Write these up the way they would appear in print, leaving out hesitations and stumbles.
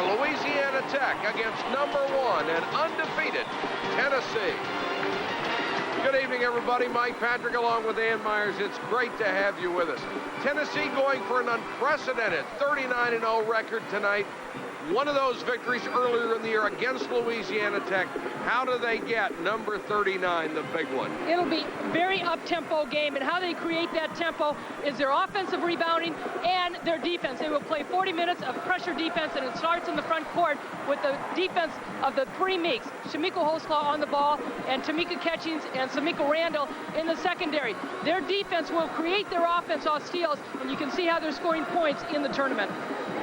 Louisiana Tech against number 1 and undefeated Tennessee. Good evening, everybody. Mike Patrick along with Ann Myers. It's great to have you with us. Tennessee going for an unprecedented 39-0 record tonight. One of those victories earlier in the year against Louisiana Tech. How do they get number 39, the big one? It'll be a very up-tempo game, and how they create that tempo is their offensive rebounding and their defense. They will play 40 minutes of pressure defense, and it starts in the front court with the defense of the three Meeks. Shamika Holslaw on the ball, and Tamika Catchings and Samika Randall in the secondary. Their defense will create their offense off steals, and you can see how they're scoring points in the tournament.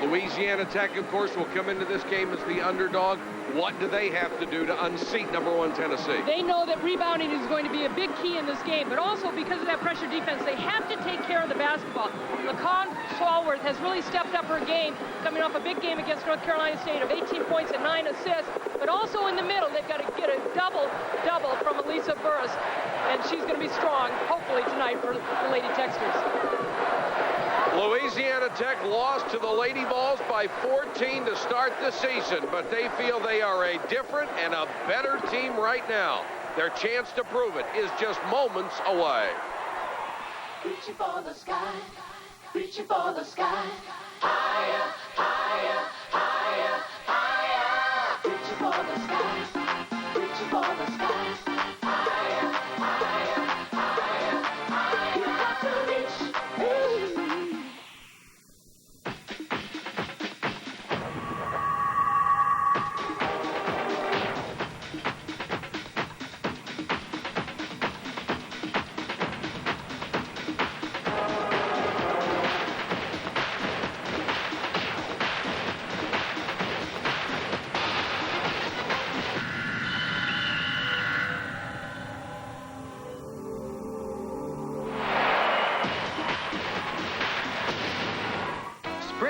Louisiana Tech, of course, will come into this game as the underdog. What do they have to do to unseat number 1 Tennessee? They know that rebounding is going to be a big key in this game, but also because of that pressure defense, they have to take care of the basketball. LaCon Stallworth has really stepped up her game, coming off a big game against North Carolina State of 18 points and 9 assists, but also in the middle, they've got to get a double from Elisa Burris, and she's going to be strong, hopefully, tonight for the Lady Techsters. Louisiana Tech lost to the Lady Vols by 14 to start the season, but they feel they are a different and a better team right now. Their chance to prove it is just moments away. Reaching for the sky, reaching for the sky, higher, higher, higher, higher. Reaching for the sky, reaching for the sky, higher, higher, higher, higher. You got to reach.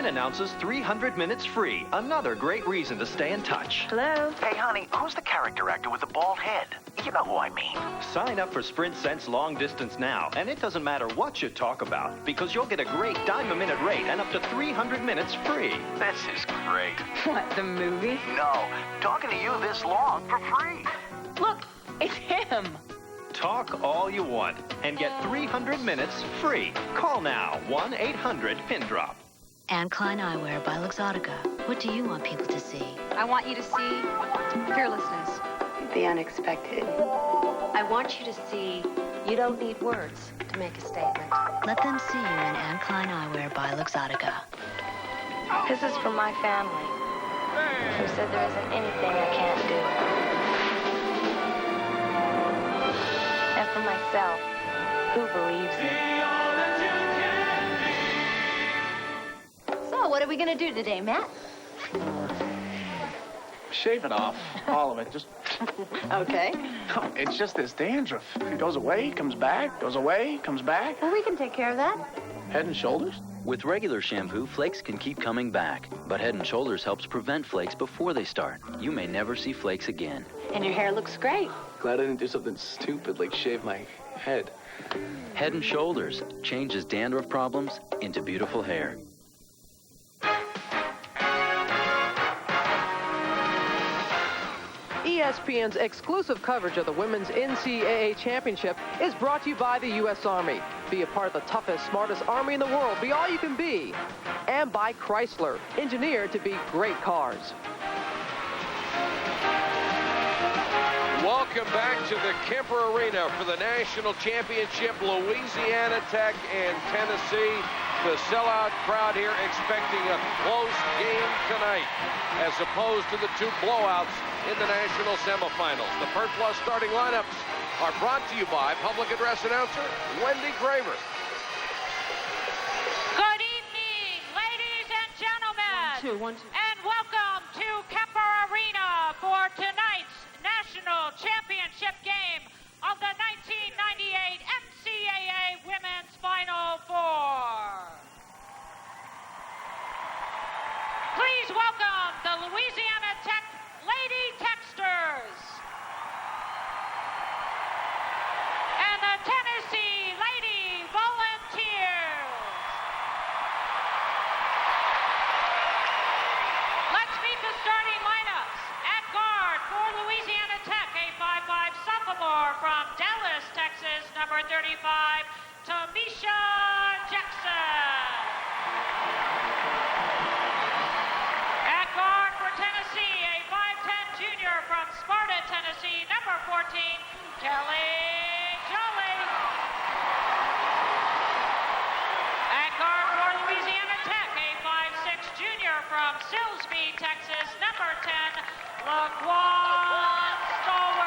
Announces 300 minutes free. Another great reason to stay in touch. Hello? Hey, honey, who's the character actor with the bald head? You know who I mean. Sign up for Sprint Sense Long Distance now, and it doesn't matter what you talk about, because you'll get a great dime-a-minute rate and up to 300 minutes free. This is great. What, the movie? No, talking to you this long for free. Look, it's him. Talk all you want and get 300 minutes free. Call now, 1-800-PIN-DROP. Anne Klein Eyewear by Luxottica. What do you want people to see? I want you to see fearlessness. The unexpected. I want you to see you don't need words to make a statement. Let them see you in Anne Klein Eyewear by Luxottica. This is for my family, who said there isn't anything I can't do. And for myself, who believes it. So, what are we going to do today, Matt? Shave it off. All of it. Just... Okay. It's just this dandruff. It goes away, comes back, goes away, comes back. Well, we can take care of that. Head and Shoulders? With regular shampoo, flakes can keep coming back. But Head and Shoulders helps prevent flakes before they start. You may never see flakes again. And your hair looks great. Glad I didn't do something stupid like shave my head. Head and Shoulders changes dandruff problems into beautiful hair. ESPN's exclusive coverage of the Women's NCAA Championship is brought to you by the U.S. Army. Be a part of the toughest, smartest Army in the world. Be all you can be. And by Chrysler, engineered to be great cars. Welcome back to the Kemper Arena for the National Championship. Louisiana Tech and Tennessee. The sellout crowd here expecting a close game tonight, as opposed to the two blowouts in the national semifinals. The Pert Plus starting lineups are brought to you by public address announcer Wendy Craver. Good evening, ladies and gentlemen, and welcome to Kemper Arena for tonight's national championship game of the 1998 NCAA Women's Final Four. Please welcome the Louisiana Tech Lady Techsters and the Tennessee Lady Volunteers. Let's meet the Texas, number 10, Laquan Stowers.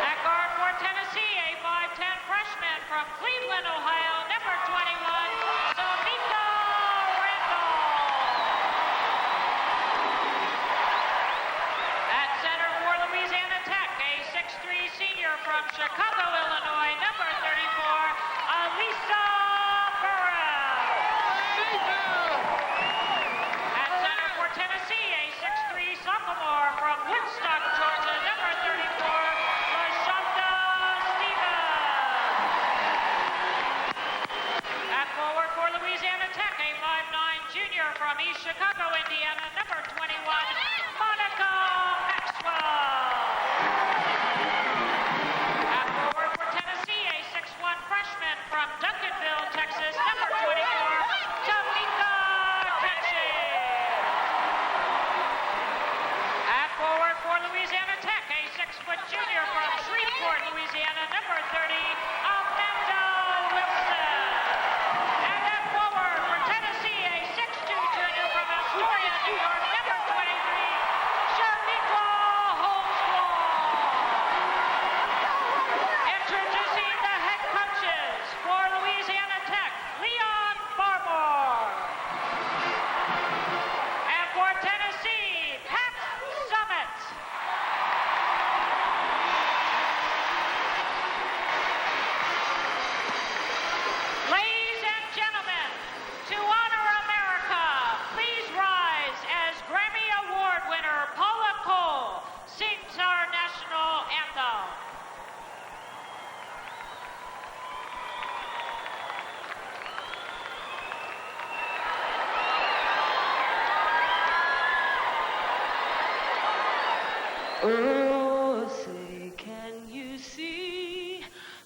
At guard for Tennessee, a 5'10 freshman from Cleveland, Ohio, number 21, Samika Randall. At center for Louisiana Tech, a 6'3 senior from Chicago, Illinois, number 34, Alisa Burrell. At center for Tennessee, a 6'3 sophomore from Woodstock, Georgia, number 34, LaShonda Stevens. At forward for Louisiana Tech, a 5'9 junior from East Chicago, Indiana, number 21, Monica Maxwell. At forward for Tennessee, a 6'1 freshman from Duncanville, Texas, number 24, Tamika Ketchie. At forward for Louisiana Tech, a 6-foot junior from Shreveport, Louisiana, number 30, Amanda Wilson. And at forward for Tennessee, a 6'2 junior from Astoria, New York, number 23, Shaniqua Holmeswell. Introducing the head coaches for Louisiana Tech, Leon Barmore. And for Tennessee, Pat Summitt. Ladies and gentlemen, to honor America, please rise as Grammy Award winner Paula Cole sings our national anthem. Oh, say, can you see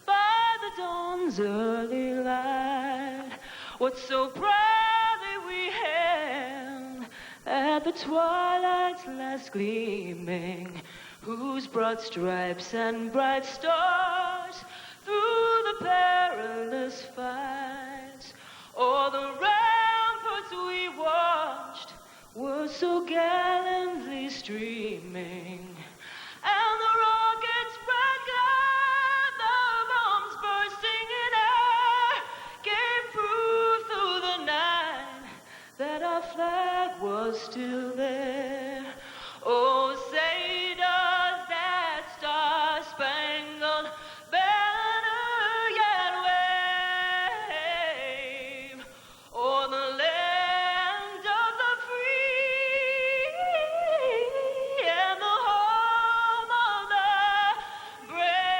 by the dawn's early light what so proudly we hailed at the twilight's last gleaming, whose broad stripes and bright stars through the perilous fights o'er the ramparts we watched were so gallantly streaming, and the rockets' bright glare, the bombs bursting in air, gave proof through the night that our flag was still there. Oh, say does that star-spangled banner yet wave o'er the land of the free and the home of the brave?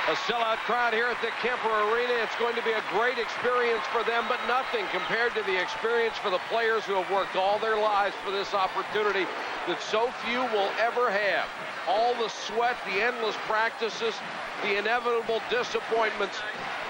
A sellout crowd here at the Kemper Arena. It's going to be a great experience for them, but nothing compared to the experience for the players who have worked all their lives for this opportunity that so few will ever have. All the sweat, the endless practices, the inevitable disappointments.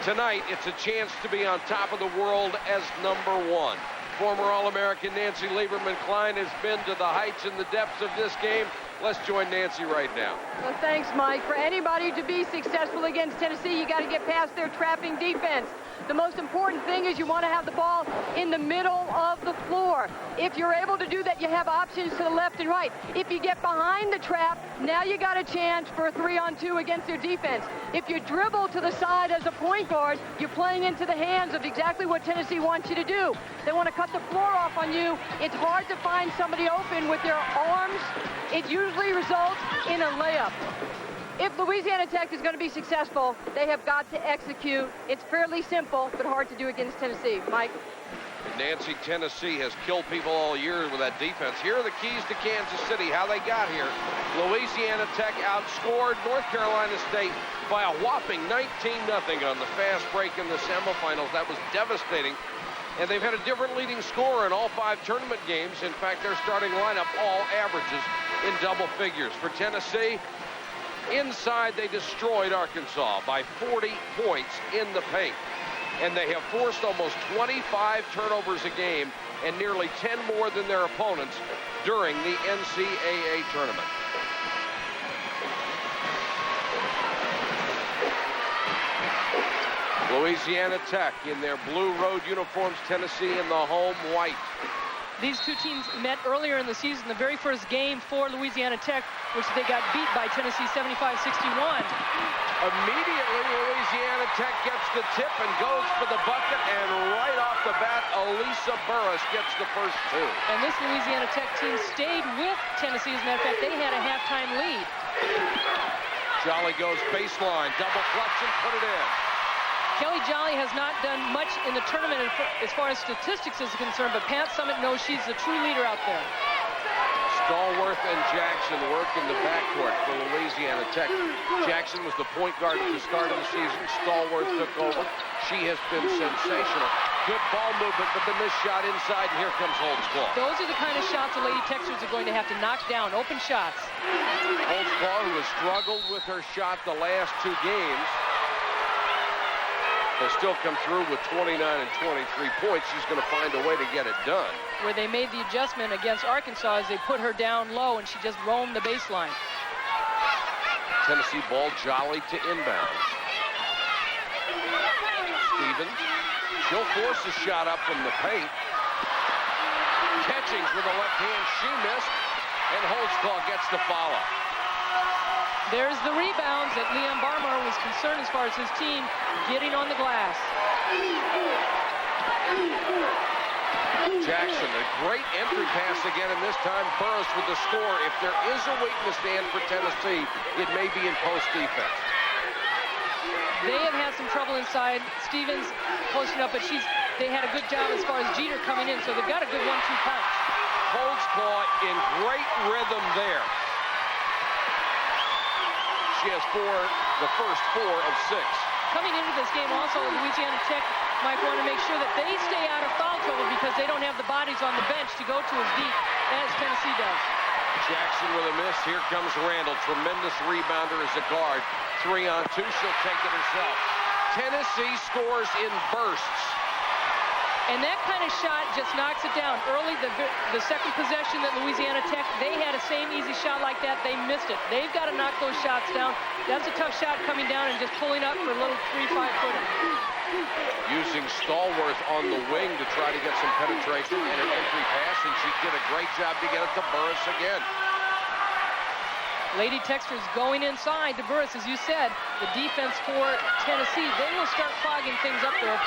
Tonight, it's a chance to be on top of the world as number one. Former All-American Nancy Lieberman-Klein has been to the heights and the depths of this game. Let's join Nancy right now. Well, thanks, Mike. For anybody to be successful against Tennessee, you got to get past their trapping defense. The most important thing is you want to have the ball in the middle of the floor. If you're able to do that, you have options to the left and right. If you get behind the trap, now you got a chance for a 3-on-2 against their defense. If you dribble to the side as a point guard, you're playing into the hands of exactly what Tennessee wants you to do. They want to cut the floor off on you. It's hard to find somebody open with their arms. It usually results in a layup. If Louisiana Tech is going to be successful, they have got to execute. It's fairly simple, but hard to do against Tennessee. Mike? Nancy, Tennessee has killed people all year with that defense. Here are the keys to Kansas City, how they got here. Louisiana Tech outscored North Carolina State by a whopping 19-0 on the fast break in the semifinals. That was devastating. And they've had a different leading scorer in all 5 tournament games. In fact, their starting lineup all averages in double figures. For Tennessee, inside they destroyed Arkansas by 40 points in the paint. And they have forced almost 25 turnovers a game and nearly 10 more than their opponents during the NCAA tournament. Louisiana Tech in their blue road uniforms, Tennessee in the home white. These two teams met earlier in the season, the very first game for Louisiana Tech, which they got beat by Tennessee 75-61. Immediately, Louisiana Tech gets the tip and goes for the bucket, and right off the bat, Elisa Burris gets the first two. And this Louisiana Tech team stayed with Tennessee. As a matter of fact, they had a halftime lead. Jolly goes baseline, double clutch and put it in. Kelly Jolly has not done much in the tournament as far as statistics is concerned, but Pat Summitt knows she's the true leader out there. Stallworth and Jackson work in the backcourt for Louisiana Tech. Jackson was the point guard at the start of the season. Stallworth took over. She has been sensational. Good ball movement, but the missed shot inside, and here comes Holtzclaw. Those are the kind of shots the Lady Texans are going to have to knock down, open shots. Holtzclaw, who has struggled with her shot the last two games, has still come through with 29 and 23 points. She's going to find a way to get it done. Where they made the adjustment against Arkansas is they put her down low and she just roamed the baseline. Tennessee ball, Jolly to inbounds. Stevens, she'll force a shot up from the paint. Catchings with a left hand, she missed, and Holtzclaw gets the follow. There's the rebounds that Leon Barmore was concerned as far as his team getting on the glass. Jackson, a great entry pass again, and this time Burris with the score. If there is a weakness, Dan, for Tennessee, it may be in post defense. They have had some trouble inside. Stevens posted up, but they had a good job as far as Jeter coming in, so they've got a good 1-2 punch. Holtzclaw in great rhythm there. She has the first 4 of 6. Coming into this game also, Louisiana Tech might want to make sure that they stay out of foul trouble because they don't have the bodies on the bench to go to as deep as Tennessee does. Jackson with a miss. Here comes Randall. Tremendous rebounder as a guard. 3-on-2. She'll take it herself. Tennessee scores in bursts. And that kind of shot just knocks it down. Early, the second possession that Louisiana Tech, they had a same easy shot like that. They missed it. They've got to knock those shots down. That's a tough shot coming down and just pulling up for a little 3-5 footer. Using Stallworth on the wing to try to get some penetration and an entry pass, and she did a great job to get it to Burris again. Lady Texters going inside to Burris, as you said. The defense for Tennessee, they will start clogging things up there.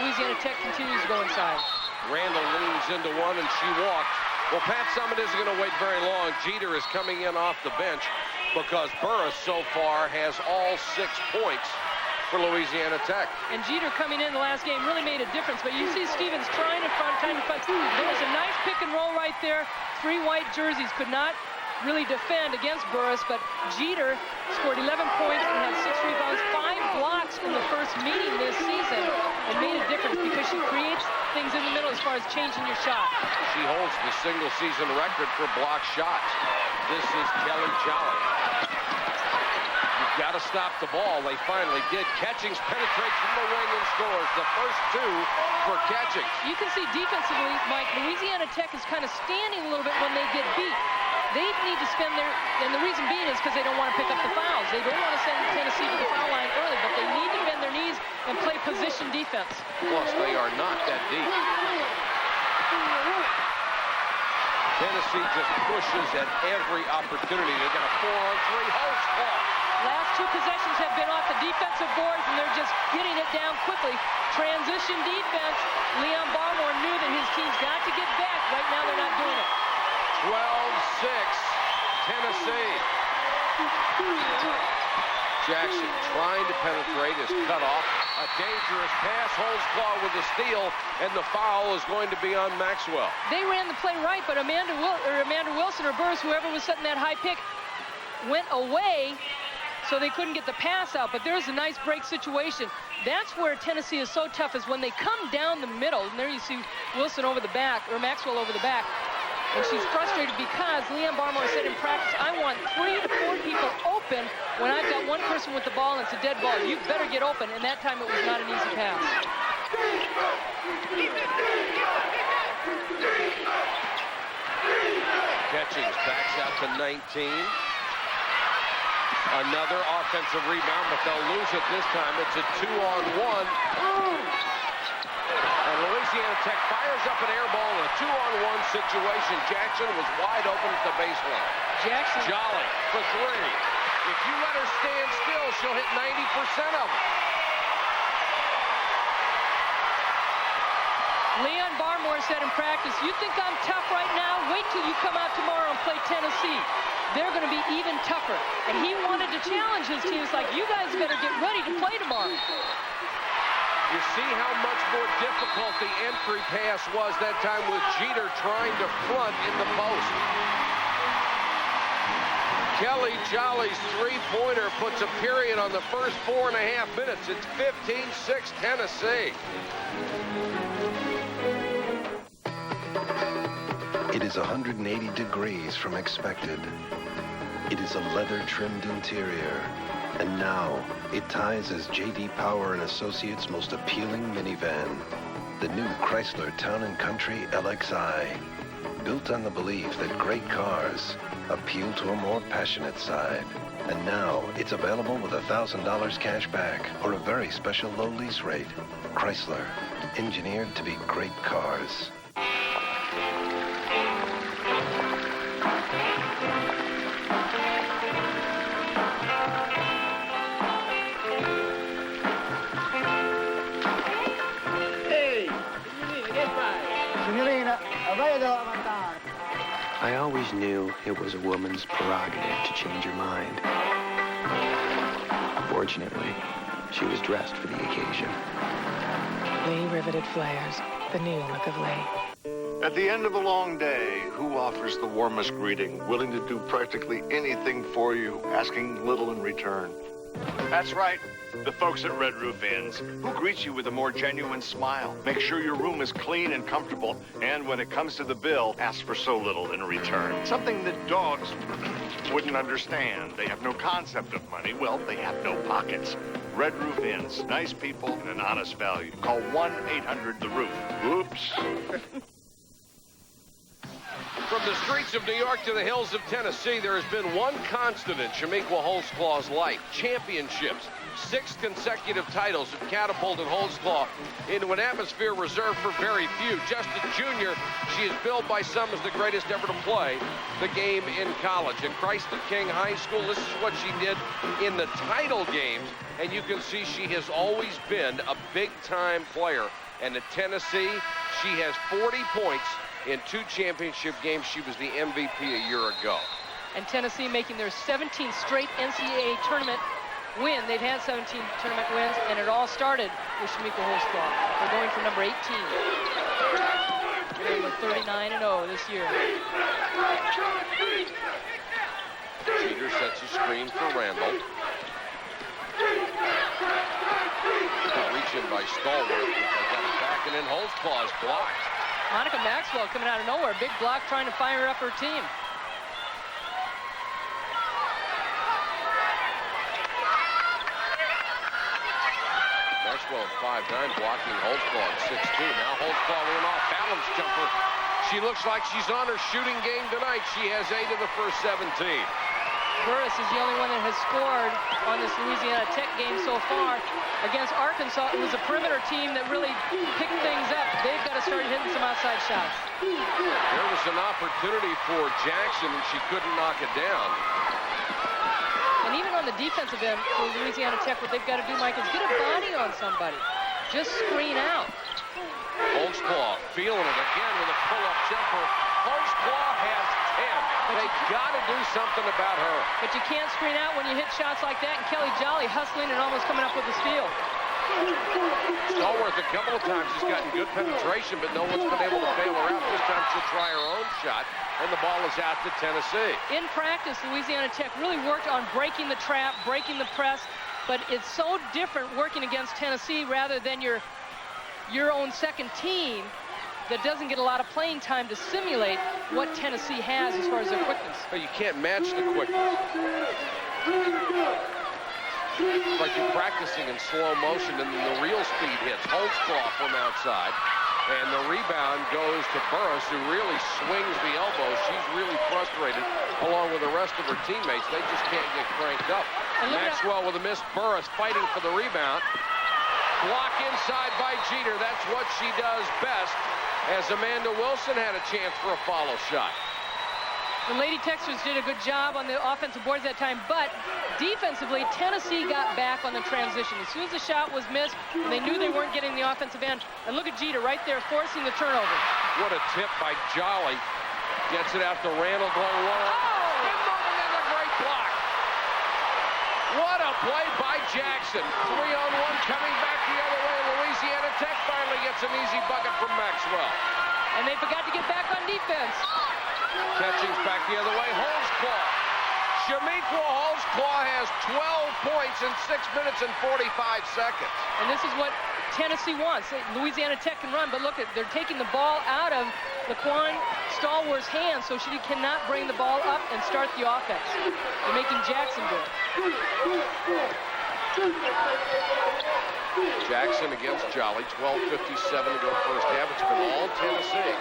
Louisiana Tech continues to go inside. Randall leans into one, and she walked. Well, Pat Summitt isn't going to wait very long. Jeter is coming in off the bench because Burris so far has all 6 points for Louisiana Tech. And Jeter coming in the last game really made a difference, but you see Stevens trying to front. There's a nice pick and roll right there. 3 white jerseys could not really defend against Burris, but Jeter scored 11 points and had 6 rebounds, 5 blocks in the first meeting this season. It made a difference because she creates things in the middle as far as changing your shot. She holds the single season record for block shots. This is Kelly Jolly. You've got to stop the ball. They finally did. Catchings penetrates from the wing and scores. The first 2 for Catchings. You can see defensively, Mike, Louisiana Tech is kind of standing a little bit when they get beat. They need to spend and the reason being is because they don't want to pick up the fouls. They don't want to send Tennessee to the foul line early, but they need to bend their knees and play position defense. Plus, they are not that deep. Tennessee just pushes at every opportunity. They got a 4-on-3 Holtzclaw. Last 2 possessions have been off the defensive boards, and they're just getting it down quickly. Transition defense. Leon Barmore knew that his team's got to get back. Right now, they're not doing it. 12-6, Tennessee. Jackson trying to penetrate is cut off. A dangerous pass. Holtzclaw with the steal, and the foul is going to be on Maxwell. They ran the play right, but Amanda Wilson or Burris, whoever was setting that high pick, went away, so they couldn't get the pass out. But there's a nice break situation. That's where Tennessee is so tough, is when they come down the middle, and there you see Wilson over the back, or Maxwell over the back. And she's frustrated because Leon Barmore said in practice, I want 3 to 4 people open when I've got one person with the ball and it's a dead ball. You better get open, and that time it was not an easy pass. Catchings backs out to 19. Another offensive rebound, but they'll lose it this time. It's a 2-on-1. And Louisiana Tech fires up an air ball in a 2-on-1 situation. Jackson was wide open at the baseline. Jackson. Jolly for three. If you let her stand still, she'll hit 90% of them. Leon Barmore said in practice, you think I'm tough right now? Wait till you come out tomorrow and play Tennessee. They're going to be even tougher. And he wanted to challenge his teams like, you guys better get ready to play tomorrow. You see how much more difficult the entry pass was that time with Jeter trying to front in the post. Kelly Jolly's three-pointer puts a period on the first 4.5 minutes. It's 15-6 Tennessee. It is 180 degrees from expected. It is a leather-trimmed interior. And now, it ties as J.D. Power and Associates' most appealing minivan. The new Chrysler Town & Country LXI. Built on the belief that great cars appeal to a more passionate side. And now, it's available with $1,000 cash back or a very special low lease rate. Chrysler, engineered to be great cars. I always knew it was a woman's prerogative to change her mind. Fortunately, she was dressed for the occasion. Lee riveted flares, the new look of Lee. At the end of a long day, who offers the warmest greeting, willing to do practically anything for you, asking little in return? That's right. The folks at Red Roof Inns, who greet you with a more genuine smile, make sure your room is clean and comfortable, and when it comes to the bill, ask for so little in return. Something that dogs wouldn't understand. They have no concept of money. Well, they have no pockets. Red Roof Inns, nice people and an honest value. Call 1-800-THE-ROOF. Oops. From the streets of New York to the hills of Tennessee, there has been one constant in Chamique Holtzclaw's life: championships. 6 consecutive titles have catapulted Holtzclaw into an atmosphere reserved for very few. Just a junior, she is billed by some as the greatest ever to play the game in college. At Christ the King High School, this is what she did in the title games, and you can see she has always been a big-time player. And at Tennessee, she has 40 points in 2 championship games. She was the MVP a year ago. And Tennessee making their 17th straight NCAA tournament win. They've had 17 tournament wins, and it all started with Chamique Holtzclaw. They're going for number 18. They were 39-0 this year. Jeter sets a screen for Randall. Reach in by Stallworth. They got it back, and then Holtzclaw's blocked. Monica Maxwell coming out of nowhere. Big block trying to fire up her team. Maxwell 5'9", blocking Holtzclaw at 6'2". Now Holtzclaw with an off-balance jumper. She looks like she's on her shooting game tonight. She has 8 of the first 17. Burris is the only one that has scored on this Louisiana Tech game so far. Against Arkansas, it was a perimeter team that really picked things up. They've got to start hitting some outside shots. There was an opportunity for Jackson, and she couldn't knock it down. And even on the defensive end for Louisiana Tech, what they've got to do, Mike, is get a body on somebody. Just screen out. Holtzclaw feeling it again with a pull-up jumper. Holtzclaw has 10. They've got to do something about her. But you can't screen out when you hit shots like that. And Kelly Jolly hustling and almost coming up with a steal. Stallworth a couple of times has gotten good penetration, but no one's been able to bail her out. This time she'll try her own shot, and the ball is out to Tennessee. In practice, Louisiana Tech really worked on breaking the trap, breaking the press, but it's so different working against Tennessee rather than your own second team that doesn't get a lot of playing time to simulate what Tennessee has as far as their quickness. But you can't match the quickness. It's like you're practicing in slow motion, and then the real speed hits. Holtzclaw from outside, and the rebound goes to Burris, who really swings the elbow. She's really frustrated along with the rest of her teammates. They just can't get cranked up. Maxwell with a missed. Burris fighting for the rebound. Block inside by Jeter. That's what she does best, as Amanda Wilson had a chance for a follow shot. The Lady Texans did a good job on the offensive boards that time, but defensively, Tennessee got back on the transition. As soon as the shot was missed, they knew they weren't getting the offensive end. And look at Jeter right there forcing the turnover. What a tip by Jolly. Gets it out to Randall going one. And a great block. What a play by Jackson. 3-on-1 coming back the other way. Louisiana Tech finally gets an easy bucket from Maxwell. And they forgot to get back on defense. Catching's back the other way. Holzclaw. Shamiqua Holzclaw has 12 points in 6 minutes and 45 seconds. And this is what Tennessee wants. Louisiana Tech can run, but look, they're taking the ball out of Laquan Stallworth's hands, so she cannot bring the ball up and start the offense. They're making Jackson do it. Jackson against Jolly. 12:57 to go first half. It's been all Tennessee.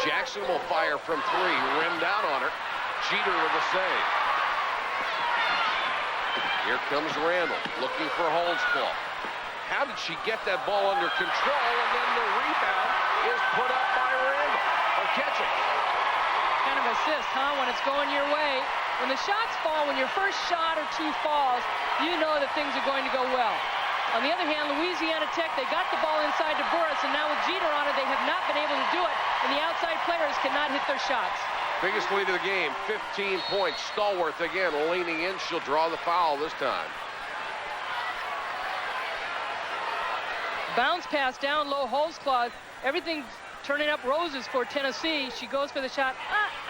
Jackson will fire from three. Rimmed out on her. Jeter with a save. Here comes Randall looking for Holzclaw. How did she get that ball under control? And then the rebound is put up by Randall. Or catching. Kind of assist, huh? When it's going your way. When the shots fall, when your first shot or two falls, you know that things are going to go well. On the other hand, Louisiana Tech, they got the ball inside to Burris, and now with Jeter on it, they have not been able to do it, and the outside players cannot hit their shots. Biggest lead of the game, 15 points. Stallworth again leaning in. She'll draw the foul this time. Bounce pass down low, Holzclaw. Everything's turning up roses for Tennessee. She goes for the shot.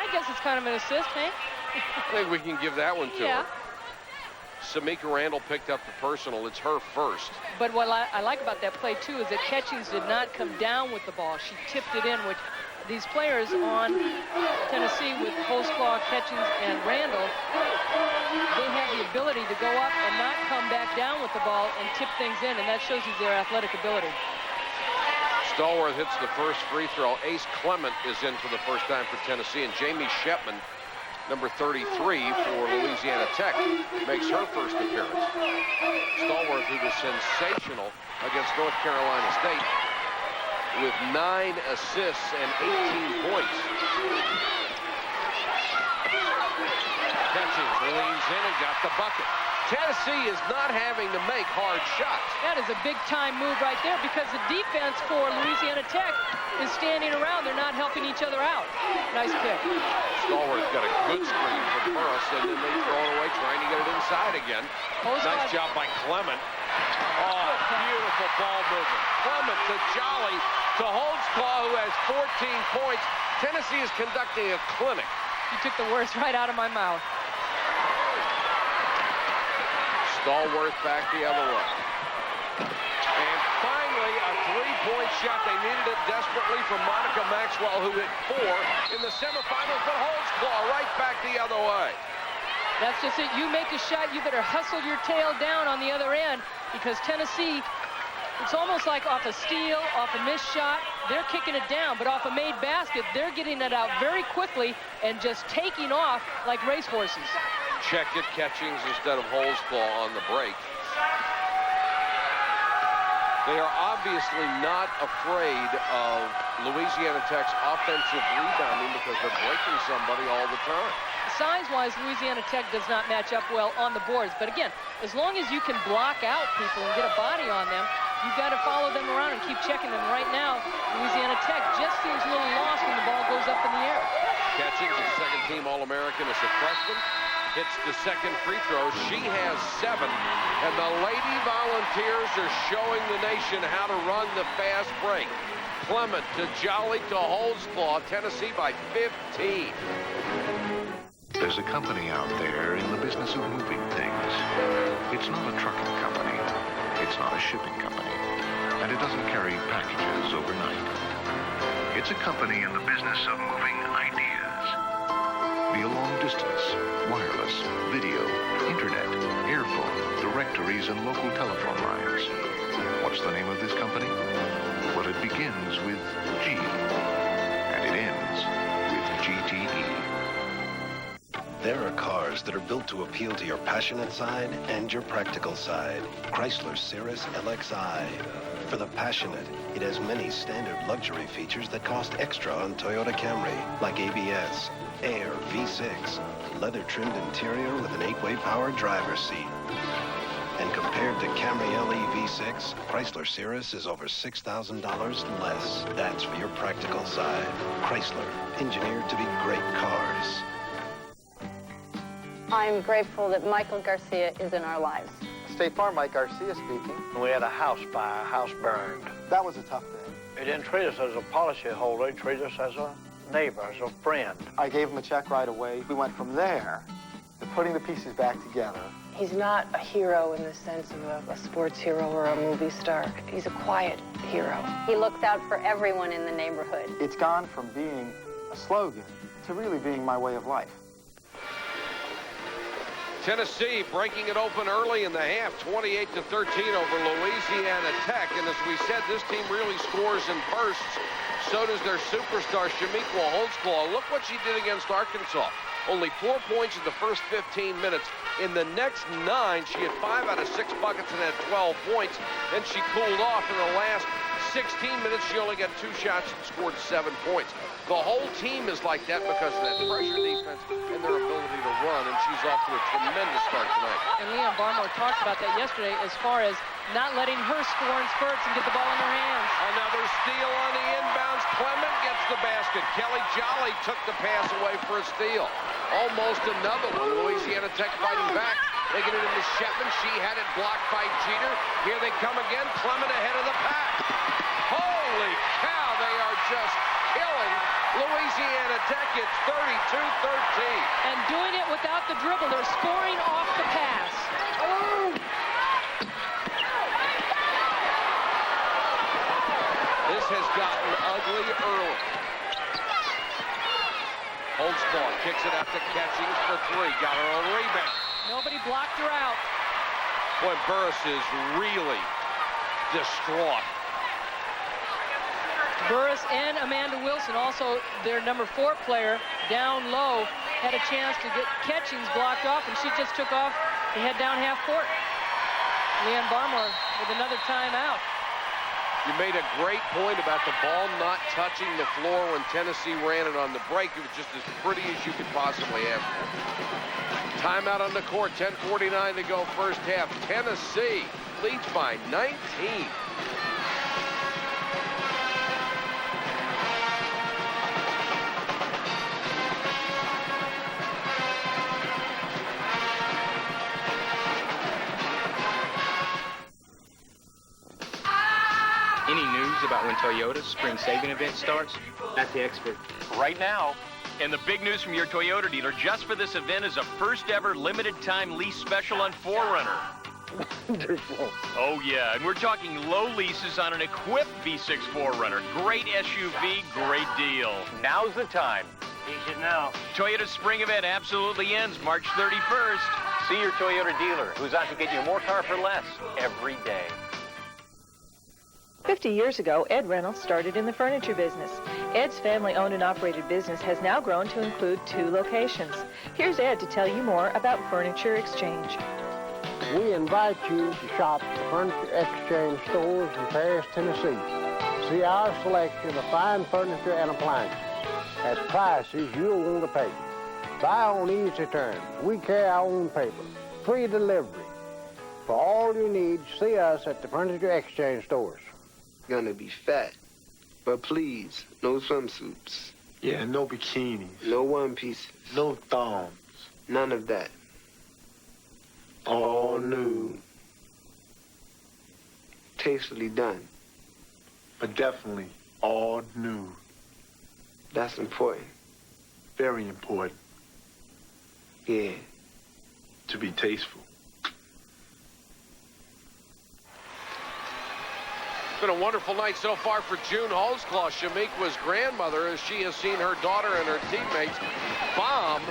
I guess it's kind of an assist, hey? I think we can give that one to her. Samika Randall picked up the personal. It's her first. But what I like about that play, too, is that Catchings did not come down with the ball. She tipped it in, which these players on Tennessee with Holzclaw, Catchings, and Randall, they have the ability to go up and not come back down with the ball and tip things in, and that shows you their athletic ability. Stallworth hits the first free throw. Ace Clement is in for the first time for Tennessee, and Jamie Shepman, number 33 for Louisiana Tech, makes her first appearance. Stallworth, who was sensational against North Carolina State with 9 assists and 18 points. Catchings leans in and got the bucket. Tennessee is not having to make hard shots. That is a big-time move right there because the defense for Louisiana Tech is standing around. They're not helping each other out. Nice pick. Stallworth got a good screen from Burris, and then they throw it away, trying to get it inside again. Nice job by Clement. Oh, beautiful ball movement. Clement to Jolly to Holzclaw, who has 14 points. Tennessee is conducting a clinic. You took the words right out of my mouth. Stallworth back the other way. And finally, a three-point shot. They needed it desperately from Monica Maxwell, who hit 4 in the semifinals, but Holzclaw right back the other way. That's just it. You make a shot, you better hustle your tail down on the other end, because Tennessee, it's almost like off a steal, off a missed shot, they're kicking it down, but off a made basket, they're getting it out very quickly and just taking off like racehorses. Check it, Catchings instead of Holzclaw on the break. They are obviously not afraid of Louisiana Tech's offensive rebounding because they're breaking somebody all the time. Size-wise, Louisiana Tech does not match up well on the boards. But again, as long as you can block out people and get a body on them, you've got to follow them around and keep checking them. Right now, Louisiana Tech just seems a little lost when the ball goes up in the air. Catchings, a second-team All-American as a freshman. Hits the second free throw. She has 7. And the Lady Volunteers are showing the nation how to run the fast break. Clement to Jolly to Holzclaw. Tennessee by 15. There's a company out there in the business of moving things. It's not a trucking company. It's not a shipping company. And it doesn't carry packages overnight. It's a company in the business of moving ideas. Be a long distance, wireless, video, internet, airphone, directories, and local telephone lines. What's the name of this company? Well, it begins with G, and it ends with GTE. There are cars that are built to appeal to your passionate side and your practical side. Chrysler Cirrus LXI. For the passionate, it has many standard luxury features that cost extra on Toyota Camry, like ABS, Air V6, leather-trimmed interior with an 8-way power driver's seat. And compared to Camry LE V6, Chrysler Cirrus is over $6,000 less. That's for your practical side. Chrysler, engineered to be great cars. I'm grateful that Michael Garcia is in our lives. State Farm, Mike Garcia speaking. We had a house fire, house burned. That was a tough day. They didn't treat us as a policy holder, they treated us as a neighbor, as a friend. I gave him a check right away. We went from there to putting the pieces back together. He's not a hero in the sense of a sports hero or a movie star. He's a quiet hero. He looks out for everyone in the neighborhood. It's gone from being a slogan to really being my way of life. Tennessee breaking it open early in the half, 28-13 over Louisiana Tech. And as we said, this team really scores in bursts. So does their superstar, Shamiqua Holtzclaw. Look what she did against Arkansas. Only 4 points in the first 15 minutes. In the next 9, she had 5 out of 6 buckets and had 12 points. Then she cooled off in the last 16 minutes. She only got 2 shots and scored 7 points. The whole team is like that because of that pressure defense and their ability to run, and she's off to a tremendous start tonight. And Leon Barmore talked about that yesterday as far as not letting her score in spurts and get the ball in her hands. Another steal on the inbounds. Clement gets the basket. Kelly Jolly took the pass away for a steal. Almost another one. Louisiana Tech fighting back. They get it into Shepman. She had it blocked by Jeter. Here they come again. Clement ahead of the pack. Holy cow, they are just killing Louisiana Tech. It's 32-13. And doing it without the dribble. They're scoring off the pass. Oh! This has gotten ugly early. Holtzclaw kicks it out to Catchings for 3. Got her own rebound. Nobody blocked her out. Boy, Burris is really distraught. Burris and Amanda Wilson, also their number 4 player, down low, had a chance to get Catchings blocked off, and she just took off to head down half court. Leon Barmore with another timeout. You made a great point about the ball not touching the floor when Tennessee ran it on the break. It was just as pretty as you could possibly ask for. Timeout on the court, 10:49 to go first half. Tennessee leads by 19. Any news about when Toyota's spring saving event starts? That's the expert. Right now. And the big news from your Toyota dealer just for this event is a first ever limited time lease special on 4Runner. Wonderful. Oh yeah, and we're talking low leases on an equipped V6 4Runner. Great SUV, great deal. Now's the time. Use it now. Toyota's spring event absolutely ends March 31st. See your Toyota dealer, who's out to get you more car for less every day. 50 years ago, Ed Reynolds started in the furniture business. Ed's family-owned and operated business has now grown to include 2 locations. Here's Ed to tell you more about Furniture Exchange. We invite you to shop at the Furniture Exchange stores in Paris, Tennessee. See our selection of fine furniture and appliances at prices you'll want to pay. Buy on easy terms. We carry our own paper. Free delivery. For all you need, see us at the Furniture Exchange stores. Gonna be fat, but please, no swimsuits. Yeah, no bikinis. No one pieces. No thongs. None of that. All nude. Tastefully done. But definitely all nude. That's important. Very important. Yeah. To be tasteful. It's been a wonderful night so far for June Holtzclaw, Shamiqua's grandmother, as she has seen her daughter and her teammates bomb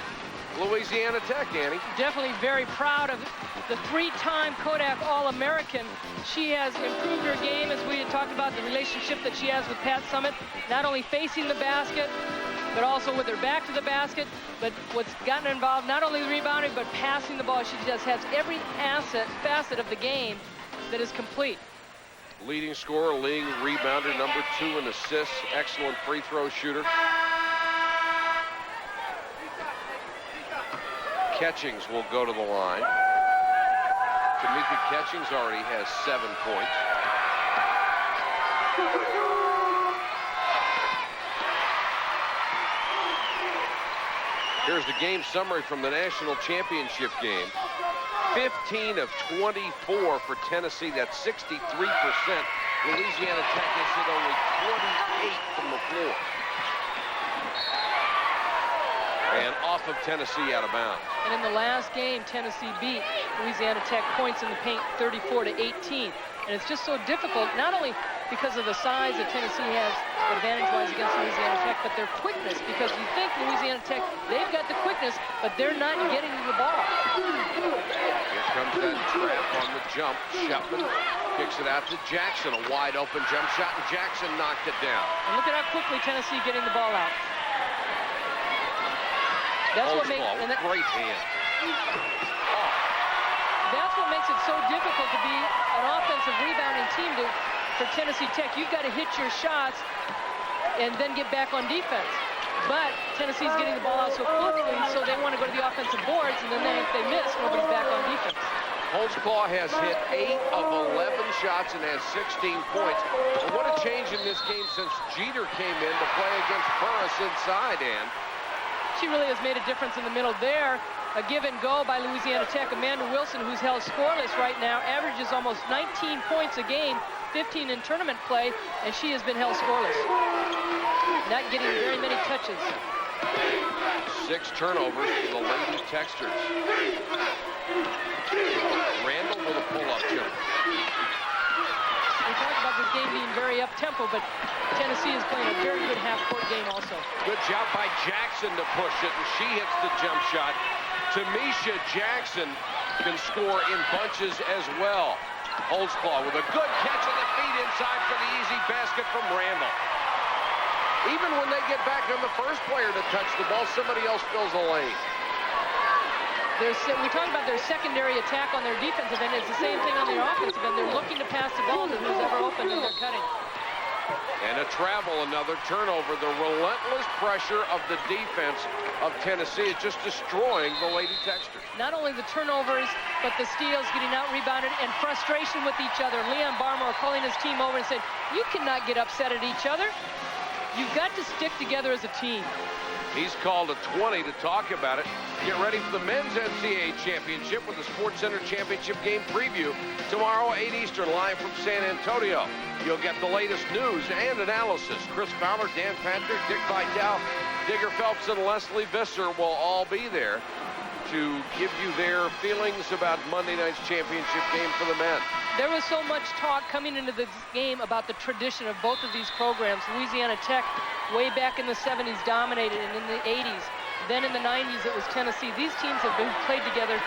Louisiana Tech, Annie. Definitely very proud of the 3-time Kodak All-American. She has improved her game, as we had talked about, the relationship that she has with Pat Summitt, not only facing the basket, but also with her back to the basket. But what's gotten involved, not only the rebounding, but passing the ball. She just has every facet of the game that is complete. Leading scorer, leading rebounder, number 2 in assists, excellent free throw shooter. Catchings will go to the line. Tamika Catchings already has 7 points. Here's the game summary from the national championship game. 15 of 24 for Tennessee. That's 63%. Louisiana Tech has hit only 28 from the floor. And off of Tennessee, out of bounds. And in the last game, Tennessee beat Louisiana Tech points in the paint 34-18. And it's just so difficult, not only because of the size that Tennessee has advantage-wise against Louisiana Tech, but their quickness, because you think Louisiana Tech, they've got the quickness, but they're not getting to the ball. Here comes that trap on the jump. Shepman kicks it out to Jackson. A wide-open jump shot, and Jackson knocked it down. And look at how quickly Tennessee getting the ball out. That's what makes great hand. That's what makes it so difficult to be an offensive rebounding team for Tennessee Tech. You've got to hit your shots and then get back on defense. But Tennessee's getting the ball out so quickly, so they want to go to the offensive boards, and then if they miss, nobody's back on defense. Holtzclaw has hit 8 of 11 shots and has 16 points. And what a change in this game since Jeter came in to play against Burris inside, Ann. She really has made a difference in the middle there. A give and go by Louisiana Tech. Amanda Wilson, who's held scoreless right now, averages almost 19 points a game, 15 in tournament play, and she has been held scoreless. Not getting very many touches. 6 turnovers for the Lady Texters. Randall with a pull-up jump. We talked about this game being very up-tempo, but Tennessee is playing a very good half-court game also. Good job by Jackson to push it, and she hits the jump shot. Tamisha Jackson can score in bunches as well. Holtzclaw with a good catch of the feet inside for the easy basket from Randall. Even when they get back on the first player to touch the ball, somebody else fills the lane. We talked about their secondary attack on their defensive end. It's the same thing on their offensive end. They're looking to pass the ball to who's ever open, and they're cutting. And a travel, another turnover. The relentless pressure of the defense of Tennessee is just destroying the Lady Texters. Not only the turnovers, but the steals, getting out-rebounded, and frustration with each other. Leon Barmore calling his team over and said, you cannot get upset at each other. You've got to stick together as a team. He's called a 20 to talk about it. Get ready for the men's NCAA championship with the Sports Center championship game preview tomorrow, 8 Eastern, live from San Antonio. You'll get the latest news and analysis. Chris Fowler, Dan Patrick, Dick Vitale, Digger Phelps, and Leslie Visser will all be there to give you their feelings about Monday night's championship game for the men. There was so much talk coming into this game about the tradition of both of these programs. Louisiana Tech, way back in the 70s, dominated, and in the 80s. Then in the 90s, it was Tennessee. These teams have been played together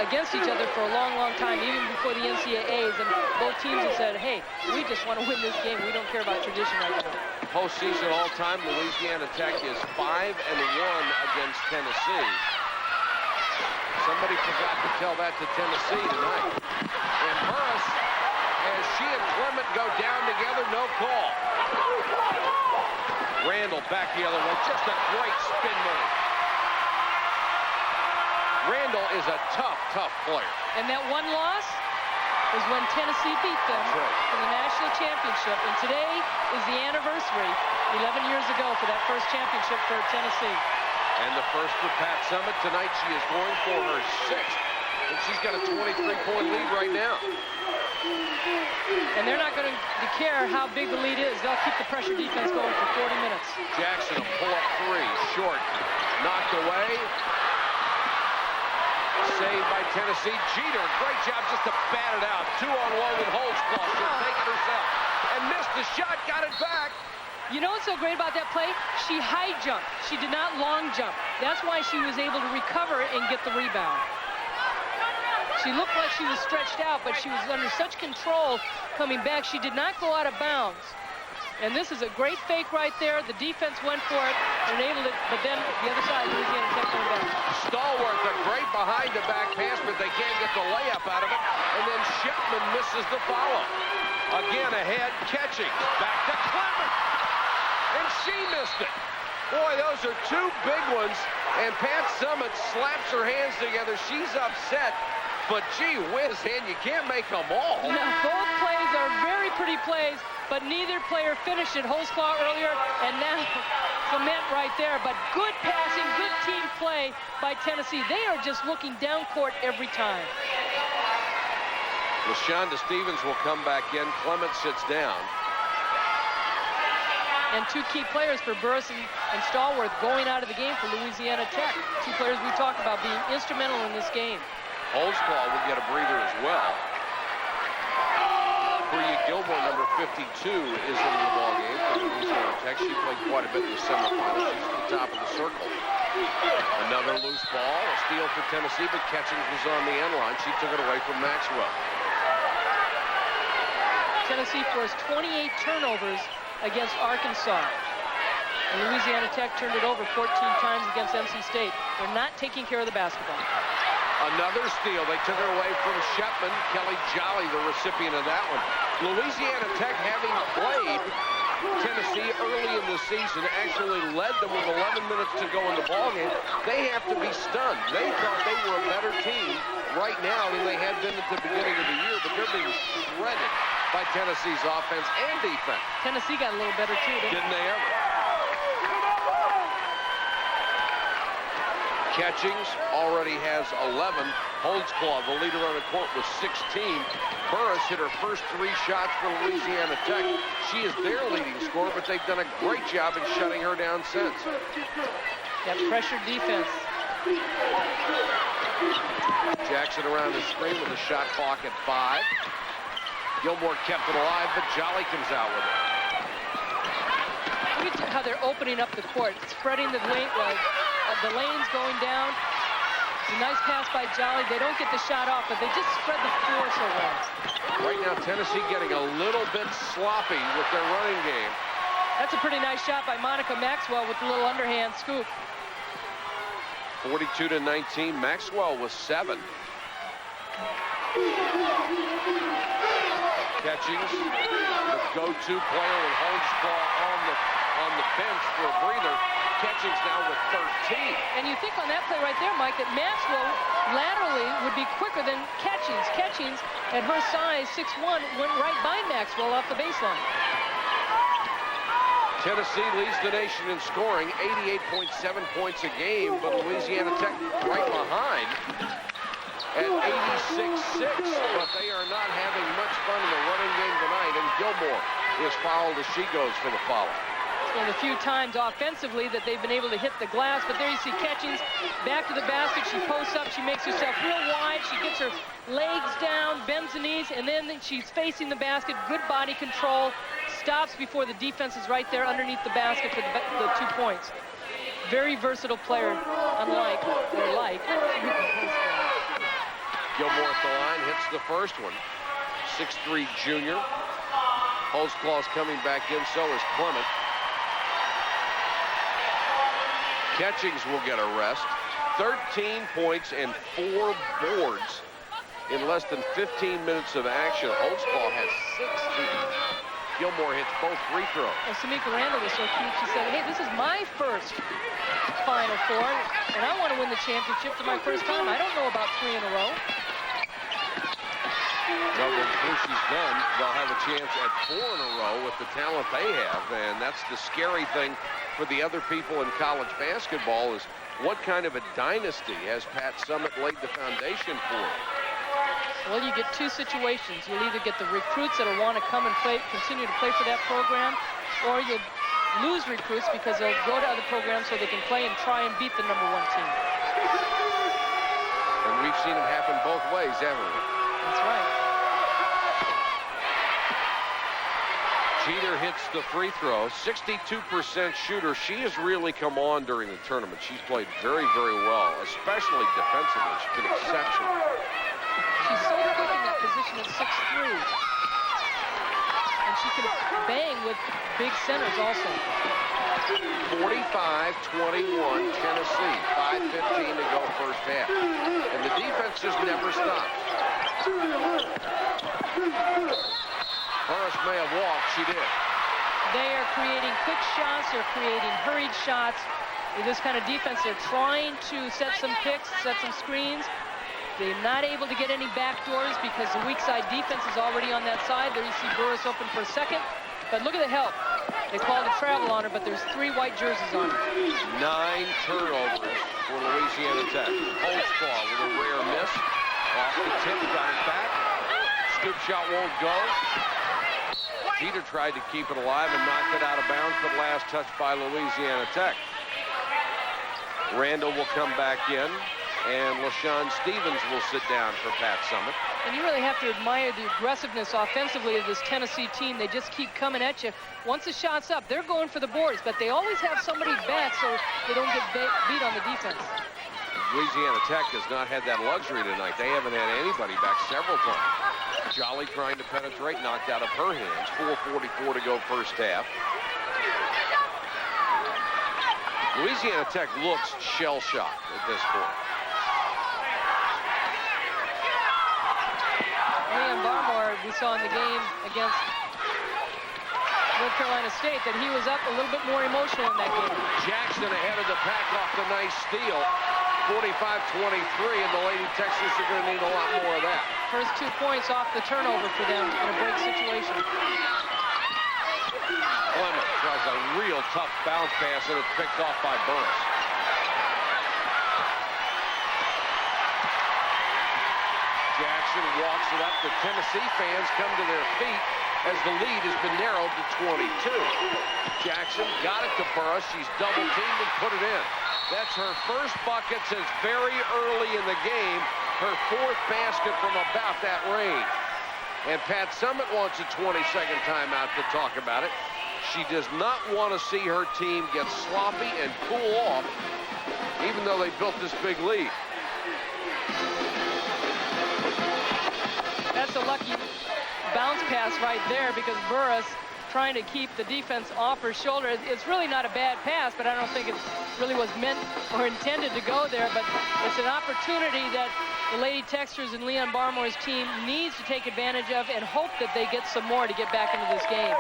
against each other for a long, long time, even before the NCAAs, and both teams have said, hey, we just want to win this game. We don't care about tradition right now. Postseason all-time, Louisiana Tech is 5-1 against Tennessee. Somebody forgot to tell that to Tennessee tonight. And Burris, as she and Clement go down together, no call. Randall back the other way, just a great spin move. Randall is a tough, tough player. And that one loss is when Tennessee beat them in the national championship. And today is the anniversary, 11 years ago, for that first championship for Tennessee. And the first for Pat Summitt. Tonight she is going for her 6th. And she's got a 23-point lead right now. And they're not going to care how big the lead is. They'll keep the pressure defense going for 40 minutes. Jackson, a pull-up 3, short, knocked away. Saved by Tennessee. Jeter, great job just to bat it out. 2-on-1 with Holtzclaw. She'll take it herself. And missed the shot, got it back. You know what's so great about that play? She high jumped. She did not long jump. That's why she was able to recover and get the rebound. She looked like she was stretched out, but she was under such control coming back. She did not go out of bounds. And this is a great fake right there. The defense went for it, enabled it, but then the other side, Louisiana Tech coming back. Stallworth, a great behind-the-back pass, but they can't get the layup out of it. And then Shipman misses the follow. Again ahead, catching. Back to Clement. And she missed it. Boy, those are two big ones. And Pat Summitt slaps her hands together. She's upset. But gee whiz, and you can't make them all. Now, both plays are very pretty plays, but neither player finished it. Holzclaw earlier, and now Clement right there. But good passing, good team play by Tennessee. They are just looking down court every time. LaShonda Stevens will come back in. Clement sits down. And two key players for Burris and Stallworth going out of the game for Louisiana Tech. Two players we talked about being instrumental in this game. Holzclaw would get a breather as well. Bria Gilmore, number 52, is in the ballgame for Louisiana Tech. She played quite a bit in the semifinals. She's at the top of the circle. Another loose ball, a steal for Tennessee, but Catchings was on the end line. She took it away from Maxwell. Tennessee forced 28 turnovers against Arkansas. And Louisiana Tech turned it over 14 times against NC State. They're not taking care of the basketball. Another steal. They took it away from Shepman. Kelly Jolly, the recipient of that one. Louisiana Tech, having played Tennessee early in the season, actually led them with 11 minutes to go in the ballgame. They have to be stunned. They thought they were a better team right now than they had been at the beginning of the year, but they're being shredded by Tennessee's offense and defense. Tennessee got a little better, too, didn't they ever? Catchings already has 11. Holzclaw, the leader on the court, with 16. Burris hit her first 3 shots for Louisiana Tech. She is their leading scorer, but they've done a great job in shutting her down since. That pressure defense. Jackson around the screen with a shot clock at 5. Gilmore kept it alive, but Jolly comes out with it. Look at how they're opening up the court, spreading the lanes going down. It's a nice pass by Jolly. They don't get the shot off, but they just spread the floor so well. Right now, Tennessee getting a little bit sloppy with their running game. That's a pretty nice shot by Monica Maxwell with a little underhand scoop. 42-19. Maxwell was 7. Catchings, the go-to player with Holzclaw on the bench for a breather. Catchings now with 13. And you think on that play right there, Mike, that Maxwell laterally would be quicker than Catchings. Catchings, at her size, 6'1", went right by Maxwell off the baseline. Tennessee leads the nation in scoring, 88.7 points a game, but Louisiana Tech right behind at 86-6, but they are not having much fun in the running game tonight, and Gilmore is fouled as she goes for the foul. And a few times offensively that they've been able to hit the glass, but there you see Catchings back to the basket. She posts up, she makes herself real wide, she gets her legs down, bends the knees, and then she's facing the basket. Good body control, stops before the defense is right there underneath the basket for the 2 points. Very versatile player, unlike or like. Gilmore at the line, hits the first one. 6'3" junior. Holzclaw's coming back in, so is Clement. Catchings will get a rest. 13 points and 4 boards in less than 15 minutes of action. Holzclaw has 16. Gilmore hits both free throws. Well, Samika Randall was so cute. She said, hey, this is my first Final Four, and I want to win the championship for my first time. I don't know about 3 in a row. Well, before she's done, they'll have a chance at 4 in a row with the talent they have, and that's the scary thing for the other people in college basketball is what kind of a dynasty has Pat Summitt laid the foundation for? Well, you get 2 situations. You'll either get the recruits that'll want to come and continue to play for that program, or you'll lose recruits because they'll go to other programs so they can play and try and beat the #1 team. And we've seen it happen both ways, haven't we? That's right. Jeter hits the free throw. 62% shooter. She has really come on during the tournament. She's played very, very well, especially defensively. She's been exceptional. She's so quick in that position at 6'3". And she can bang with big centers also. 45-21 Tennessee. 5:15 to go first half. And the defense just never stops. Burris may have walked. She did. They are creating quick shots. They're creating hurried shots. With this kind of defense, they're trying to set some picks, set some screens. They're not able to get any back doors because the weak side defense is already on that side. There you see Burris open for a second. But look at the help. They called a travel on her, but there's 3 white jerseys on her. 9 turnovers for Louisiana Tech. Holtzclaw with a rare miss. Off the tip, got it back. Scoop shot won't go. Jeter tried to keep it alive and knocked it out of bounds, but last touch by Louisiana Tech. Randall will come back in, and LaShawn Stevens will sit down for Pat Summitt. And you really have to admire the aggressiveness offensively of this Tennessee team. They just keep coming at you. Once the shot's up, they're going for the boards, but they always have somebody back so they don't get beat on the defense. Louisiana Tech has not had that luxury tonight. They haven't had anybody back several times. Jolly trying to penetrate, knocked out of her hands. 4:44 to go first half. Louisiana Tech looks shell-shocked at this point. Liam Barmore, we saw in the game against North Carolina State that he was up a little bit more emotional in that game. Jackson ahead of the pack off the nice steal. 45-23, and the Lady Texans are going to need a lot more of that. First 2 points off the turnover for them in a break situation. Clement tries a real tough bounce pass, and it's picked off by Burris. Jackson walks it up. The Tennessee fans come to their feet as the lead has been narrowed to 22. Jackson got it to Burris. She's double-teamed and put it in. That's her first bucket since very early in the game. Her 4th basket from about that range. And Pat Summitt wants a 20-second timeout to talk about it. She does not want to see her team get sloppy and cool off, even though they built this big lead. That's a lucky bounce pass right there because Burris trying to keep the defense off her shoulder. It's really not a bad pass, but I don't think it really was meant or intended to go there. But it's an opportunity that the Lady Texters and Leon Barmore's team needs to take advantage of and hope that they get some more to get back into this game.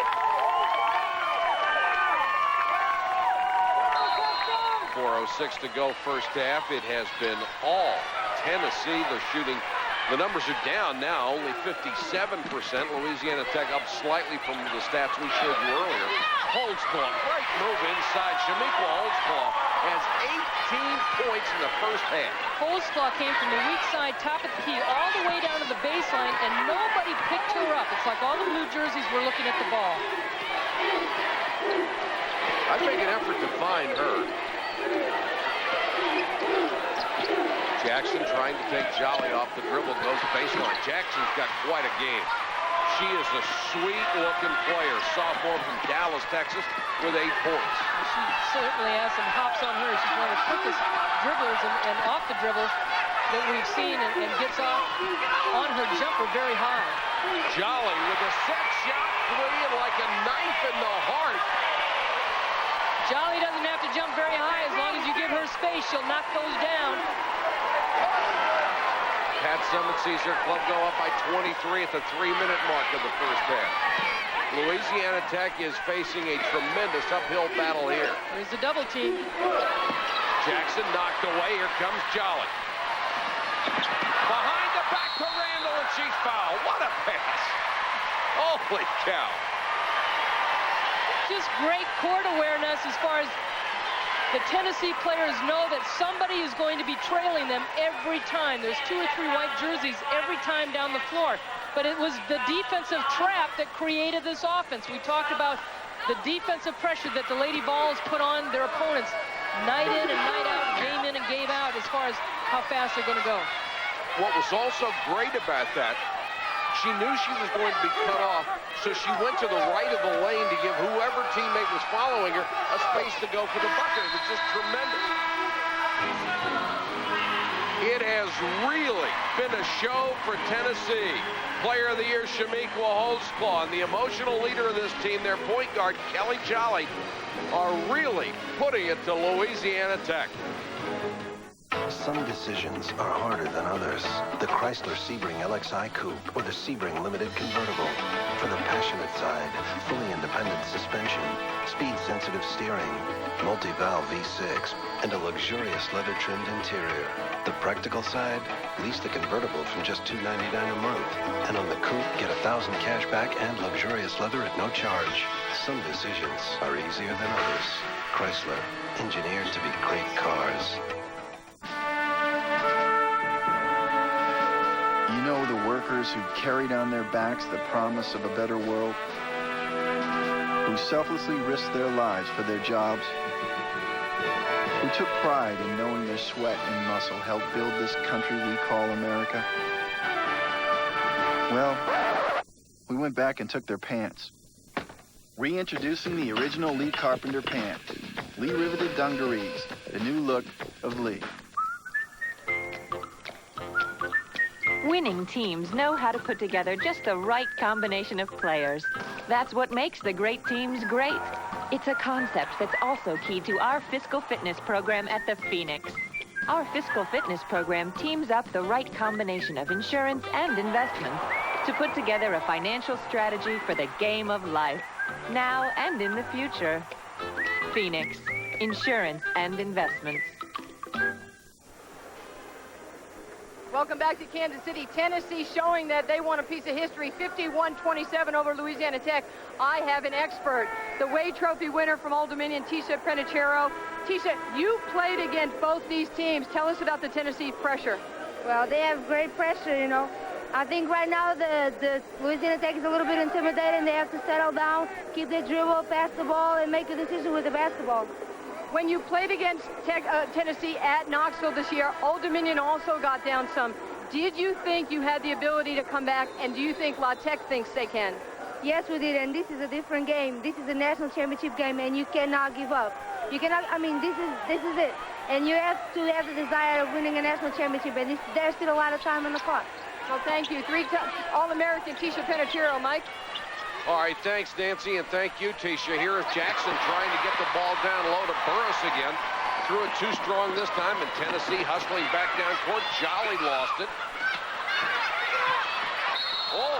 4:06 to go first half. It has been all Tennessee. They're shooting. The numbers are down now, only 57%. Louisiana Tech up slightly from the stats we showed you earlier. Holtzclaw, great move inside. Shamiqua Holtzclaw has 18 points in the first half. Holtzclaw came from the weak side, top of the key, all the way down to the baseline, and nobody picked her up. It's like all the blue jerseys were looking at the ball. I'd make an effort to find her. Jackson trying to take Jolly off the dribble, goes baseline. Jackson's got quite a game. She is a sweet-looking player, sophomore from Dallas, Texas, with 8 points. She certainly has some hops on her. She's one of the quickest dribblers and off the dribble that we've seen and gets off on her jumper very high. Jolly with a set shot, 3 and like a knife in the heart. Jolly doesn't have to jump very high. As long as you give her space, she'll knock those down. Pat Summitt sees her club go up by 23 at the 3-minute mark of the first half. Louisiana Tech is facing a tremendous uphill battle here. There's the double team. Jackson knocked away. Here comes Jolly. Behind the back to Randall, and she's fouled. What a pass. Holy cow. Just great court awareness as far as the Tennessee players know that somebody is going to be trailing them every time. There's 2 or 3 white jerseys every time down the floor. But it was the defensive trap that created this offense. We talked about the defensive pressure that the Lady Vols put on their opponents night in and night out, game in and game out, as far as how fast they're going to go. What was also great about that, she knew she was going to be cut off, so she went to the right of the lane to give whoever teammate was following her a space to go for the bucket. It was just tremendous. It has has really been a show for Tennessee. Player of the Year, Shamiqua Holtzclaw, and the emotional leader of this team, their point guard, Kelly Jolly, are really putting it to Louisiana Tech. Some decisions are harder than others. The Chrysler Sebring LXI Coupe or the Sebring Limited Convertible. For the passionate side, fully independent suspension, speed-sensitive steering, multi-valve V6, and a luxurious leather-trimmed interior. The practical side, lease the convertible from just $299 a month. And on the coupe, get $1,000 cash back and luxurious leather at no charge. Some decisions are easier than others. Chrysler, engineered to be great cars. You know the workers who carried on their backs the promise of a better world, who selflessly risked their lives for their jobs, who took pride in knowing their sweat and muscle helped build this country we call America. Well, we went back and took their pants. Reintroducing the original Lee Carpenter pant, Lee Riveted Dungarees, the new look of Lee. Winning teams know how to put together just the right combination of players. That's what makes the great teams great. It's a concept that's also key to our physical fitness program at the Phoenix. Our physical fitness program teams up the right combination of insurance and investments to put together a financial strategy for the game of life, now and in the future. Phoenix, insurance and investments. Welcome back to Kansas City. Tennessee showing that they want a piece of history, 51-27 over Louisiana Tech. I have an expert, the Wade Trophy winner from Old Dominion, Tisha Penichero. Tisha, you played against both these teams. Tell us about the Tennessee pressure. Well, they have great pressure, you know. I think right now the Louisiana Tech is a little bit intimidating. They have to settle down, keep their dribble, pass the ball, and make a decision with the basketball. When you played against Tennessee at Knoxville this year, Old Dominion also got down some. Did you think you had the ability to come back, and do you think La Tech thinks they can? Yes, we did, and this is a different game. This is a national championship game, and you cannot give up. You cannot, I mean, this is it. And you have to have the desire of winning a national championship, and there's still a lot of time on the clock. Well, thank you. Three-time All-American Tisha Penichero. Mike? All right, thanks, Nancy, and thank you, Tisha. Here is Jackson trying to get the ball down low to Burris again. Threw it too strong this time, and Tennessee hustling back down court. Jolly lost it. Oh,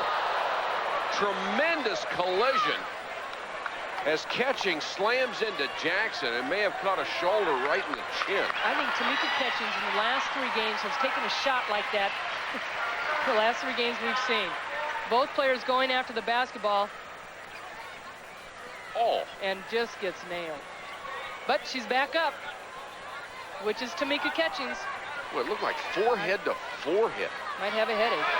tremendous collision as Catching slams into Jackson and may have caught a shoulder right in the chin. I think Tamika Catchings in the last 3 games has taken a shot like that the last 3 games we've seen. Both players going after the basketball. Oh. And just gets nailed. But she's back up, which is Tamika Catchings. Well, it looked like forehead to forehead. Might have a headache.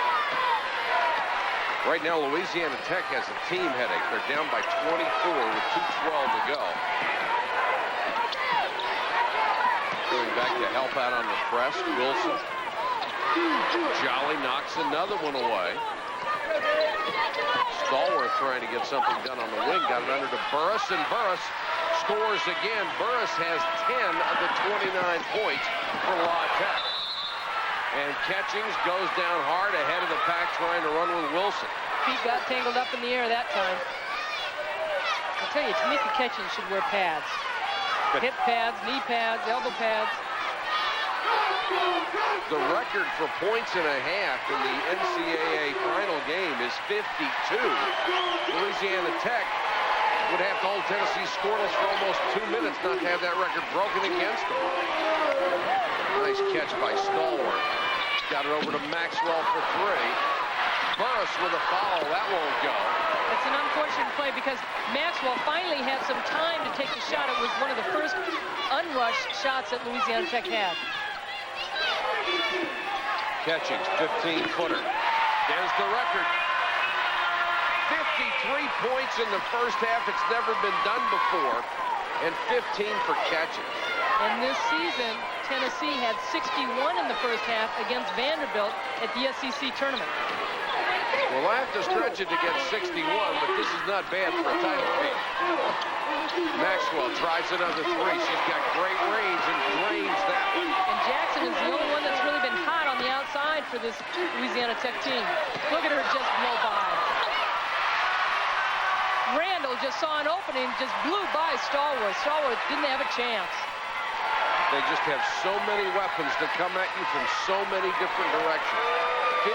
Right now, Louisiana Tech has a team headache. They're down by 24 with 2:12 to go. Going back to help out on the press, Wilson. Jolly knocks another one away. Stallworth trying to get something done on the wing. Got it under to Burris, and Burris scores again. Burris has 10 of the 29 points for La Tech. And Catchings goes down hard ahead of the pack trying to run with Wilson. Feet got tangled up in the air that time. I'll tell you, Tamika Catchings should wear pads. Hip pads, knee pads, elbow pads. The record for points and a half in the NCAA final game is 52. Louisiana Tech would have to hold Tennessee scoreless for almost 2 minutes not to have that record broken against them. Nice catch by Stallworth. Got it over to Maxwell for 3. Burris with a foul. That won't go. It's an unfortunate play because Maxwell finally had some time to take the shot. It was one of the first unrushed shots that Louisiana Tech had. Catchings, 15-footer. There's the record. 53 points in the first half. It's never been done before. And 15 for Catchings. And this season, Tennessee had 61 in the first half against Vanderbilt at the SEC tournament. Well, I have to stretch it to get 61, but this is not bad for a title game. Maxwell tries another 3. She's got great range and drains that one. And Jackson is the only one that's really been hot on the this Louisiana Tech team. Look at her just blow by. Randall just saw an opening, just blew by Stallworth. Stallworth didn't have a chance. They just have so many weapons to come at you from so many different directions. 55-32.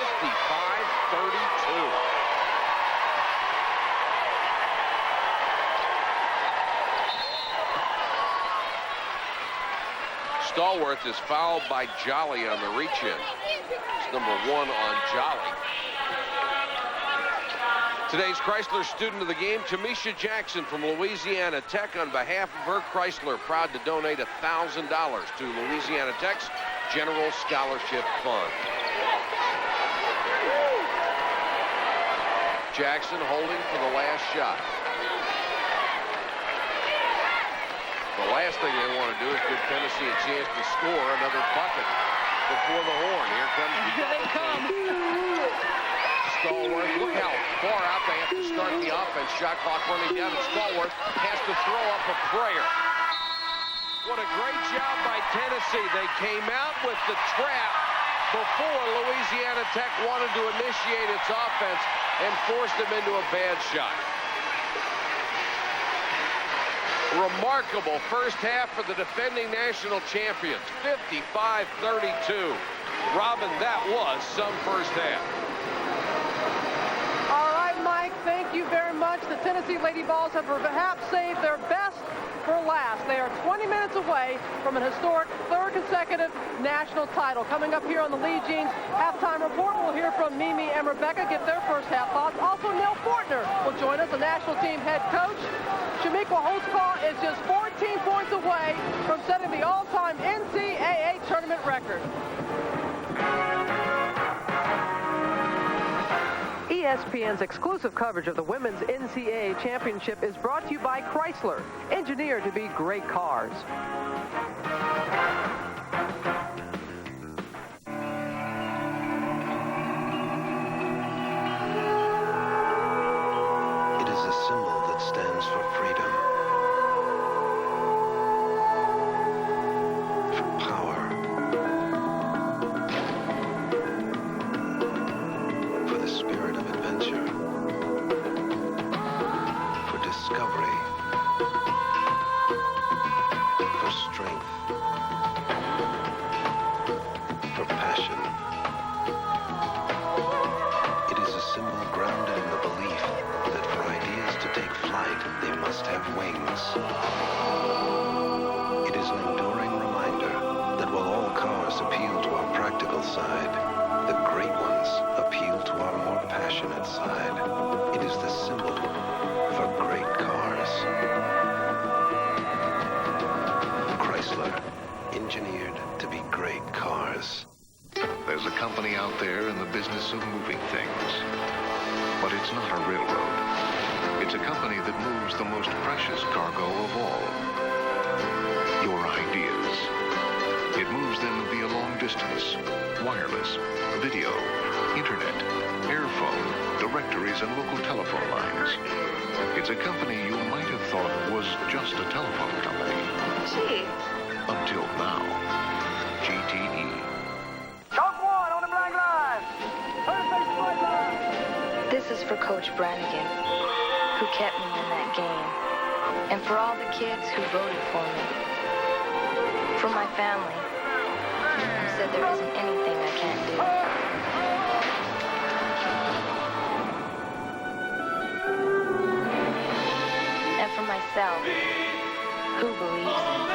Stallworth is fouled by Jolly on the reach-in. It's number 1 on Jolly. Today's Chrysler student of the game, Tamisha Jackson from Louisiana Tech. On behalf of her, Chrysler proud to donate $1,000 to Louisiana Tech's General Scholarship Fund. Jackson holding for the last shot. The last thing they want to do is give Tennessee a chance to score another bucket before the horn. Here comes the Here they come. Stallworth, look how far out they have to start the offense. Shot clock running down, and Stallworth has to throw up a prayer. What a great job by Tennessee. They came out with the trap before Louisiana Tech wanted to initiate its offense and forced them into a bad shot. Remarkable first half for the defending national champions, 55-32. Robin, that was some first half. All right, Mike, thank you very much. The Tennessee Lady Vols have perhaps saved their best for last. They are 20 minutes away from an historic third consecutive national title. Coming up here on the Lee Jeans halftime report, we'll hear from Mimi and Rebecca, get their first half thoughts. Also, Nell Fortner will join us, the national team head coach. Shamiqua Holtzclaw is just 14 points away from setting the all-time NCAA tournament record. ESPN's exclusive coverage of the Women's NCAA Championship is brought to you by Chrysler, engineered to be great cars. It is a symbol that stands for freedom, for power, for the spirit of adventure, for discovery, for strength, for passion. It is a symbol grounded in the belief that for ideas to take flight, they must have wings. It is an enduring reminder that while all cars appeal to our practical side, the great ones appeal to our more passionate side. It is the symbol for great cars. Chrysler, engineered to be great cars. There's a company out there in the business of moving things. But it's not a railroad. It's a company that moves the most precious cargo of all. Your ideas. It moves them via long distance, wireless, video, internet, airphone, directories, and local telephone lines. It's a company you might have thought was just a telephone company. Gee. Until now. GTE. Chalk one on the black line. This is for Coach Brannigan, who kept me in that game, and for all the kids who voted for me, for my family, who said there isn't anything I can't do. And for myself, who believes in me.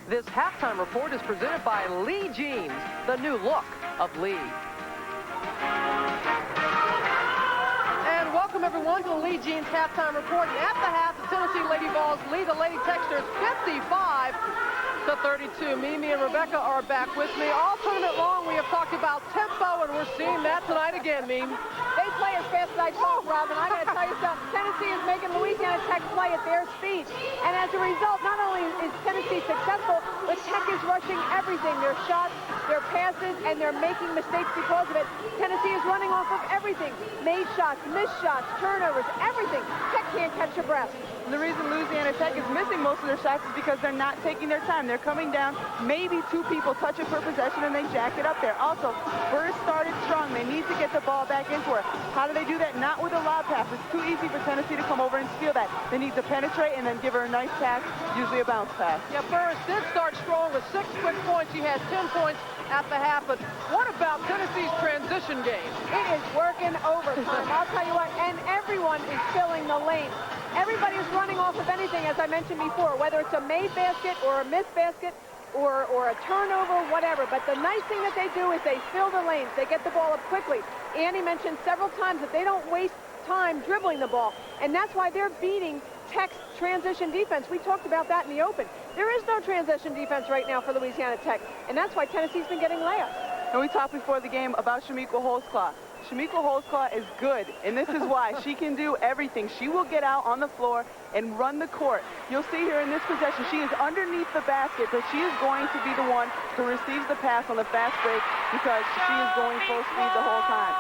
This halftime report is presented by Lee Jeans, the new look of Lee. And welcome everyone to the Lee Jeans halftime report. And at the half, the Tennessee Lady Vols lead the Lady Techsters 55-32. Mimi and Rebecca are back with me. All tournament long, we have talked about tempo, and we're seeing that tonight again, Mimi. They play as fast as I talk, Robin. I got to tell you something. Tennessee is making Louisiana Tech play at their speed. And as a result, not only is Tennessee successful, but Tech is rushing everything. Their shots, their passes, and they're making mistakes because of it. Tennessee is running off of every everything. Made shots, missed shots, turnovers, everything. Tech can't catch a breath. And the reason Louisiana Tech is missing most of their shots is because they're not taking their time. They're coming down, maybe 2 people touch it per possession, and they jack it up there. Also, Burris started strong. They need to get the ball back into her. How do they do that? Not with a lob pass. It's too easy for Tennessee to come over and steal that. They need to penetrate and then give her a nice pass, usually a bounce pass. Yeah, Burris did start strong with 6 quick points. She had 10 points at the half, but what about Tennessee's transition game? It is working overtime. I'll tell you what, and everyone is filling the lane. Everybody is running off of anything, as I mentioned before, whether it's a made basket or a missed basket or a turnover, whatever. But the nice thing that they do is they fill the lanes. They get the ball up quickly. Annie mentioned several times that they don't waste time dribbling the ball, and that's why they're beating Tech's transition defense. We talked about that in the open. There is no transition defense right now for Louisiana Tech, and that's why Tennessee's been getting layups. And we talked before the game about Shamiqua Holtzclaw. Shamiqua Holtzclaw is good, and this is why. She can do everything. She will get out on the floor and run the court. You'll see here in this possession, she is underneath the basket, but she is going to be the one who receives the pass on the fast break because she is going full speed the whole time.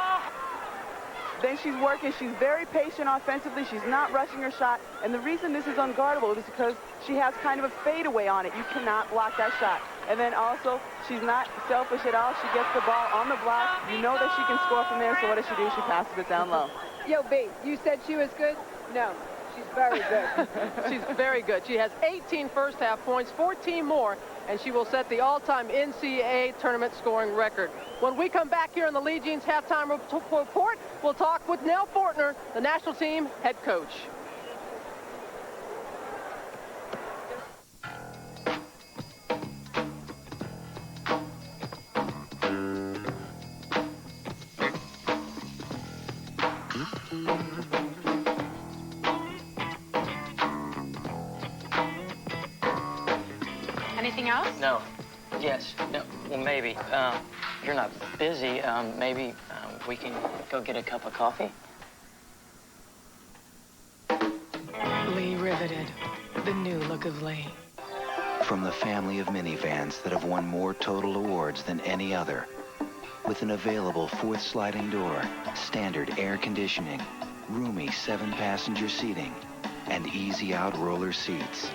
Then she's working. She's very patient offensively. She's not rushing her shot. And the reason this is unguardable is because she has kind of a fadeaway on it. You cannot block that shot. And then also, she's not selfish at all. She gets the ball on the block. You know that she can score from there, so what does she do? She passes it down low. Yo, B, you said she was good? No, she's very good. She's very good. She has 18 first-half points, 14 more, and she will set the all-time NCAA tournament scoring record. When we come back here in the Lee Jeans halftime report, we'll talk with Nell Fortner, the national team head coach. Anything else? No. Yes. No. Well, maybe. If you're not busy, maybe we can go get a cup of coffee. Lee Riveted, the new look of Lee. From the family of minivans that have won more total awards than any other. With an available 4th sliding door, standard air conditioning, roomy 7-passenger seating, and easy-out roller seats.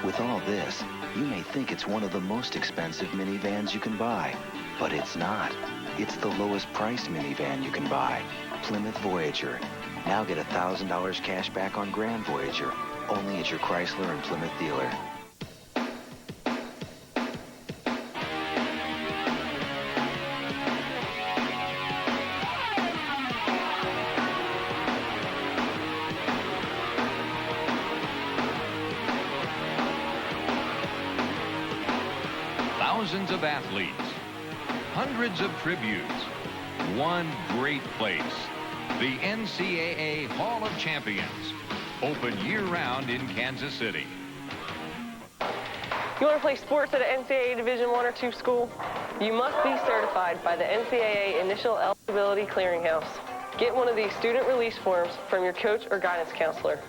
With all this, you may think it's one of the most expensive minivans you can buy, but it's not. It's the lowest priced minivan you can buy, Plymouth Voyager. Now get $1,000 cash back on Grand Voyager, only at your Chrysler and Plymouth dealer. Thousands of athletes, hundreds of tributes, one great place, the NCAA Hall of Champions, open year-round in Kansas City. You want to play sports at an NCAA Division I or II school? You must be certified by the NCAA Initial Eligibility Clearinghouse. Get one of these student release forms from your coach or guidance counselor.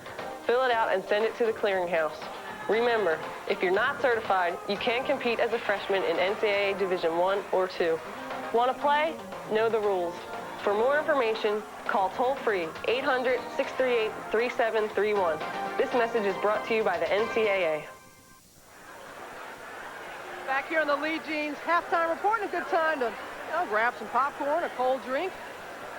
Fill it out and send it to the clearinghouse. Remember, if you're not certified, you can't compete as a freshman in NCAA Division I or II. Want to play? Know the rules. For more information, call toll-free 800-638-3731. This message is brought to you by the NCAA. Back here in the Lee Jeans halftime report, a good time to grab some popcorn, a cold drink.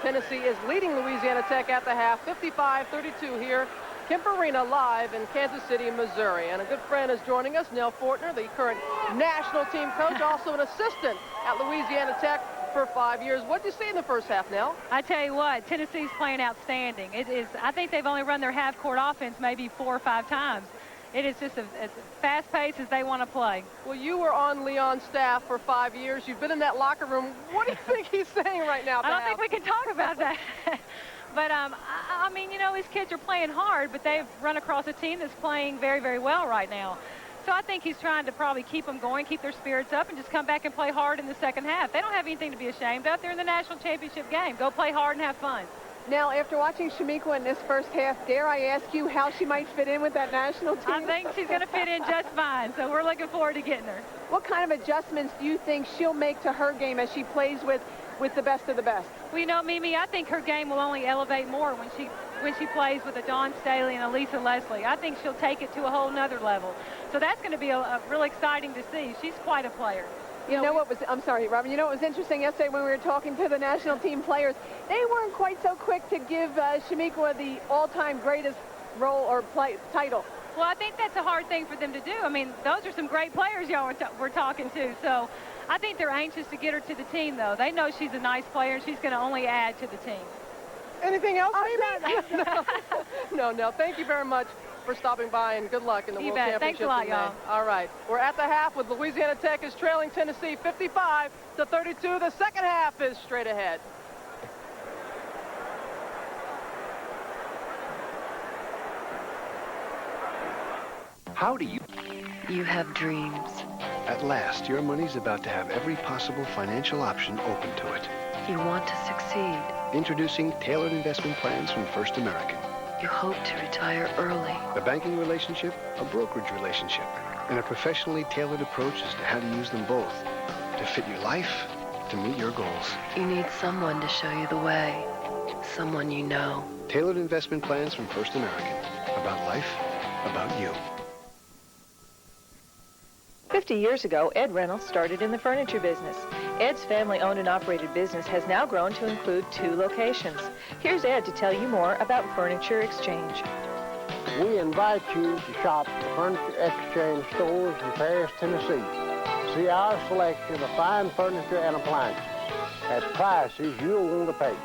Tennessee is leading Louisiana Tech at the half, 55-32 here. Kemp Arena live in Kansas City, Missouri. And a good friend is joining us, Nell Fortner, the current national team coach, also an assistant at Louisiana Tech for 5 years. What did you see in the first half, Nell? I tell you what, Tennessee's playing outstanding. It is. I think they've only run their half-court offense maybe 4 or 5 times. It is just as fast paced as they want to play. Well, you were on Leon's staff for 5 years. You've been in that locker room. What do you think he's saying right now? I don't think we can talk about that. But, I mean, you know, his kids are playing hard, but they've run across a team that's playing very, very well right now. So I think he's trying to probably keep them going, keep their spirits up, and just come back and play hard in the second half. They don't have anything to be ashamed of. They're in the national championship game. Go play hard and have fun. Now, after watching Shamiqua in this first half, dare I ask you how she might fit in with that national team? I think she's going to fit in just fine, so we're looking forward to getting her. What kind of adjustments do you think she'll make to her game as she plays with with the best of the best. Well, you know, Mimi, I think her game will only elevate more when she plays with a Dawn Staley and a Lisa Leslie. I think she'll take it to a whole nother level. So that's going to be a real exciting to see. She's quite a player. You know what was, I'm sorry, Robin, you know what was interesting yesterday when we were talking to the national team players? They weren't quite so quick to give Shamiqua the all-time greatest role or title. Well, I think that's a hard thing for them to do. I mean, those are some great players y'all were talking to. So I think they're anxious to get her to the team, though. They know she's a nice player, and she's going to only add to the team. Anything else, Mimi? No. Thank you very much for stopping by, and good luck in the World Championship. Thanks a lot, y'all. All right. We're at the half with Louisiana Tech is trailing Tennessee 55-32. The second half is straight ahead. How do you... You have dreams. At last, your money's about to have every possible financial option open to it. You want to succeed. Introducing tailored investment plans from First American. You hope to retire early. A banking relationship, a brokerage relationship, and a professionally tailored approach as to how to use them both to fit your life, to meet your goals. You need someone to show you the way. Someone you know. Tailored investment plans from First American. About life, about you. 50 years ago, Ed Reynolds started in the furniture business. Ed's family-owned and operated business has now grown to include 2 locations. Here's Ed to tell you more about Furniture Exchange. We invite you to shop at the Furniture Exchange stores in Paris, Tennessee. See our selection of fine furniture and appliances at prices you'll want to pay.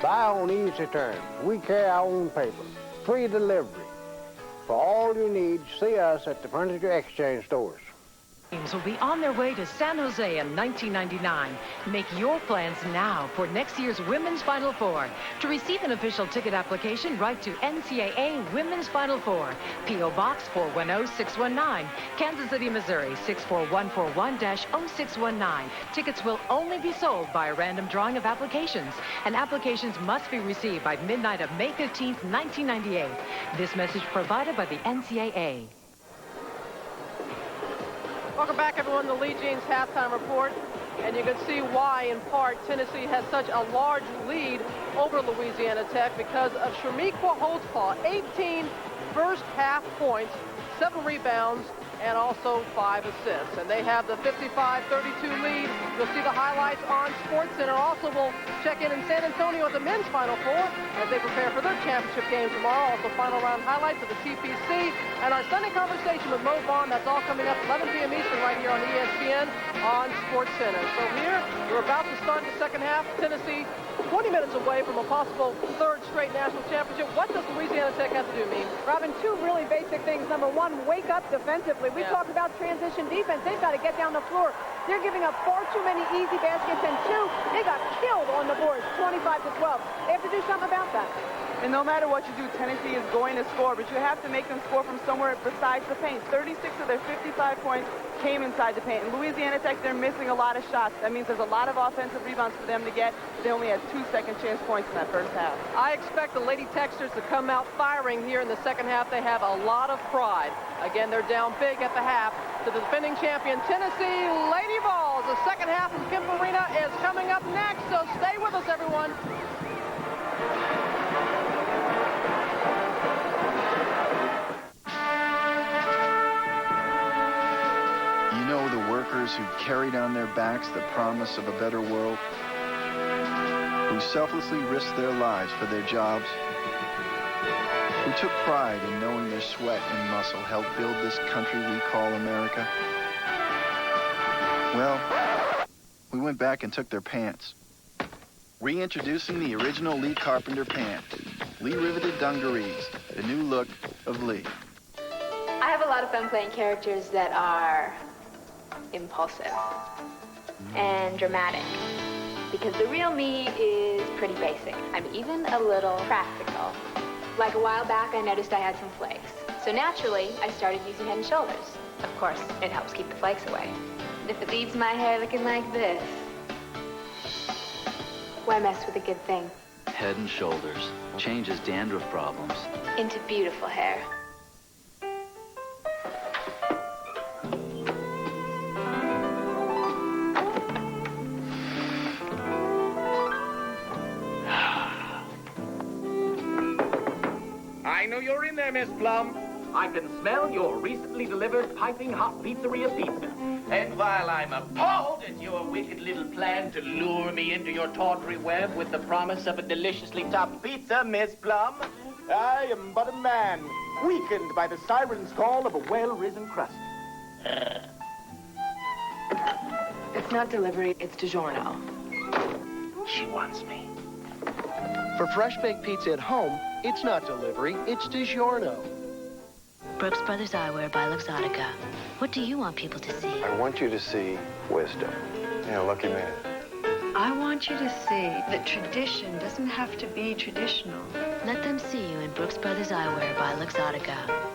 Buy on easy terms. We carry our own paper. Free delivery. For all you need, see us at the Furniture Exchange stores. Teams will be on their way to San Jose in 1999. Make your plans now for next year's Women's Final Four. To receive an official ticket application, write to NCAA Women's Final Four, P.O. Box 410619, Kansas City, Missouri 64141-0619. Tickets will only be sold by a random drawing of applications, and applications must be received by midnight of May 15th, 1998. This message provided by the NCAA. Welcome back, everyone, to Lee Jean's halftime report. And you can see why, in part, Tennessee has such a large lead over Louisiana Tech because of Shamiqua Holtzclaw. 18 first half points, 7 rebounds, and also 5 assists. And they have the 55-32 lead. You'll see the highlights on SportsCenter. Also, we'll check in San Antonio at the men's Final Four as they prepare for their championship game tomorrow. Also, final round highlights of the TPC. And our Sunday conversation with Mo Vaughn, that's all coming up 11 p.m. Eastern right here on ESPN on SportsCenter. So here, we're about to start the second half. Tennessee 20 minutes away from a possible 3rd straight national championship. What does Louisiana Tech have to do, Meme? Robin, 2 really basic things. Number 1, wake up defensively. We talked about transition defense. They've got to get down the floor. They're giving up far too many easy baskets, and 2, they got killed on the boards, 25-12. They have to do something about that. And no matter what you do, Tennessee is going to score, but you have to make them score from somewhere besides the paint. 36 of their 55 points came inside the paint. In Louisiana Tech, they're missing a lot of shots. That means there's a lot of offensive rebounds for them to get. They only had 2 second chance points in that first half. I expect the Lady Techsters to come out firing here in the second half. They have a lot of pride. Again, they're down big at the half to the defending champion, Tennessee Lady Vols. The second half from Kemp Arena is coming up next, so stay with us, everyone. You know, the workers who carried on their backs the promise of a better world, who selflessly risked their lives for their jobs, who took pride in knowing their sweat and muscle helped build this country we call America. Well, we went back and took their pants. Reintroducing the original Lee Carpenter pant. Lee riveted dungarees, the new look of Lee. I have a lot of fun playing characters that are impulsive and dramatic, because the real me is pretty basic. I'm even a little practical. Like a while back, I noticed I had some flakes. So naturally, I started using Head & Shoulders. Of course, it helps keep the flakes away. And if it leaves my hair looking like this, why mess with a good thing? Head & Shoulders changes dandruff problems Into beautiful hair. know you're in there, Miss Plum. I can smell your recently delivered piping hot pizzeria pizza. And while I'm appalled at your wicked little plan to lure me into your tawdry web with the promise of a deliciously topped pizza, Miss Plum, I am but a man, weakened by the siren's call of a well-risen crust. It's not delivery, it's DiGiorno. She wants me. For fresh baked pizza at home, it's not delivery, it's DiGiorno. Brooks Brothers Eyewear by Luxottica. What do you want people to see? I want you to see wisdom. Yeah, lucky man. I want you to see that tradition doesn't have to be traditional. Let them see you in Brooks Brothers Eyewear by Luxottica.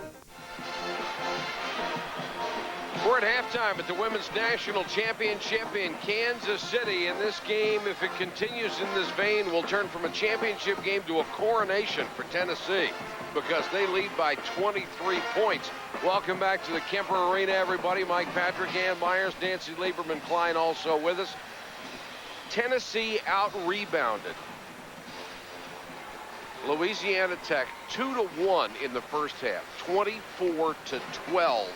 We're at halftime at the Women's National Championship in Kansas City. And this game, if it continues in this vein, will turn from a championship game to a coronation for Tennessee because they lead by 23 points. Welcome back to the Kemper Arena, everybody. Mike Patrick, Ann Myers, Nancy Lieberman-Klein also with us. Tennessee out-rebounded Louisiana Tech 2-1 in the first half, 24-12.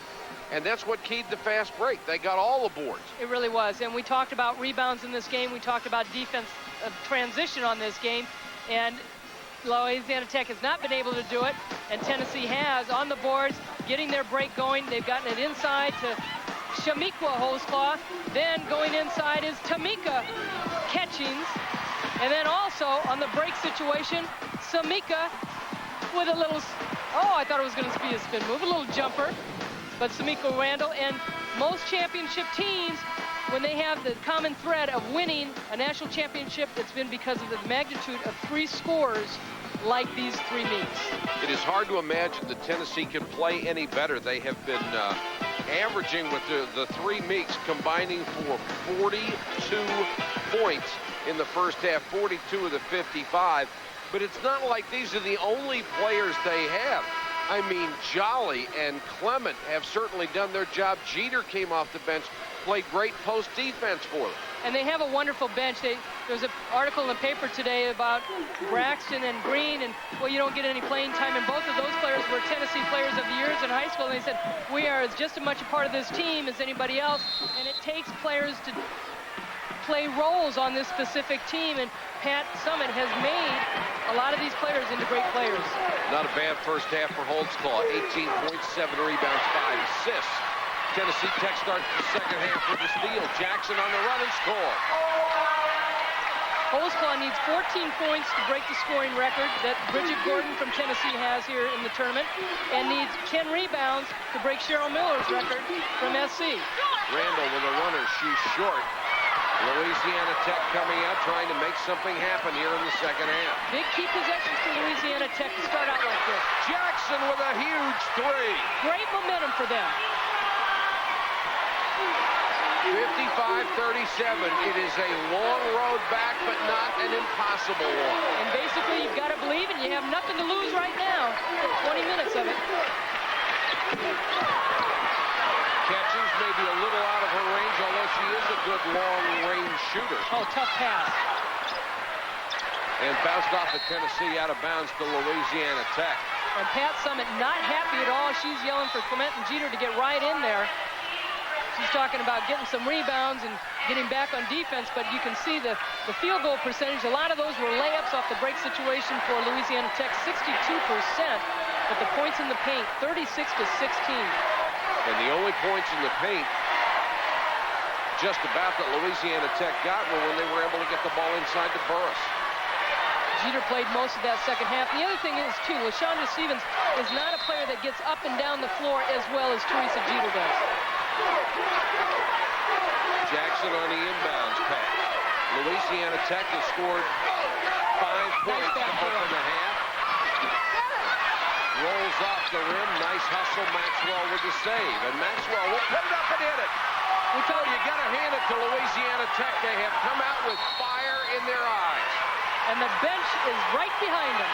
And that's what keyed the fast break. They got all the boards. It really was. And we talked about rebounds in this game. We talked about defense transition on this game. And Louisiana Tech has not been able to do it. And Tennessee has on the boards, getting their break going. They've gotten it inside to Shamiqua Holzclaw. Then going inside is Tamika Catchings. And then also on the break situation, Samika with a little, I thought it was going to be a spin move, a little jumper. But Samika Randall, and most championship teams, when they have the common thread of winning a national championship, it's been because of the magnitude of 3 scores like these 3 meets. It is hard to imagine that Tennessee can play any better. They have been averaging with the 3 meets combining for 42 points in the first half, 42 of the 55. But it's not like these are the only players they have. I mean, Jolly and Clement have certainly done their job. Jeter came off the bench, played great post defense for them. And they have a wonderful bench. There's an article in the paper today about Braxton and Green, and, well, you don't get any playing time. And both of those players were Tennessee Players of the Year in high school. And they said, we are just as much a part of this team as anybody else. And it takes players to play roles on this specific team. And Pat Summitt has made a lot of these players into great players. Not a bad first half for Holtzclaw. 18 points, 7 rebounds, 5 assists. Tennessee Tech starts the second half with the steal. Jackson on the run and score. Holtzclaw needs 14 points to break the scoring record that Bridget Gordon from Tennessee has here in the tournament, and needs 10 rebounds to break Cheryl Miller's record from SC. Randall with a runner. She's short. Louisiana Tech coming out, trying to make something happen here in the second half. Big key possessions for Louisiana Tech to start out like this. Jackson with a huge 3. Great momentum for them. 55-37. It is a long road back, but not an impossible one. And basically, you've got to believe, and you have nothing to lose right now. 20 minutes of it. Catches maybe a little out of her range, although she is a good long-range shooter. Oh, tough pass. And bounced off of Tennessee out of bounds to Louisiana Tech. And Pat Summitt not happy at all. She's yelling for Clement and Jeter to get right in there. She's talking about getting some rebounds and getting back on defense, but you can see the field goal percentage. A lot of those were layups off the break situation for Louisiana Tech, 62%. But the points in the paint, 36-16. And the only points in the paint just about that Louisiana Tech got were when they were able to get the ball inside to Burris. Jeter played most of that second half. The other thing is, too, LaShonda Stevens is not a player that gets up and down the floor as well as Teresa Jeter does. Jackson on the inbounds pass. Louisiana Tech has scored 5 points to open the half. Rolls off the rim. Nice hustle. Maxwell with the save. And Maxwell will put it up and hit it. We told you got to hand it to Louisiana Tech. They have come out with fire in their eyes. And the bench is right behind them.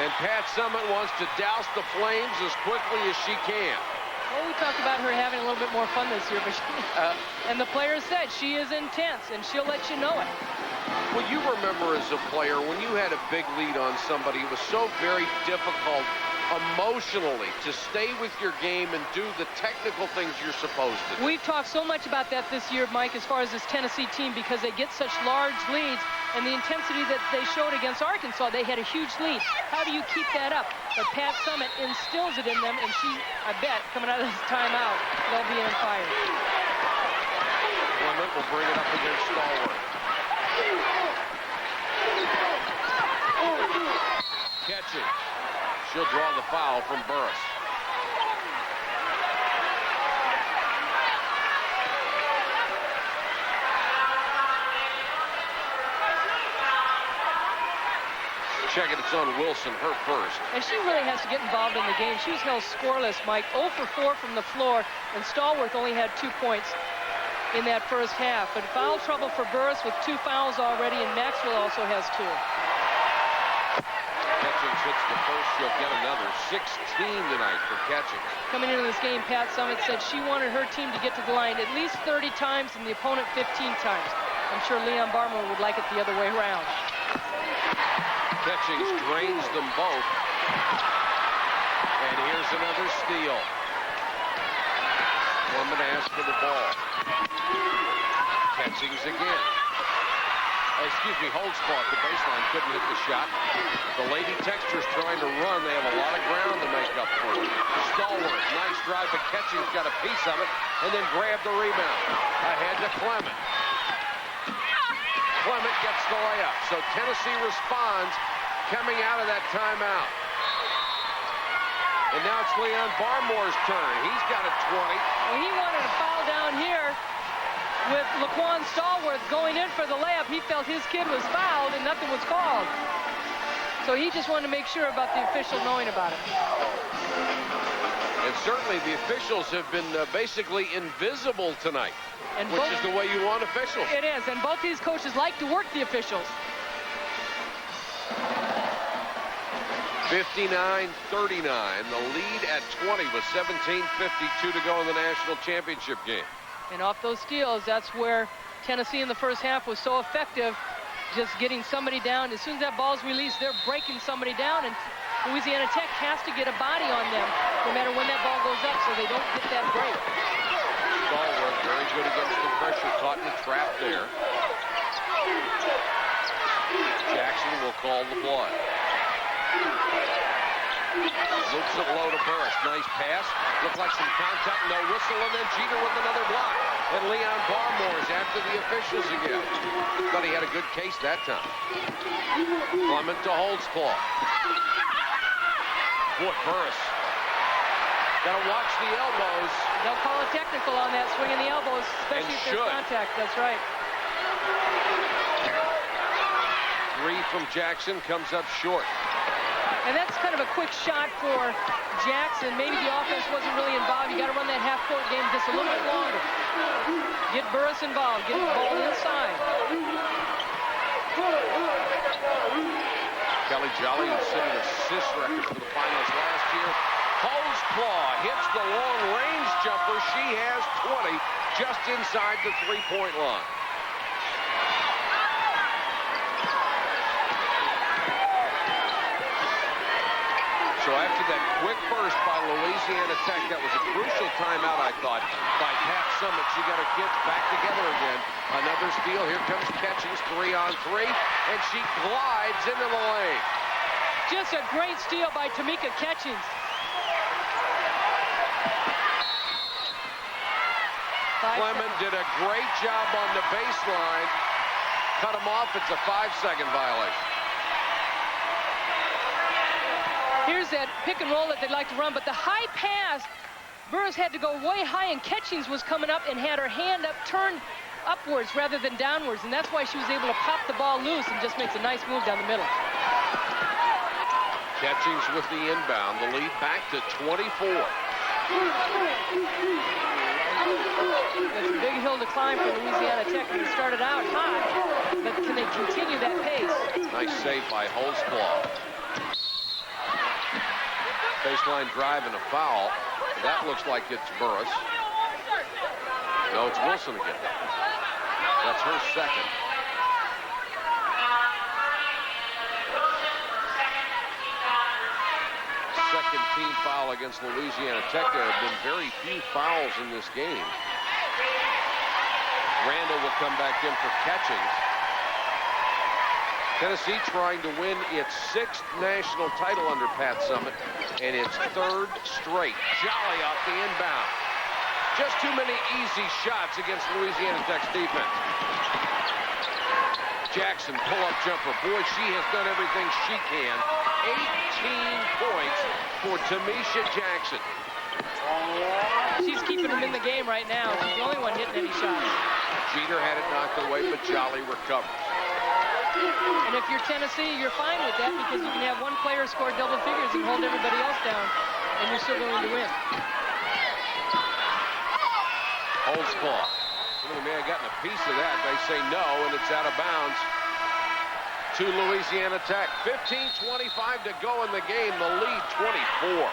And Pat Summitt wants to douse the flames as quickly as she can. Well, we talked about her having a little bit more fun this year, but and the players said she is intense, and she'll let you know it. Well, you remember as a player, when you had a big lead on somebody, it was so very difficult emotionally to stay with your game and do the technical things you're supposed to do. We've talked so much about that this year, Mike, as far as this Tennessee team, because they get such large leads, and the intensity that they showed against Arkansas, they had a huge lead. How do you keep that up? But Pat Summitt instills it in them, and she, I bet, coming out of this timeout, they'll be on fire. Clement will bring it up against Stallworth. Catching. She'll draw the foul from Burris. Check it, it's on Wilson, her first. And she really has to get involved in the game. She was held scoreless, Mike, 0 for 4 from the floor, and Stallworth only had 2 points in that first half. But foul trouble for Burris with 2 fouls already, and Maxwell also has 2. Catchings hits the first, she'll get another. 16 tonight for Catchings. Coming into this game, Pat Summitt said she wanted her team to get to the line at least 30 times and the opponent 15 times. I'm sure Leon Barmore would like it the other way around. Catchings drains them both. And here's another steal. Clement asks for the ball. Catchings again. Holdsclaw at the baseline, couldn't hit the shot. The Lady Techsters trying to run. They have a lot of ground to make up for. Stallworth, nice drive, but Catchings got a piece of it and then grabbed the rebound. Ahead to Clement. Clement gets the layup. So Tennessee responds coming out of that timeout. And now it's Leon Barmore's turn. He's got a 20. Well, he wanted a foul down here with Laquan Stallworth going in for the layup. He felt his kid was fouled and nothing was called. So he just wanted to make sure about the official knowing about it. And certainly the officials have been basically invisible tonight, and which is the way you want officials. It is, and both these coaches like to work the officials. 59-39, the lead at 20 with 17:52 to go in the national championship game. And off those steals, that's where Tennessee in the first half was so effective, just getting somebody down. As soon as that ball's released, they're breaking somebody down, and Louisiana Tech has to get a body on them no matter when that ball goes up so they don't get that break. Stallworth very good against the pressure, caught in the trap there. Jackson will call the play. Loops it low to Burris. Nice pass. Looked like some contact, no whistle, and then Jeter with another block. And Leon Barmore's after the officials again. Thought he had a good case that time. Clement to Holdsclaw. Boy, Burris. Gotta watch the elbows. They'll call a technical on that swing in the elbows, especially if there's contact. That's right. 3 from Jackson comes up short. And that's kind of a quick shot for Jackson. Maybe the offense wasn't really involved. You got to run that half-court game just a little bit longer. Get Burris involved. Get the ball inside. Kelly Jolly, who set an assist record for the finals last year. Holdsclaw hits the long-range jumper. She has 20 just inside the three-point line. So after that quick burst by Louisiana Tech, that was a crucial timeout, I thought, by Pat Summitt. She got her kids back together again. Another steal. Here comes Catchings, 3-on-3, and she glides into the lane. Just a great steal by Tamika Catchings. Clement did a great job on the baseline. Cut him off. It's a 5-second violation. Here's that pick and roll that they'd like to run, but the high pass, Burris had to go way high, and Catchings was coming up and had her hand up, turned upwards rather than downwards, and that's why she was able to pop the ball loose and just makes a nice move down the middle. Catchings with the inbound, the lead back to 24. It's a big hill to climb for Louisiana Tech. They started out high, but can they continue that pace? Nice save by Holdsclaw. Baseline drive and a foul. That looks like it's Burris. No, it's Wilson again. That's her second. Second team foul against Louisiana Tech. There have been very few fouls in this game. Randall will come back in for catching. Tennessee trying to win its 6th national title under Pat Summitt and its 3rd straight. Jolly off the inbound. Just too many easy shots against Louisiana Tech's defense. Jackson, pull-up jumper. Boy, she has done everything she can. 18 points for Tamisha Jackson. She's keeping them in the game right now. She's the only one hitting any shots. Jeter had it knocked away, but Jolly recovers. And if you're Tennessee, you're fine with that because you can have one player score double figures and hold everybody else down, and you're still going to win. Holtzclaw. Somebody may have gotten a piece of that. They say no, and it's out of bounds to Louisiana Tech. 15:25 to go in the game. The lead 24.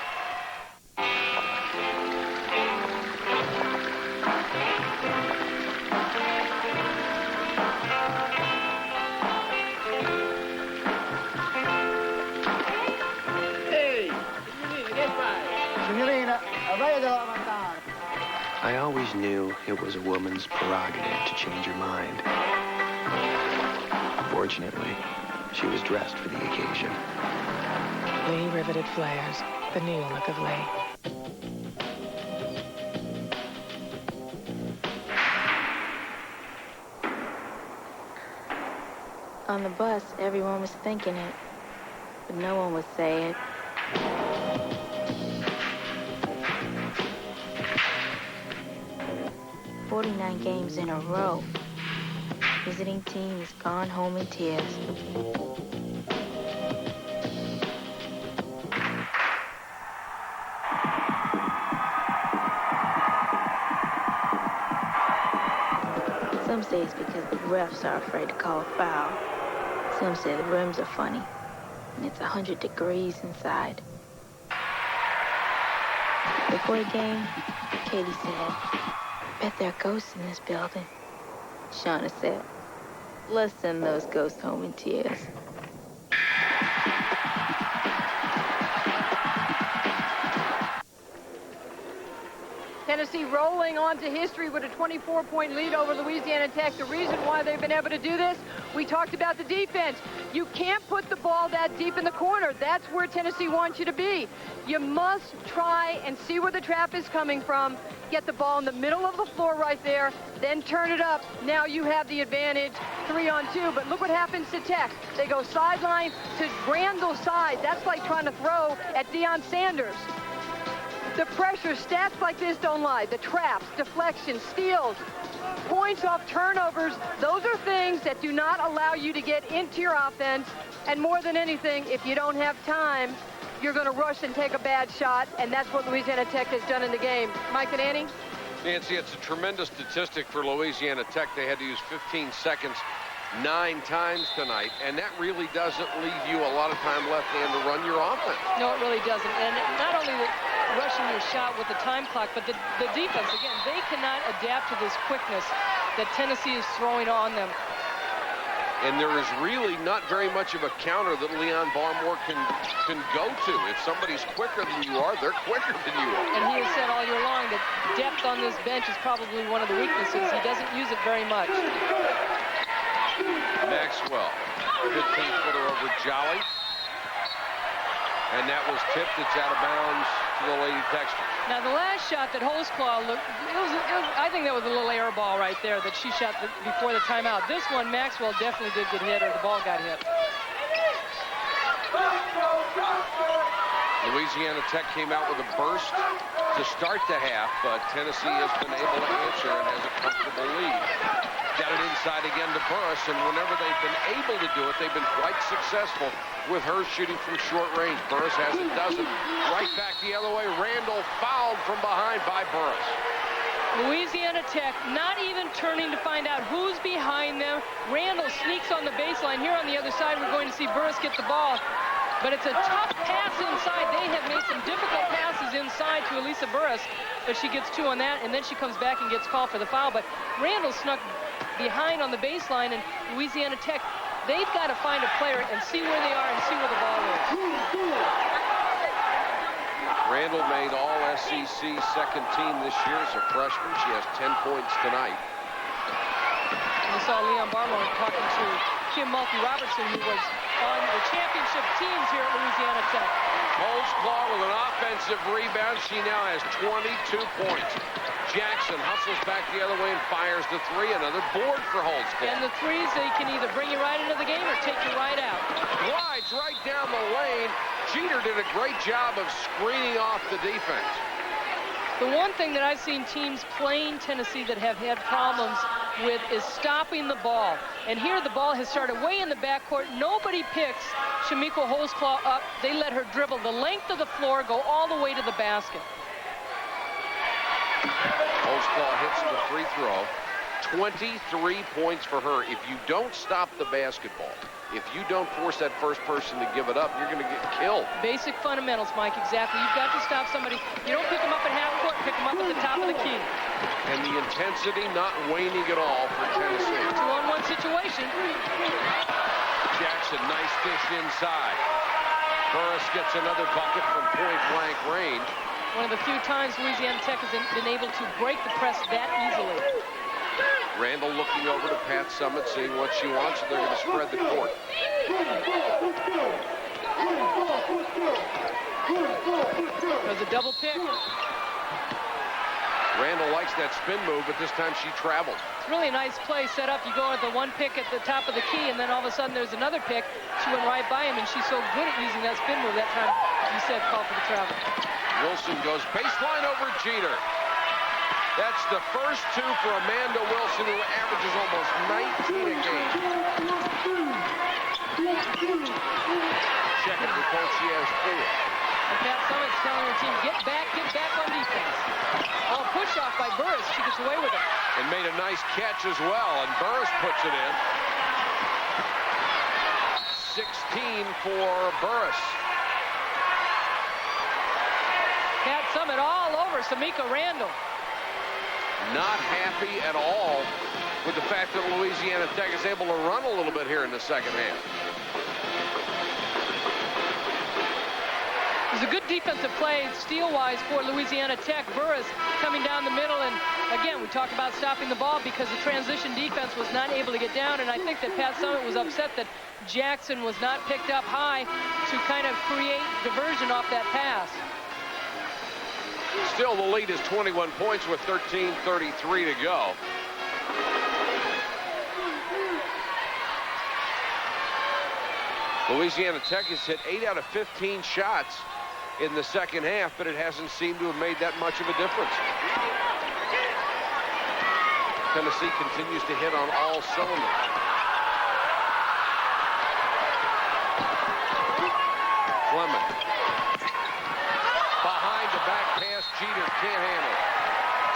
I always knew it was a woman's prerogative to change her mind. Fortunately, she was dressed for the occasion. Lee riveted flares, the new look of Lee. On the bus, everyone was thinking it, but no one would say it. "49 games in a row. Visiting team has gone home in tears." Some say it's because the refs are afraid to call a foul. Some say the rims are funny, and it's 100 degrees inside. Before the game, Katie said, "Bet there are ghosts in this building." Shauna said, "Let's send those ghosts home in tears." Tennessee rolling on to history with a 24-point lead over Louisiana Tech. The reason why they've been able to do this, we talked about the defense. You can't put the ball that deep in the corner. That's where Tennessee wants you to be. You must try and see where the trap is coming from, get the ball in the middle of the floor right there, then turn it up. Now you have the advantage, 3-on-2. But look what happens to Tech. They go sideline to Randall's side. That's like trying to throw at Deion Sanders. The pressure, stats like this don't lie. The traps, deflections, steals, points off turnovers, those are things that do not allow you to get into your offense. And more than anything, if you don't have time, you're going to rush and take a bad shot, and that's what Louisiana Tech has done in the game. Mike and Annie? Nancy, it's a tremendous statistic for Louisiana Tech. They had to use 15 seconds 9 times tonight, and that really doesn't leave you a lot of time left and to run your offense. No, it really doesn't. And not only rushing your shot with the time clock, but the defense, again, they cannot adapt to this quickness that Tennessee is throwing on them. And there is really not very much of a counter that Leon Barmore can go to. If somebody's quicker than you are, they're quicker than you are. And he has said all year long that depth on this bench is probably one of the weaknesses. He doesn't use it very much. Maxwell, 15-footer over Jolly. And that was tipped. It's out of bounds to the Lady Texans. Now, the last shot that Holtzclaw looked, I think that was a little air ball right there that she shot before the timeout. This one, Maxwell definitely did get hit, or the ball got hit. Louisiana Tech came out with a burst to start the half, but Tennessee has been able to answer and has a comfortable lead. Got it inside again to Burris, and whenever they've been able to do it, they've been quite successful with her shooting from short range. Burris has a dozen. Right back the other way. Randall fouled from behind by Burris. Louisiana Tech not even turning to find out who's behind them. Randall sneaks on the baseline. Here on the other side, we're going to see Burris get the ball. But it's a tough pass inside. They have made some difficult passes inside to Elisa Burris, but she gets 2 on that, and then she comes back and gets called for the foul. But Randall snuck behind on the baseline, and Louisiana Tech, they've got to find a player and see where they are and see where the ball is. Randall made all SEC second team this year as a freshman. She has 10 points tonight. We saw Leon Barmore talking to Kim Mulkey-Robertson, who was on the championship teams here at Louisiana Tech. Holzclaw with an offensive rebound. She now has 22 points. Jackson hustles back the other way and fires the 3. Another board for Holzclaw. And the 3s, they can either bring you right into the game or take you right out. Glides right down the lane. Jeter did a great job of screening off the defense. The one thing that I've seen teams playing Tennessee that have had problems with is stopping the ball. And here the ball has started way in the backcourt. Nobody picks Shamiko Holzclaw up. They let her dribble the length of the floor, go all the way to the basket. Holzclaw hits the free throw. 23 points for her. If you don't stop the basketball, if you don't force that first person to give it up, you're going to get killed. Basic fundamentals, Mike, exactly. You've got to stop somebody. You don't pick them up at half court, pick them up at the top of the key. And the intensity not waning at all for Tennessee. 2-on-1 situation. Jackson, nice dish inside. Burris gets another bucket from point-blank range. One of the few times Louisiana Tech has been able to break the press that easily. Randall looking over to Pat Summitt, seeing what she wants, and they're going to spread the court. There's a double pick. Randall likes that spin move, but this time she traveled. It's really a nice play set up. You go with the 1 pick at the top of the key, and then all of a sudden there's another pick. She went right by him, and she's so good at using that spin move that time. You said call for the travel. Wilson goes baseline over Jeter. That's the first 2 for Amanda Wilson, who averages almost 19 a game. Check it, because she has 4. And Pat Summitt's telling her team, get back on defense. Oh, push off by Burris. She gets away with it. And made a nice catch as well, and Burris puts it in. 16 for Burris. Pat Summitt all over Samika Randall. Not happy at all with the fact that Louisiana Tech is able to run a little bit here in the second half. It was a good defensive play, steal-wise, for Louisiana Tech. Burris coming down the middle, and again, we talk about stopping the ball because the transition defense was not able to get down, and I think that Pat Summitt was upset that Jackson was not picked up high to kind of create diversion off that pass. Still, the lead is 21 points with 13:33 to go. Louisiana Tech has hit 8 out of 15 shots in the second half, but it hasn't seemed to have made that much of a difference. Tennessee continues to hit on all cylinders. Clement. Behind the back pass, Jeter can't handle it.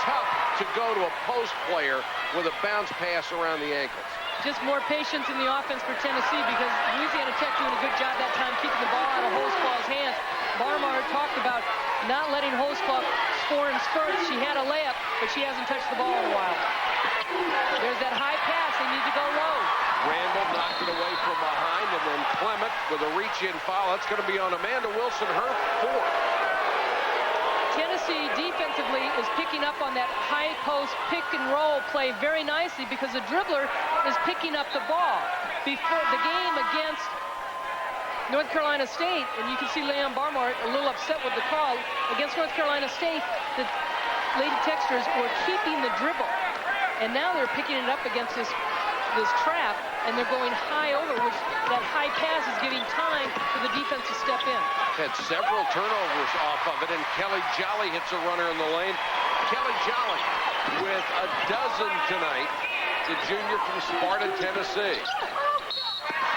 Tough to go to a post player with a bounce pass around the ankles. Just more patience in the offense for Tennessee because Louisiana Tech doing a good job that time keeping the ball out of Holzclaw's hands. Barmar talked about not letting Holzclaw score in spurts. She had a layup, but she hasn't touched the ball in a while. There's that high pass. They need to go low. Randall knocked it away from behind, and then Clement with a reach-in foul. That's going to be on Amanda Wilson, her 4th. Tennessee defensively is picking up on that high post pick and roll play very nicely because the dribbler is picking up the ball. Before the game against North Carolina State, and you can see Leon Barmore a little upset with the call, against North Carolina State, the Lady Techsters were keeping the dribble. And now they're picking it up against this trap, and they're going high over, which that high pass is giving time for the defense to step in. Had several turnovers off of it, and Kelly Jolly hits a runner in the lane. Kelly Jolly with a dozen tonight, the junior from Sparta, Tennessee.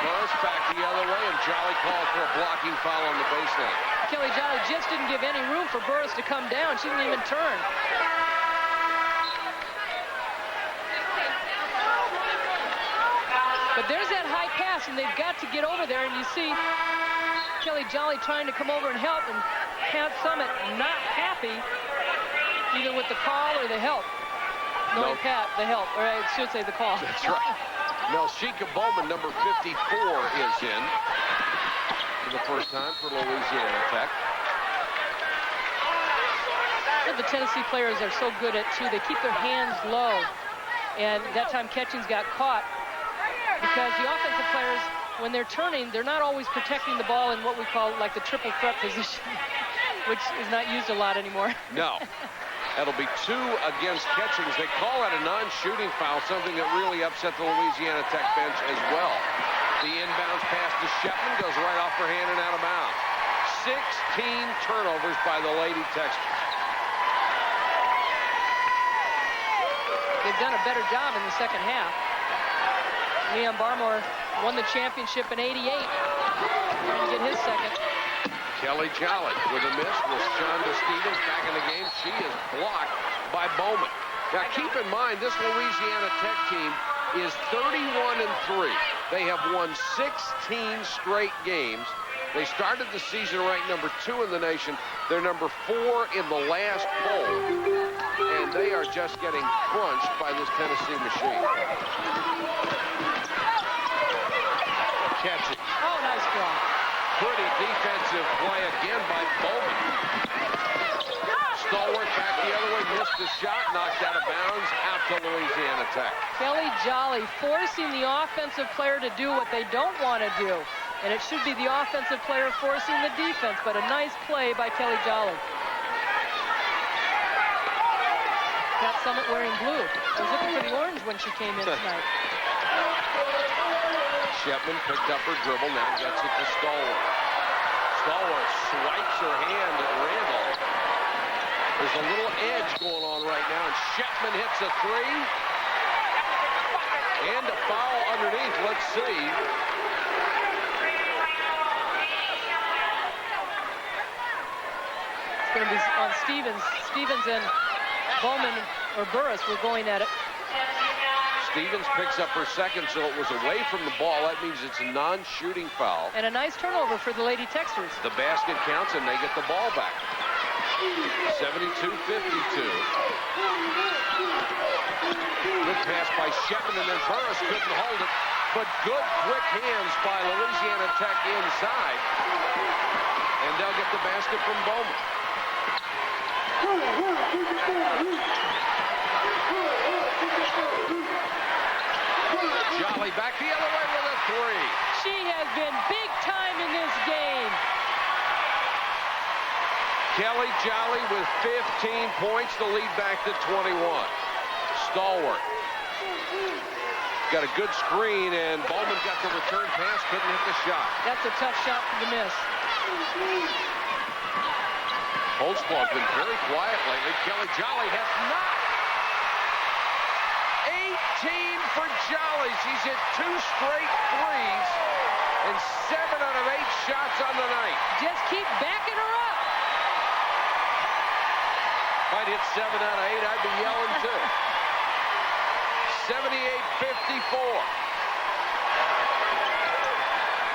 Burris back the other way, and Jolly called for a blocking foul on the baseline. Kelly Jolly just didn't give any room for Burris to come down. She didn't even turn. But there's that high pass, and they've got to get over there, and you see Kelly Jolly trying to come over and help, and Pat Summit not happy either with the call or the help. No, Pat, the help, or I should say the call. That's right. Melchika Bowman, number 54, is in for the first time for Louisiana Tech. The Tennessee players are so good at, too. They keep their hands low. And that time Catchings got caught because the offensive players, when they're turning, they're not always protecting the ball in what we call like the triple threat position, which is not used a lot anymore. No. That'll be 2 against Catchings. They call it a non-shooting foul, something that really upset the Louisiana Tech bench as well. The inbounds pass to Shepman goes right off her hand and out of bounds. 16 turnovers by the Lady Texans. They've done a better job in the second half. Leon Barmore won the championship in '88. Trying to get his second. Kelly Jolly with a miss with Shonda Stevens back in the game. She is blocked by Bowman. Now keep in mind, this Louisiana Tech team is 31-3. They have won 16 straight games. They started the season ranked number 2 in the nation. They're number 4 in the last poll. And they are just getting crunched by this Tennessee machine. Catch it. Oh, nice block. Pretty defensive play again by Bowman. Stallworth back the other way, missed the shot, knocked out of bounds, out to Louisiana Tech. Kelly Jolly forcing the offensive player to do what they don't want to do. And it should be the offensive player forcing the defense, but a nice play by Kelly Jolly. Pat Summit wearing blue. She was looking pretty orange when she came in tonight. Shepman picked up her dribble, now gets it to Stallworth. Stallworth swipes her hand at Randall. There's a little edge going on right now, and Shepman hits a 3. And a foul underneath, let's see. It's going to be on Stevens. Stevens and Bowman or Burris were going at it. Stevens picks up her second, so it was away from the ball. That means it's a non-shooting foul. And a nice turnover for the Lady Texters. The basket counts, and they get the ball back. 72-52. Good pass by Shepman, and then Burris couldn't hold it. But good, quick hands by Louisiana Tech inside. And they'll get the basket from Bowman. Jolly back the other way with a 3. She has been big time in this game. Kelly Jolly with 15 points to lead back to 21. Stallworth got a good screen, and Bowman got the return pass, couldn't hit the shot. That's a tough shot to miss. Holtzclaw's been very quiet lately. Kelly Jolly has not. 18 for Jolly. She's hit 2 straight threes and 7 out of 8 shots on the night. Just keep backing her up. If I'd hit 7 out of 8, I'd be yelling too. 78-54.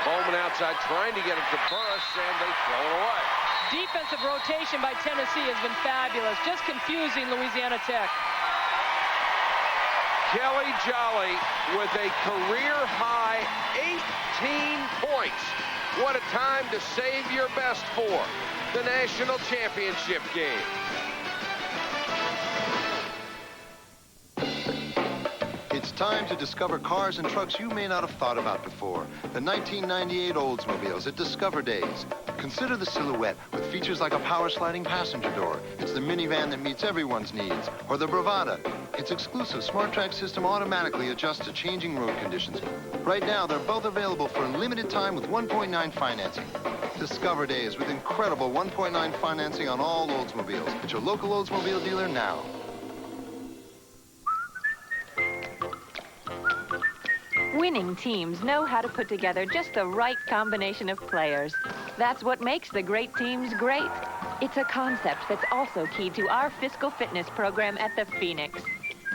Bowman outside trying to get it to Burris, and they throw it away. Defensive rotation by Tennessee has been fabulous, just confusing Louisiana Tech. Kelly Jolly with a career-high 18 points. What a time to save your best for the national championship game. It's time to discover cars and trucks you may not have thought about before. The 1998 Oldsmobiles at Discover Days. Consider the Silhouette with features like a power sliding passenger door. It's the minivan that meets everyone's needs. Or the Bravada. Its exclusive Smart Track system automatically adjusts to changing road conditions. Right now, they're both available for a limited time with 1.9 financing. Discover Days with incredible 1.9 financing on all Oldsmobiles. At your local Oldsmobile dealer now. Winning teams know how to put together just the right combination of players. That's what makes the great teams great. It's a concept that's also key to our physical fitness program at the Phoenix.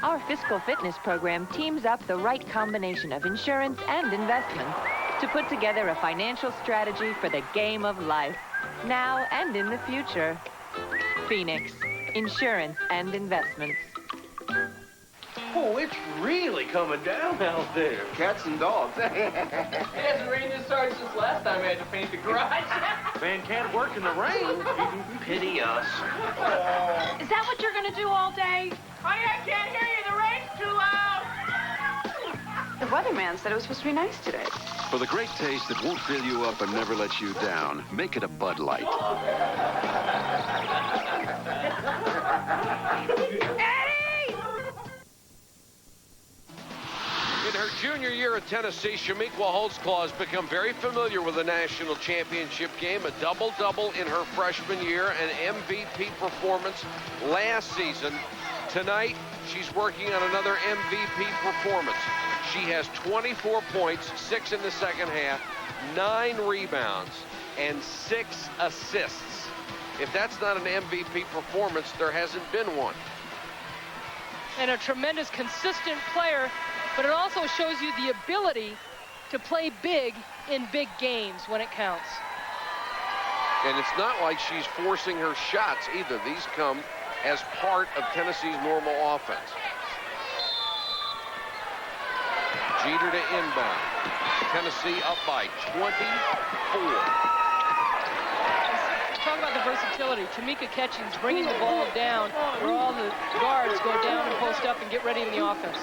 Our physical fitness program teams up the right combination of insurance and investments to put together a financial strategy for the game of life, now and in the future. Phoenix, insurance and investments. Oh, it's really coming down out there. Cats and dogs. It hasn't rained this hard since last time I had to paint the garage. Man can't work in the rain. Pity us. Is that what you're going to do all day? I can't hear you. The rain's too loud. The weatherman said it was supposed to be nice today. For the great taste that won't fill you up and never let you down, make it a Bud Light. In her junior year at Tennessee, Shamiqua Holtzclaw has become very familiar with the national championship game. A double-double in her freshman year, an MVP performance last season. Tonight, she's working on another MVP performance. She has 24 points, 6 in the second half, 9 rebounds, and 6 assists. If that's not an MVP performance, there hasn't been one. And a tremendous, consistent player, but it also shows you the ability to play big in big games when it counts. And it's not like she's forcing her shots either. These come as part of Tennessee's normal offense. Jeter to inbound. Tennessee up by 24. Talk about the versatility. Tamika Catchings bringing the ball down where all the guards go down and post up and get ready in the offense.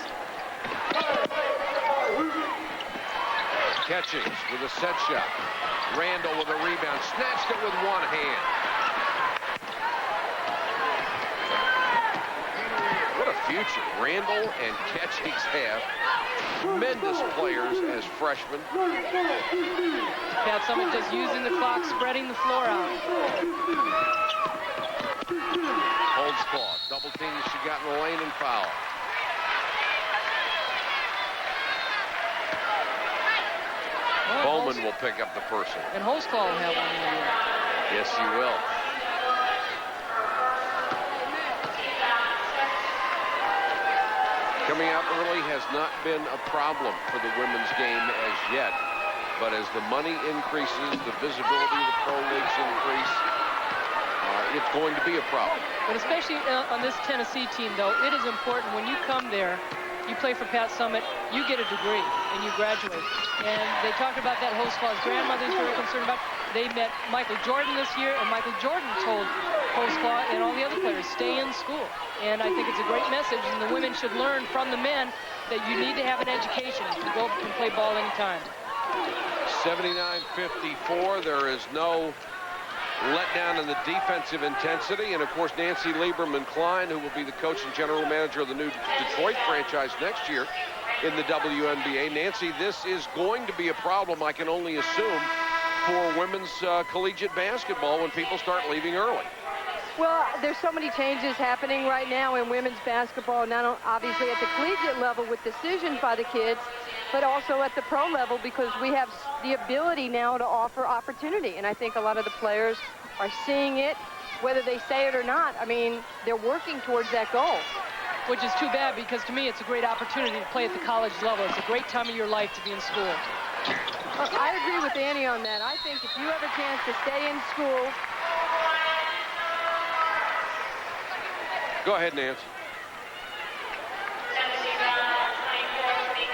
Catchings with a set shot. Randall with a rebound. Snatched it with one hand. What a future Randall and Catchings have. Tremendous players as freshmen. Pat Summitt just using the clock, spreading the floor out. Holtzclaw, double team she got in the lane and foul. Bowman will pick up the person. And Holtzclaw will have one in the year. Yes, he will. Coming out early has not been a problem for the women's game as yet. But as the money increases, the visibility of the pro leagues increase, it's going to be a problem. But especially on this Tennessee team, though, it is important when you come there, you play for Pat Summitt, you get a degree, and you graduate. And they talked about that. Holtzclaw's grandmother's very concerned about. They met Michael Jordan this year, and Michael Jordan told Holtzclaw and all the other players, stay in school. And I think it's a great message, and the women should learn from the men that you need to have an education to go and play ball anytime. 79-54. There is no letdown in the defensive intensity. And, of course, Nancy Lieberman-Klein, who will be the coach and general manager of the new Detroit franchise next year in the WNBA. Nancy, this is going to be a problem, I can only assume, for women's collegiate basketball when people start leaving early. Well, there's so many changes happening right now in women's basketball, not obviously at the collegiate level with decisions by the kids, but also at the pro level because we have the ability now to offer opportunity. And I think a lot of the players are seeing it, whether they say it or not. I mean, they're working towards that goal. Which is too bad because to me it's a great opportunity to play at the college level. It's a great time of your life to be in school. I agree with Annie on that. I think if you have a chance to stay in school. Go ahead, Nance.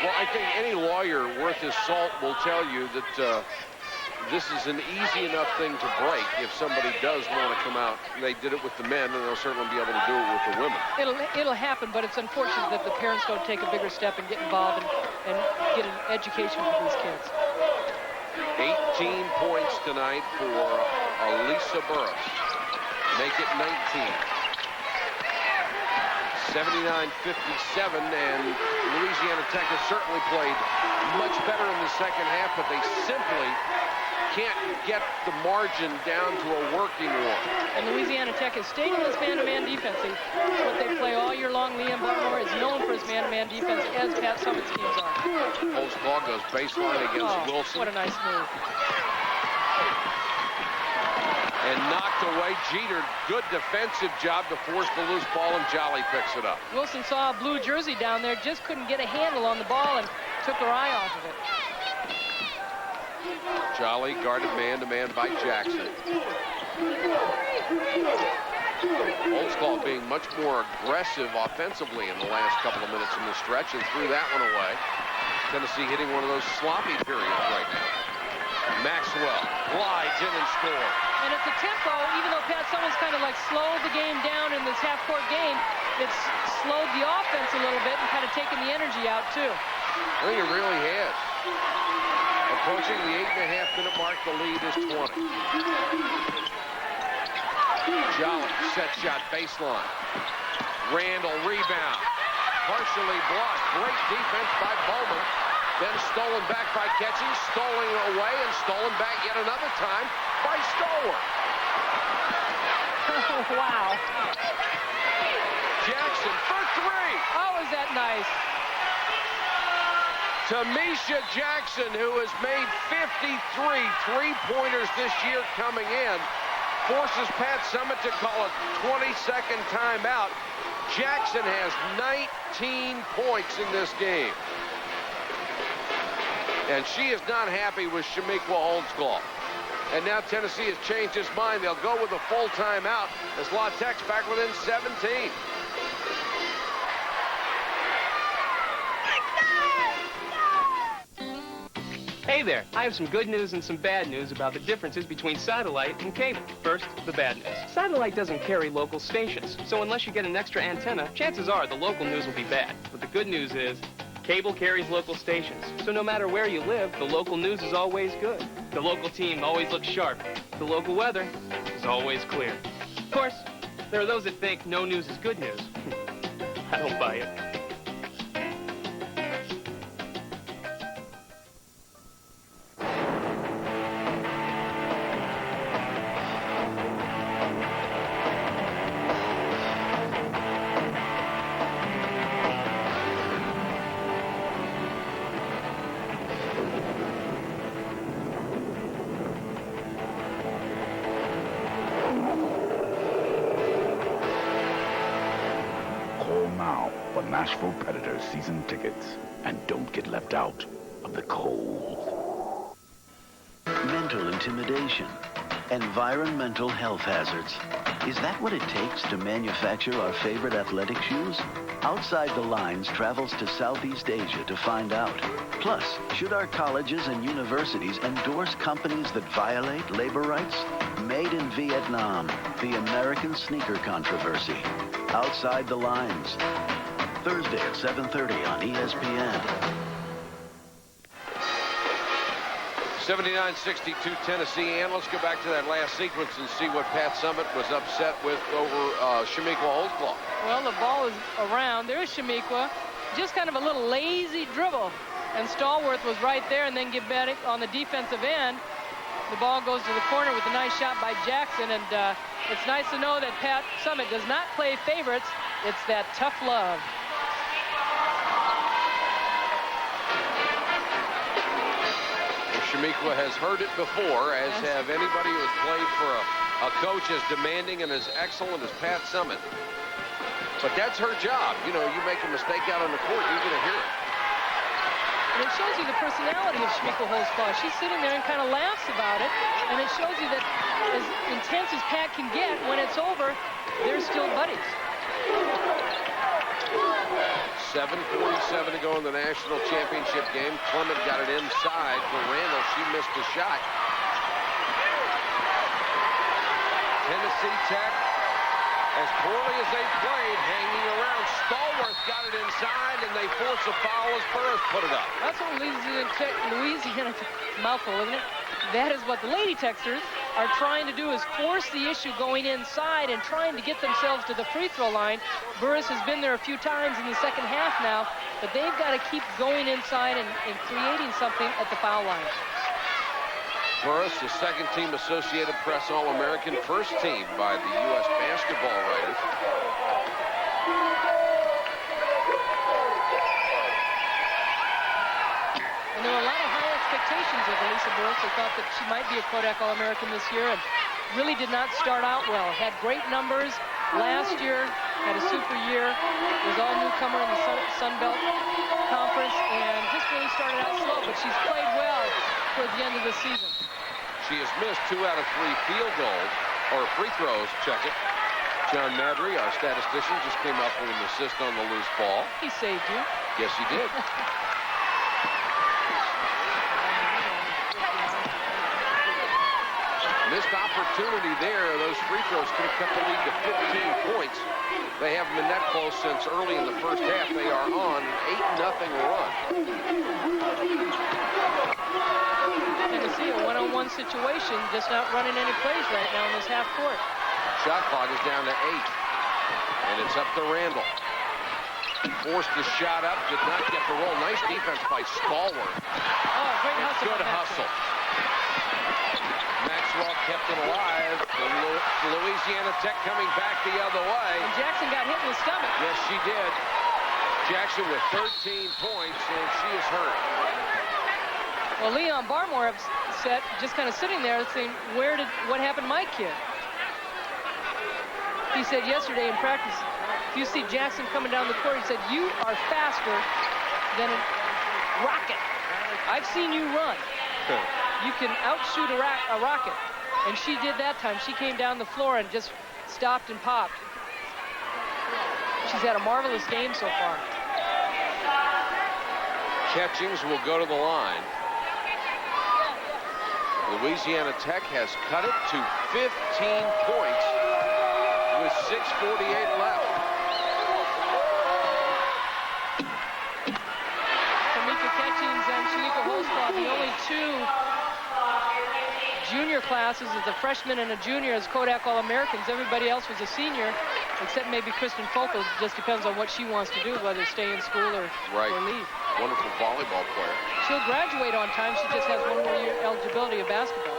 Well, I think any lawyer worth his salt will tell you that this is an easy enough thing to break if somebody does want to come out. They did it with the men, and they'll certainly be able to do it with the women. It'll happen, but it's unfortunate that the parents don't take a bigger step and get involved and get an education for these kids. 18 points tonight for Elisa Burris. Make it 19. 79-57, and Louisiana Tech has certainly played much better in the second half, but they simply can't get the margin down to a working one. And Louisiana Tech has stayed in this man-to-man defense. It's what they play all year long. Liam Barmore is known for his man-to-man defense, as Pat Summitt's teams are. Holtzclaw goes baseline against Wilson. What a nice move. And knocked away. Jeter, good defensive job to force the loose ball, and Jolly picks it up. Wilson saw a blue jersey down there, just couldn't get a handle on the ball and took her eye off of it. Jolly guarded man-to-man by Jackson. Holtzclaw being much more aggressive offensively in the last couple of minutes in the stretch and threw that one away. Tennessee hitting one of those sloppy periods right now. Maxwell glides in and scores. And at the tempo, even though Pat Summitt's kind of like slowed the game down in this half-court game, it's slowed the offense a little bit and kind of taken the energy out, too. I think it really has. Approaching the 8.5-minute mark, the lead is 20. Jolly, set shot, baseline. Randall, rebound. Partially blocked. Great defense by Bowman. Then stolen back by Ketching, stolen away, and stolen back yet another time by Stallworth. Oh, wow. Jackson for three. Oh, is that nice? Tamisha Jackson, who has made 53 three-pointers this year coming in, forces Pat Summitt to call a 20-second timeout. Jackson has 19 points in this game. And she is not happy with Shamiqua Holtzclaw. And now Tennessee has changed his mind. They'll go with a full timeout as La Tech's back within 17. Hey there, I have some good news and some bad news about the differences between satellite and cable. First, the bad news. Satellite doesn't carry local stations, so unless you get an extra antenna, chances are the local news will be bad. But the good news is, cable carries local stations, so no matter where you live, the local news is always good. The local team always looks sharp. The local weather is always clear. Of course, there are those that think no news is good news. I don't buy it. Nashville Predators season tickets, and don't get left out of the cold. Mental intimidation, environmental health hazards. Is that what it takes to manufacture our favorite athletic shoes? Outside the Lines travels to Southeast Asia to find out. Plus, should our colleges and universities endorse companies that violate labor rights? Made in Vietnam, the American sneaker controversy. Outside the Lines. Thursday at 7:30 on ESPN. 79-62 Tennessee. And let's go back to that last sequence and see what Pat Summitt was upset with over Shamiqua Holtzclaw. Well, the ball is around. There's Shamiqua. Just kind of a little lazy dribble. And Stallworth was right there, and then Gibetic on the defensive end. The ball goes to the corner with a nice shot by Jackson. And it's nice to know that Pat Summitt does not play favorites. It's that tough love. Shamiqua has heard it before, as have anybody who has played for a coach as demanding and as excellent as Pat Summitt. But that's her job. You know, you make a mistake out on the court, you're going to hear it. And it shows you the personality of Shamiqua Holtzclaw. She's sitting there and kind of laughs about it. And it shows you that as intense as Pat can get, when it's over, they're still buddies. 7:47 to go in the national championship game. Clement got it inside for Randall. She missed the shot. Tennessee Tech, as poorly as they played, hanging around. Stallworth got it inside, and they force a foul as Burris put it up. That's what Louisiana, mouthful, isn't it? That is what the Lady Techsters are trying to do, is force the issue going inside and trying to get themselves to the free throw line. Burris has been there a few times in the second half now, but they've got to keep going inside and creating something at the foul line. Burris, the second-team Associated Press All-American, first team by the U.S. basketball writers. And there were a lot of high expectations of Elisa Burris. They thought that she might be a Kodak All-American this year, and really did not start out well. Had great numbers last year, had a super year, was all newcomer in the Sun Belt Conference, and just really started out slow, but she's played well towards the end of the season. She has missed 2 out of 3 field goals, or free throws, check it. John Madry, our statistician, just came up with an assist on the loose ball. He saved you. Yes, he did. Missed opportunity there. Those free throws could have kept the lead to 15 points. They haven't been that close since early in the first half. They are on an 8-0 run. Tennessee, a one-on-one situation, just not running any plays right now in this half court. Shot clock is down to 8. And it's up to Randall. Forced the shot up, did not get the roll. Nice defense by Stallworth. Oh, great hustle. Good hustle. Maxwell kept it alive. Louisiana Tech coming back the other way. And Jackson got hit in the stomach. Yes, she did. Jackson with 13 points, and she is hurt. Well, Leon Barmore upset, just kind of sitting there saying, what happened to my kid? He said yesterday in practice, if you see Jackson coming down the court, he said, you are faster than a rocket. I've seen you run. You can outshoot a rocket. And she did that time. She came down the floor and just stopped and popped. She's had a marvelous game so far. Catchings will go to the line. Louisiana Tech has cut it to 15 points with 6:48 left. Tamika Catchings and Shanika Holzclaw, the only 2 junior classes is a freshman and a junior as Kodak All-Americans. Everybody else was a senior, except maybe Kristen Foco. Just depends on what she wants to do, whether stay in school or leave. Wonderful volleyball player. She'll graduate on time. She just has 1 more year eligibility of basketball.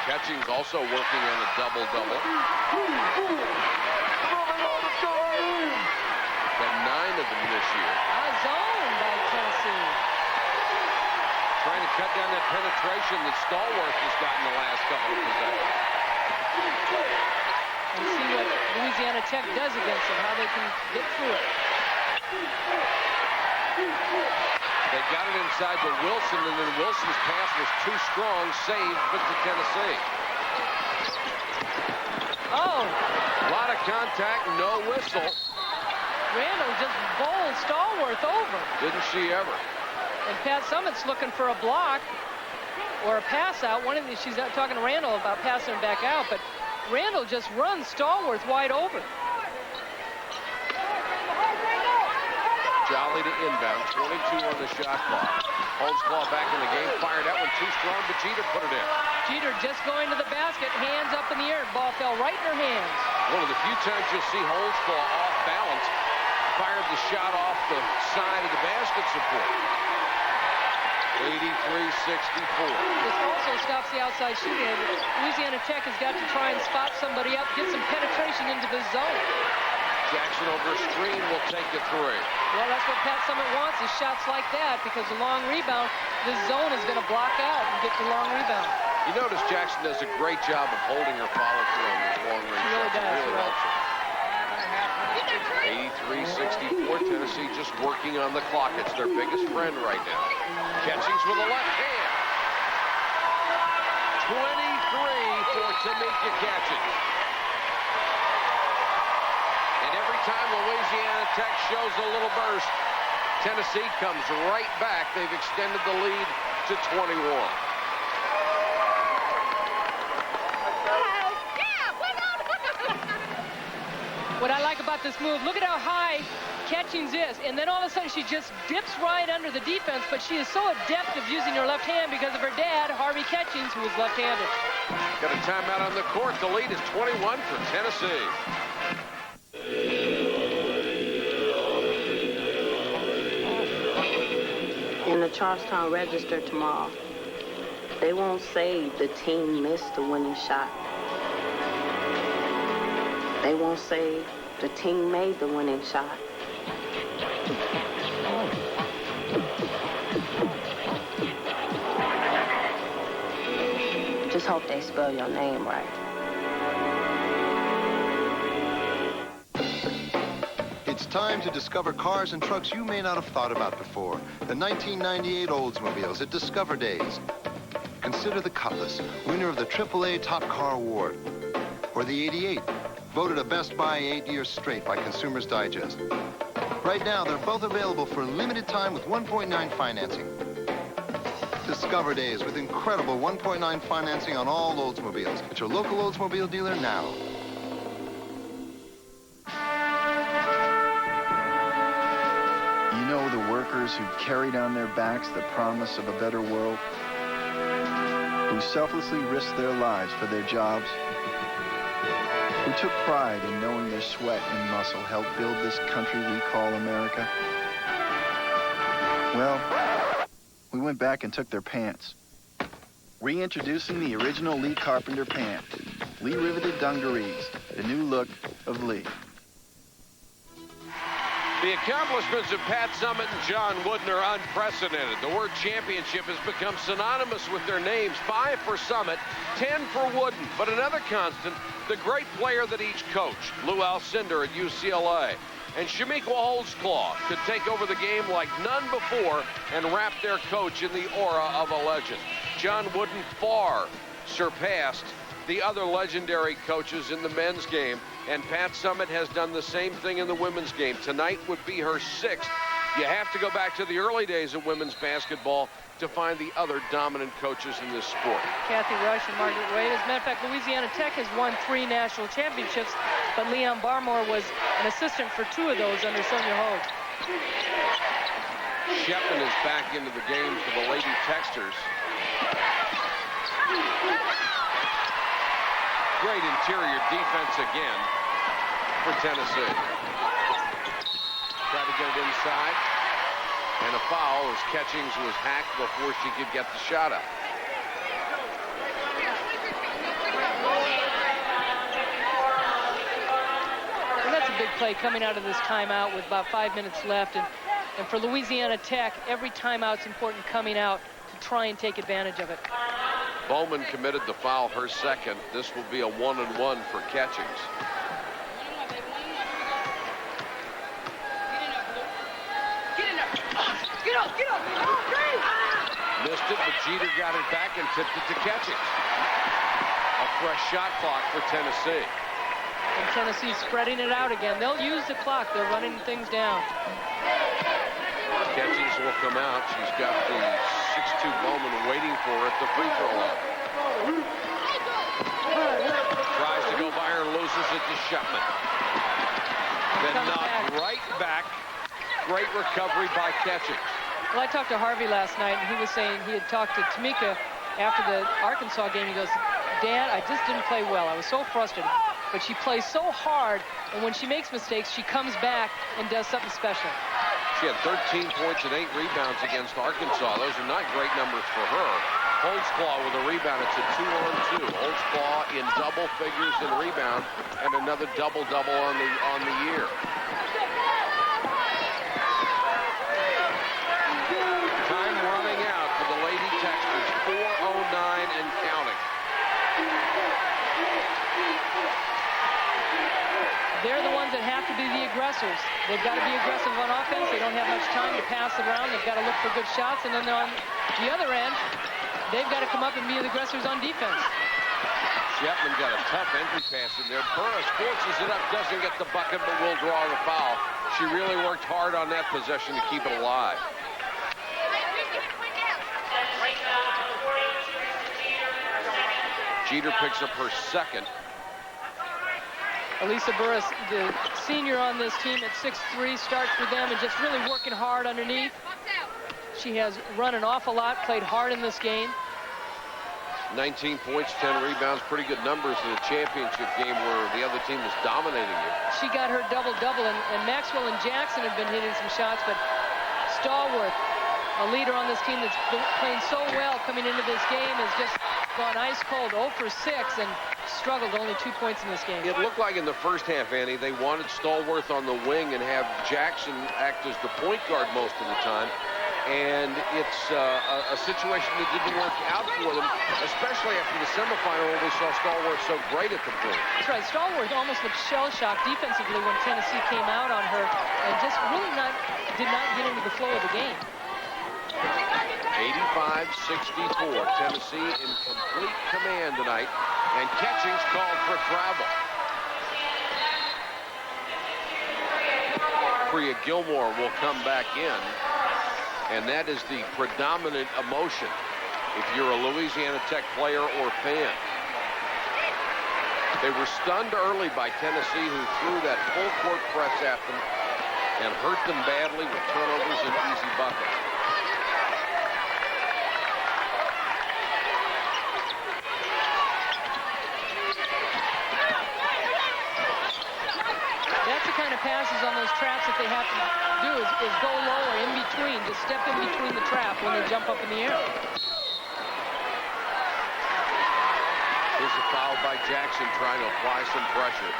Catchings also working on a double-double. Got 9 of them this year. Zone by Tennessee. Trying to cut down that penetration that Stallworth has gotten the last couple of possessions. And see what Louisiana Tech does against them, how they can get through it. They got it inside to Wilson, and then Wilson's pass was too strong, saved, but to Tennessee. Oh! A lot of contact, no whistle. Randall just bowled Stallworth over. Didn't she ever? And Pat Summitt's looking for a block or a pass out. She's talking to Randall about passing him back out, but Randall just runs Stallworth wide open. Jolly to inbound, 22 on the shot clock. Holzclaw back in the game, fired that one too strong, but Jeter put it in. Jeter just going to the basket, hands up in the air. Ball fell right in her hands. One of the few times you'll see Holzclaw off balance, fired the shot off the side of the basket support. 83-64. This also stops the outside shooting. Louisiana Tech has got to try and spot somebody up, get some penetration into the zone. Jackson over screen will take the 3. Well, that's what Pat Summitt wants, is shots like that, because the long rebound, the zone is going to block out and get the long rebound. You notice Jackson does a great job of holding her follow-through on these long-range shots. It really helps her. 83-64, Tennessee just working on the clock. It's their biggest friend right now. Catchings with a left hand. 23 for Tamika Catchings. And every time Louisiana Tech shows a little burst, Tennessee comes right back. They've extended the lead to 21. What I like about this move, look at how high Catchings is, and then all of a sudden she just dips right under the defense, but she is so adept of using her left hand because of her dad, Harvey Catchings, who is left-handed. Got a timeout on the court. The lead is 21 for Tennessee. In the Charlestown Register tomorrow, they won't say the team missed the winning shot. They won't say the team made the winning shot. Just hope they spell your name right. It's time to discover cars and trucks you may not have thought about before. The 1998 Oldsmobiles at Discover Days. Consider the Cutlass, winner of the AAA Top Car Award. Or the 88, voted a Best Buy 8 years straight by Consumers Digest. Right now, they're both available for a limited time with 1.9 financing. Discover Days with incredible 1.9 financing on all Oldsmobiles. At your local Oldsmobile dealer now. You know the workers who carried on their backs the promise of a better world, who selflessly risked their lives for their jobs, who took pride in knowing their sweat and muscle helped build this country we call America. Well, we went back and took their pants. Reintroducing the original Lee Carpenter pant. Lee riveted dungarees, the new look of Lee. The accomplishments of Pat Summitt and John Wooden are unprecedented. The word championship has become synonymous with their names. 5 for Summitt, 10 for Wooden. But another constant, the great player that each coached, Lou Alcindor at UCLA. And Shamiqua Holtzclaw could take over the game like none before and wrap their coach in the aura of a legend. John Wooden far surpassed the other legendary coaches in the men's game, and Pat Summitt has done the same thing in the women's game. Tonight would be her 6th. You have to go back to the early days of women's basketball to find the other dominant coaches in this sport. Kathy Rush and Margaret Wade. As a matter of fact, Louisiana Tech has won 3 national championships, but Leon Barmore was an assistant for 2 of those under Sonia Hogue. Shepman is back into the game for the Lady Texters. Great interior defense again for Tennessee. Tried to get it inside. And a foul as Catchings was hacked before she could get the shot up. Well, that's a big play coming out of this timeout with about 5 minutes left. And for Louisiana Tech, every timeout's important coming out to try and take advantage of it. Bowman committed the foul, her second. This will be a 1-and-1 for Catchings. Get up! Missed it, but Jeter got it back and tipped it to Catchings. A fresh shot clock for Tennessee. And Tennessee spreading it out again. They'll use the clock. They're running things down. Catchings will come out. She's got the 6'2" Bowman waiting for her at the free throw line. Tries to go by her, loses it to Shepman. Then knocked right back. Great recovery by Catchings. Well, I talked to Harvey last night, and he was saying he had talked to Tamika after the Arkansas game. He goes, Dad, I just didn't play well. I was so frustrated. But she plays so hard, and when she makes mistakes, she comes back and does something special. She had 13 points and 8 rebounds against Arkansas. Those are not great numbers for her. Holtzclaw with a rebound. It's a 2-on-2. Holtzclaw in double figures in rebound, and another double-double on the year. Time running out for the Lady Texters. 4:09 and counting. They're the ones that have to be the aggressors. They've got to be aggressive on offense. They don't have much time to pass it around. They've got to look for good shots. And then on the other end, they've got to come up and be the aggressors on defense. Shepman got a tough entry pass in there. Burris forces it up, doesn't get the bucket, but will draw the foul. She really worked hard on that possession to keep it alive. Jeter picks up her second. Elisa Burris, the senior on this team at 6'3", starts for them and just really working hard underneath. She has run an awful lot, played hard in this game. 19 points, 10 rebounds, pretty good numbers in a championship game where the other team was dominating you. She got her double-double, and Maxwell and Jackson have been hitting some shots, but Stallworth, a leader on this team that's been playing so well coming into this game, has just gone ice cold, 0 for 6, and struggled, only 2 points in this game. It looked like in the first half, Annie, they wanted Stallworth on the wing and have Jackson act as the point guard most of the time. And it's a situation that didn't work out for them, especially after the semifinal when we saw Stallworth so great at the point. That's right. Stallworth almost looked shell-shocked defensively when Tennessee came out on her and just really did not get into the flow of the game. 85-64. Tennessee in complete command tonight, and catching's called for travel. Priya Gilmore will come back in, and that is the predominant emotion if you're a Louisiana Tech player or fan. They were stunned early by Tennessee, who threw that full-court press at them and hurt them badly with turnovers and easy buckets. That's the kind of passes on those traps that they have to do is go lower in between, just step in between the trap when they jump up in the air. Here's a foul by Jackson trying to apply some pressure.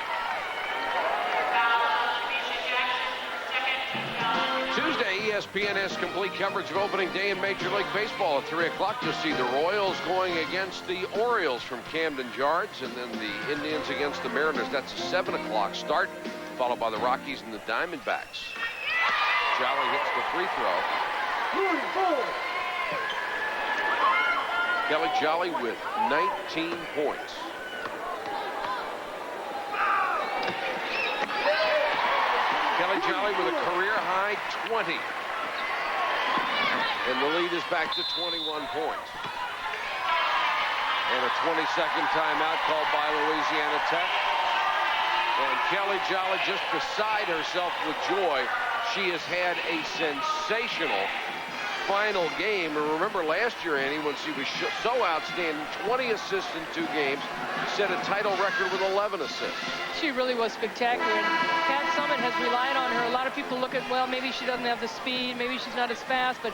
Tuesday, ESPN has complete coverage of opening day in Major League Baseball at 3 o'clock. You'll see the Royals going against the Orioles from Camden Yards, and then the Indians against the Mariners. That's a 7 o'clock start, followed by the Rockies and the Diamondbacks. Jolly hits the free throw. Kelly Jolly with 19 points. Kelly Jolly with a career-high 20. And the lead is back to 21 points. And a 20-second timeout called by Louisiana Tech. And Kelly Jolly just beside herself with joy. She has had a sensational final game. And remember last year, Annie, when she was so outstanding, 20 assists in 2 games, set a title record with 11 assists. She really was spectacular. And Pat Summitt has relied on her. A lot of people look at, well, maybe she doesn't have the speed, maybe she's not as fast, but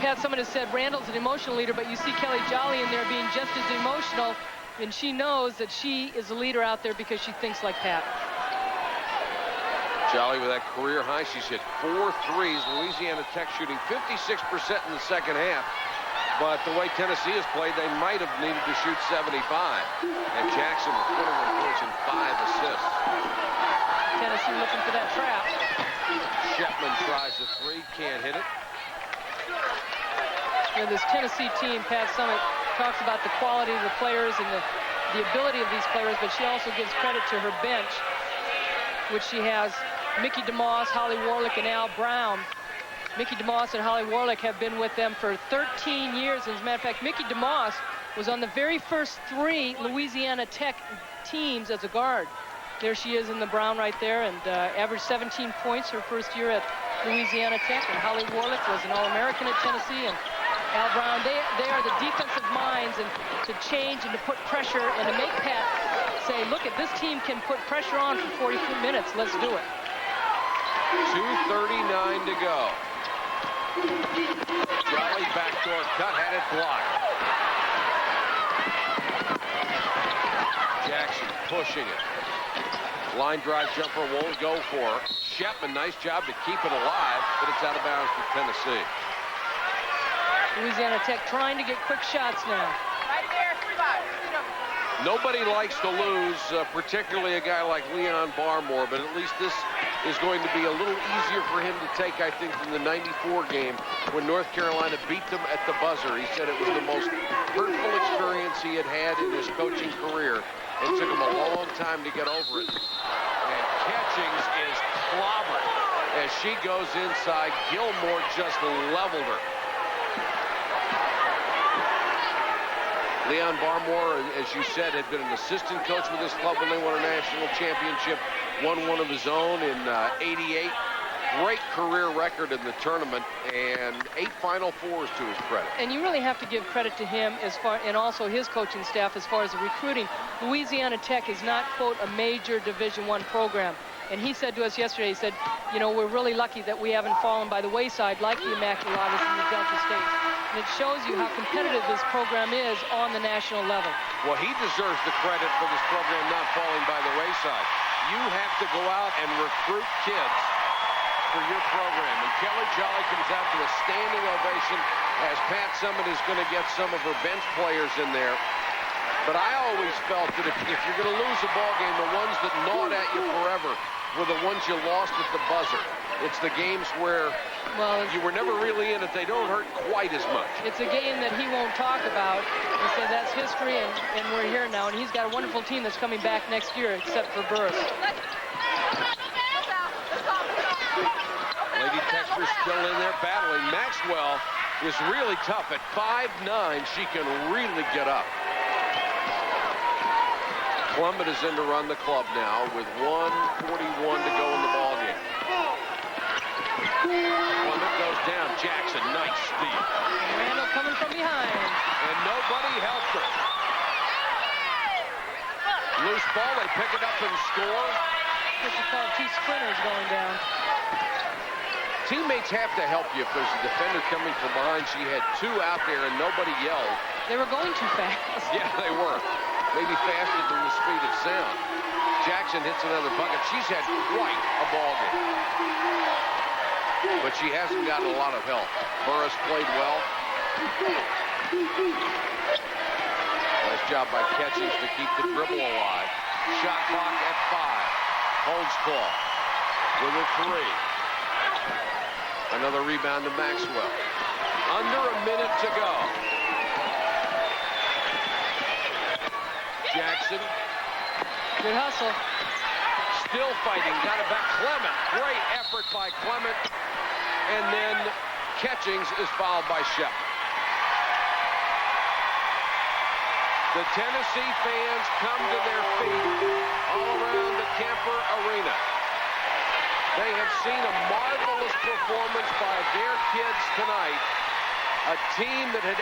Pat Summitt has said Randall's an emotional leader, but you see Kelly Jolly in there being just as emotional, and she knows that she is a leader out there because she thinks like Pat. Jolly with that career high. She's hit 4 threes. Louisiana Tech shooting 56% in the second half. But the way Tennessee has played, they might have needed to shoot 75. And Jackson with 21 points and 5 assists. Tennessee looking for that trap. Shepman tries a 3, can't hit it. You know, this Tennessee team, Pat Summitt talks about the quality of the players and the ability of these players, but she also gives credit to her bench, which she has Mickey DeMoss, Holly Warlick, and Al Brown. Mickey DeMoss and Holly Warlick have been with them for 13 years. As a matter of fact, Mickey DeMoss was on the very first 3 Louisiana Tech teams as a guard. There she is in the brown right there, and averaged 17 points her first year at Louisiana Tech. And Holly Warlick was an All-American at Tennessee. And Al Brown, they are the defensive minds, and to change and to put pressure and to make Pat say, look, at this team can put pressure on for 42 minutes. Let's do it. 2:39 to go. Jolly backdoor cut, had it blocked. Jackson pushing it. Line drive jumper won't go for her. Shepman, nice job to keep it alive, but it's out of bounds for Tennessee. Louisiana Tech trying to get quick shots now. Right there, 3-5. Nobody likes to lose, particularly a guy like Leon Barmore, but at least this is going to be a little easier for him to take, I think, than the '94 game when North Carolina beat them at the buzzer. He said it was the most hurtful experience he had had in his coaching career. It took him a long time to get over it. And Catchings is clobbered as she goes inside. Gilmore just leveled her. Leon Barmore, as you said, had been an assistant coach with this club when they won a national championship, won one of his own in '88. Great career record in the tournament, and 8 Final Fours to his credit. And you really have to give credit to him and also his coaching staff as far as the recruiting. Louisiana Tech is not, quote, a major Division I program. And he said to us yesterday, he said, you know, we're really lucky that we haven't fallen by the wayside like the Immaculatas and the Delta States. And it shows you how competitive this program is on the national level. Well, he deserves the credit for this program not falling by the wayside. You have to go out and recruit kids for your program. And Kelly Jolly comes out to a standing ovation as Pat Summitt is going to get some of her bench players in there. But I always felt that if you're going to lose a ball game, the ones that gnawed at you forever were the ones you lost at the buzzer. It's the games where you were never really in it. They don't hurt quite as much. It's a game that he won't talk about. He said that's history, and we're here now. And he's got a wonderful team that's coming back next year, except for Burris. Lady Tech's still in there battling. Maxwell is really tough. At 5'9", she can really get up. Clement is in to run the club now with 1:41 to go in the ballgame. Clement goes down. Jackson, nice steal. Randall coming from behind. And nobody helped her. Loose ball, they pick it up and score. What you call two sprinters going down. Teammates have to help you if there's a defender coming from behind. She had two out there and nobody yelled. They were going too fast. Yeah, they were. Maybe faster than the speed of sound. Jackson hits another bucket. She's had quite a ball game. But she hasn't gotten a lot of help. Burris played well. Nice job by Catchings to keep the dribble alive. Shot clock at 5. Holds clock with a 3. Another rebound to Maxwell. Under a minute to go. Jackson. Good hustle. Still fighting. Got it back. Clement. Great effort by Clement. And then Catchings is fouled by Shep. The Tennessee fans come to their feet all around the Kemper Arena. They have seen a marvelous performance by their kids tonight. A team that had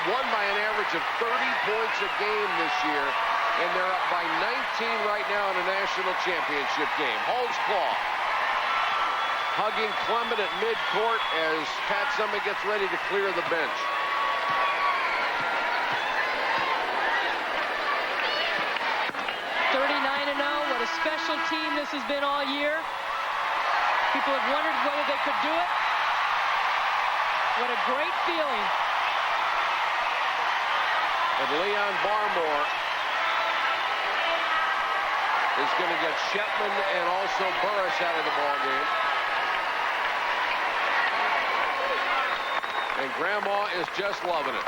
won by an average of 30 points a game this year, and they're up by 19 right now in a national championship game. Holds claw. Hugging Clement at midcourt as Pat Summitt gets ready to clear the bench. What a special team this has been all year. People have wondered whether they could do it. What a great feeling. And Leon Barmore is going to get Shepman and also Burris out of the ballgame. And Grandma is just loving it.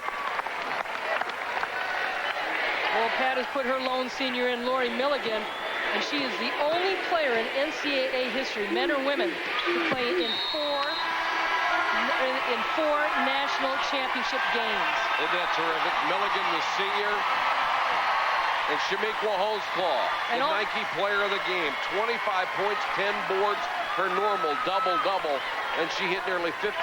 Well, Pat has put her lone senior in, Lori Milligan, and she is the only player in NCAA history, men or women, to play in four national championship games. Isn't that terrific? Milligan, the senior, and Shamiqua Holdsclaw, the Nike player of the game. 25 points, 10 boards, her normal double-double, and she hit nearly 50%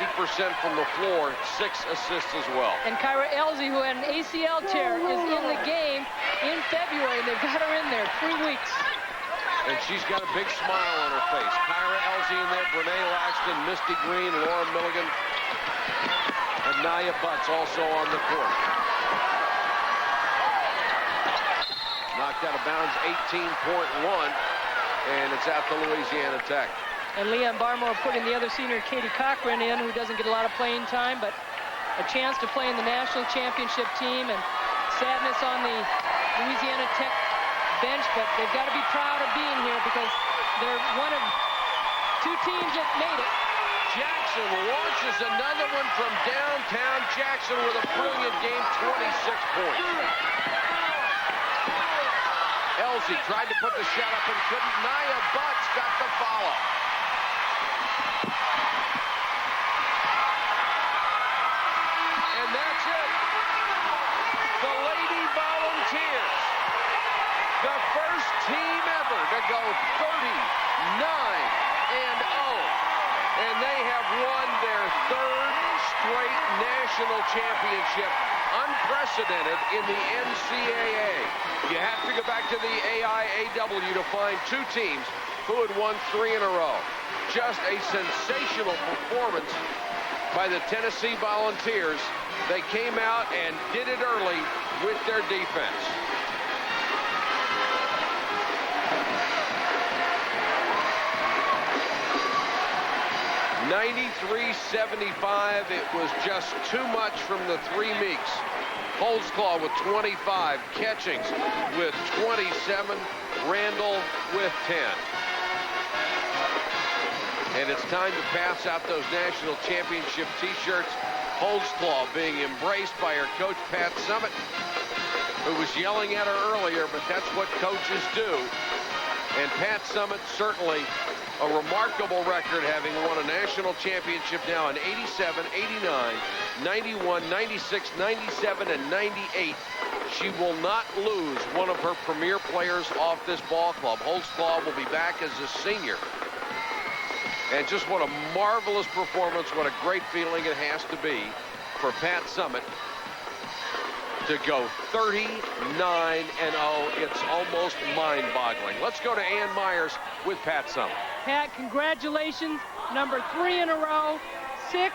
from the floor, 6 assists as well. And Kyra Elsie, who had an ACL tear, is in the game in February. They've got her in there 3 weeks. And she's got a big smile on her face. Kyra Elsie in there, Brene Laxton, Misty Green, Laura Milligan, and Nia Butts also on the court. Knocked out of bounds, 18.1, and it's out to Louisiana Tech. And Leon Barmore putting the other senior, Katie Cochran, in, who doesn't get a lot of playing time, but a chance to play in the national championship team, and sadness on the Louisiana Tech bench, but they've got to be proud of being here because they're one of 2 teams that made it. Jackson launches another one from downtown. Jackson with a brilliant game, 26 points. Elsie tried to put the shot up and couldn't. Nia Butts got the follow. And that's it. The Lady Volunteers, the first team ever to go 39-0. And they have won their 3rd straight national championship, unprecedented in the NCAA. You have to go back to the AIAW to find 2 teams who had won 3 in a row. Just a sensational performance by the Tennessee Volunteers. They came out and did it early with their defense. 93-75. It was just too much from the three Meeks. Holtzclaw with 25, Catchings with 27, Randall with 10. And it's time to pass out those national championship T-shirts. Holtzclaw being embraced by her coach, Pat Summitt, who was yelling at her earlier, but that's what coaches do. And Pat Summitt, certainly a remarkable record, having won a national championship now in 87, 89, 91, 96, 97, and 98. She will not lose one of her premier players off this ball club. Holtzclaw will be back as a senior. And just what a marvelous performance, what a great feeling it has to be for Pat Summitt to go 39-0. It's almost mind-boggling. Let's go to Ann Myers with Pat Summitt. Pat, congratulations. Number 3 in a row, 6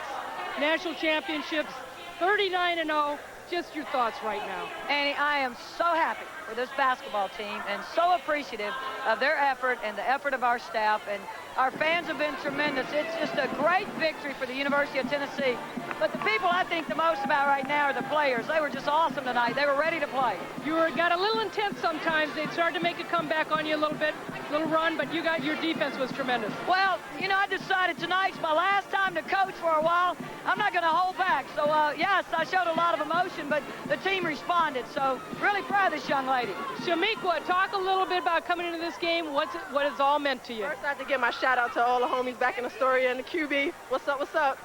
national championships, 39-0. Just your thoughts right now. Annie, I am so happy for this basketball team and so appreciative of their effort and the effort of our staff. And our fans have been tremendous. It's just a great victory for the University of Tennessee. But the people I think the most about right now are the players. They were just awesome tonight. They were ready to play. You got a little intense sometimes. They started to make a comeback on you a little bit, little run, but your defense was tremendous. Well, you know, I decided tonight's my last time to coach for a while. I'm not going to hold back. So, yes, I showed a lot of emotion, but the team responded. So, really proud of this young lady. Shamiqua, talk a little bit about coming into this game. What it's all meant to you. First, I have to give my shout out to all the homies back in Astoria and the QB. What's up, what's up?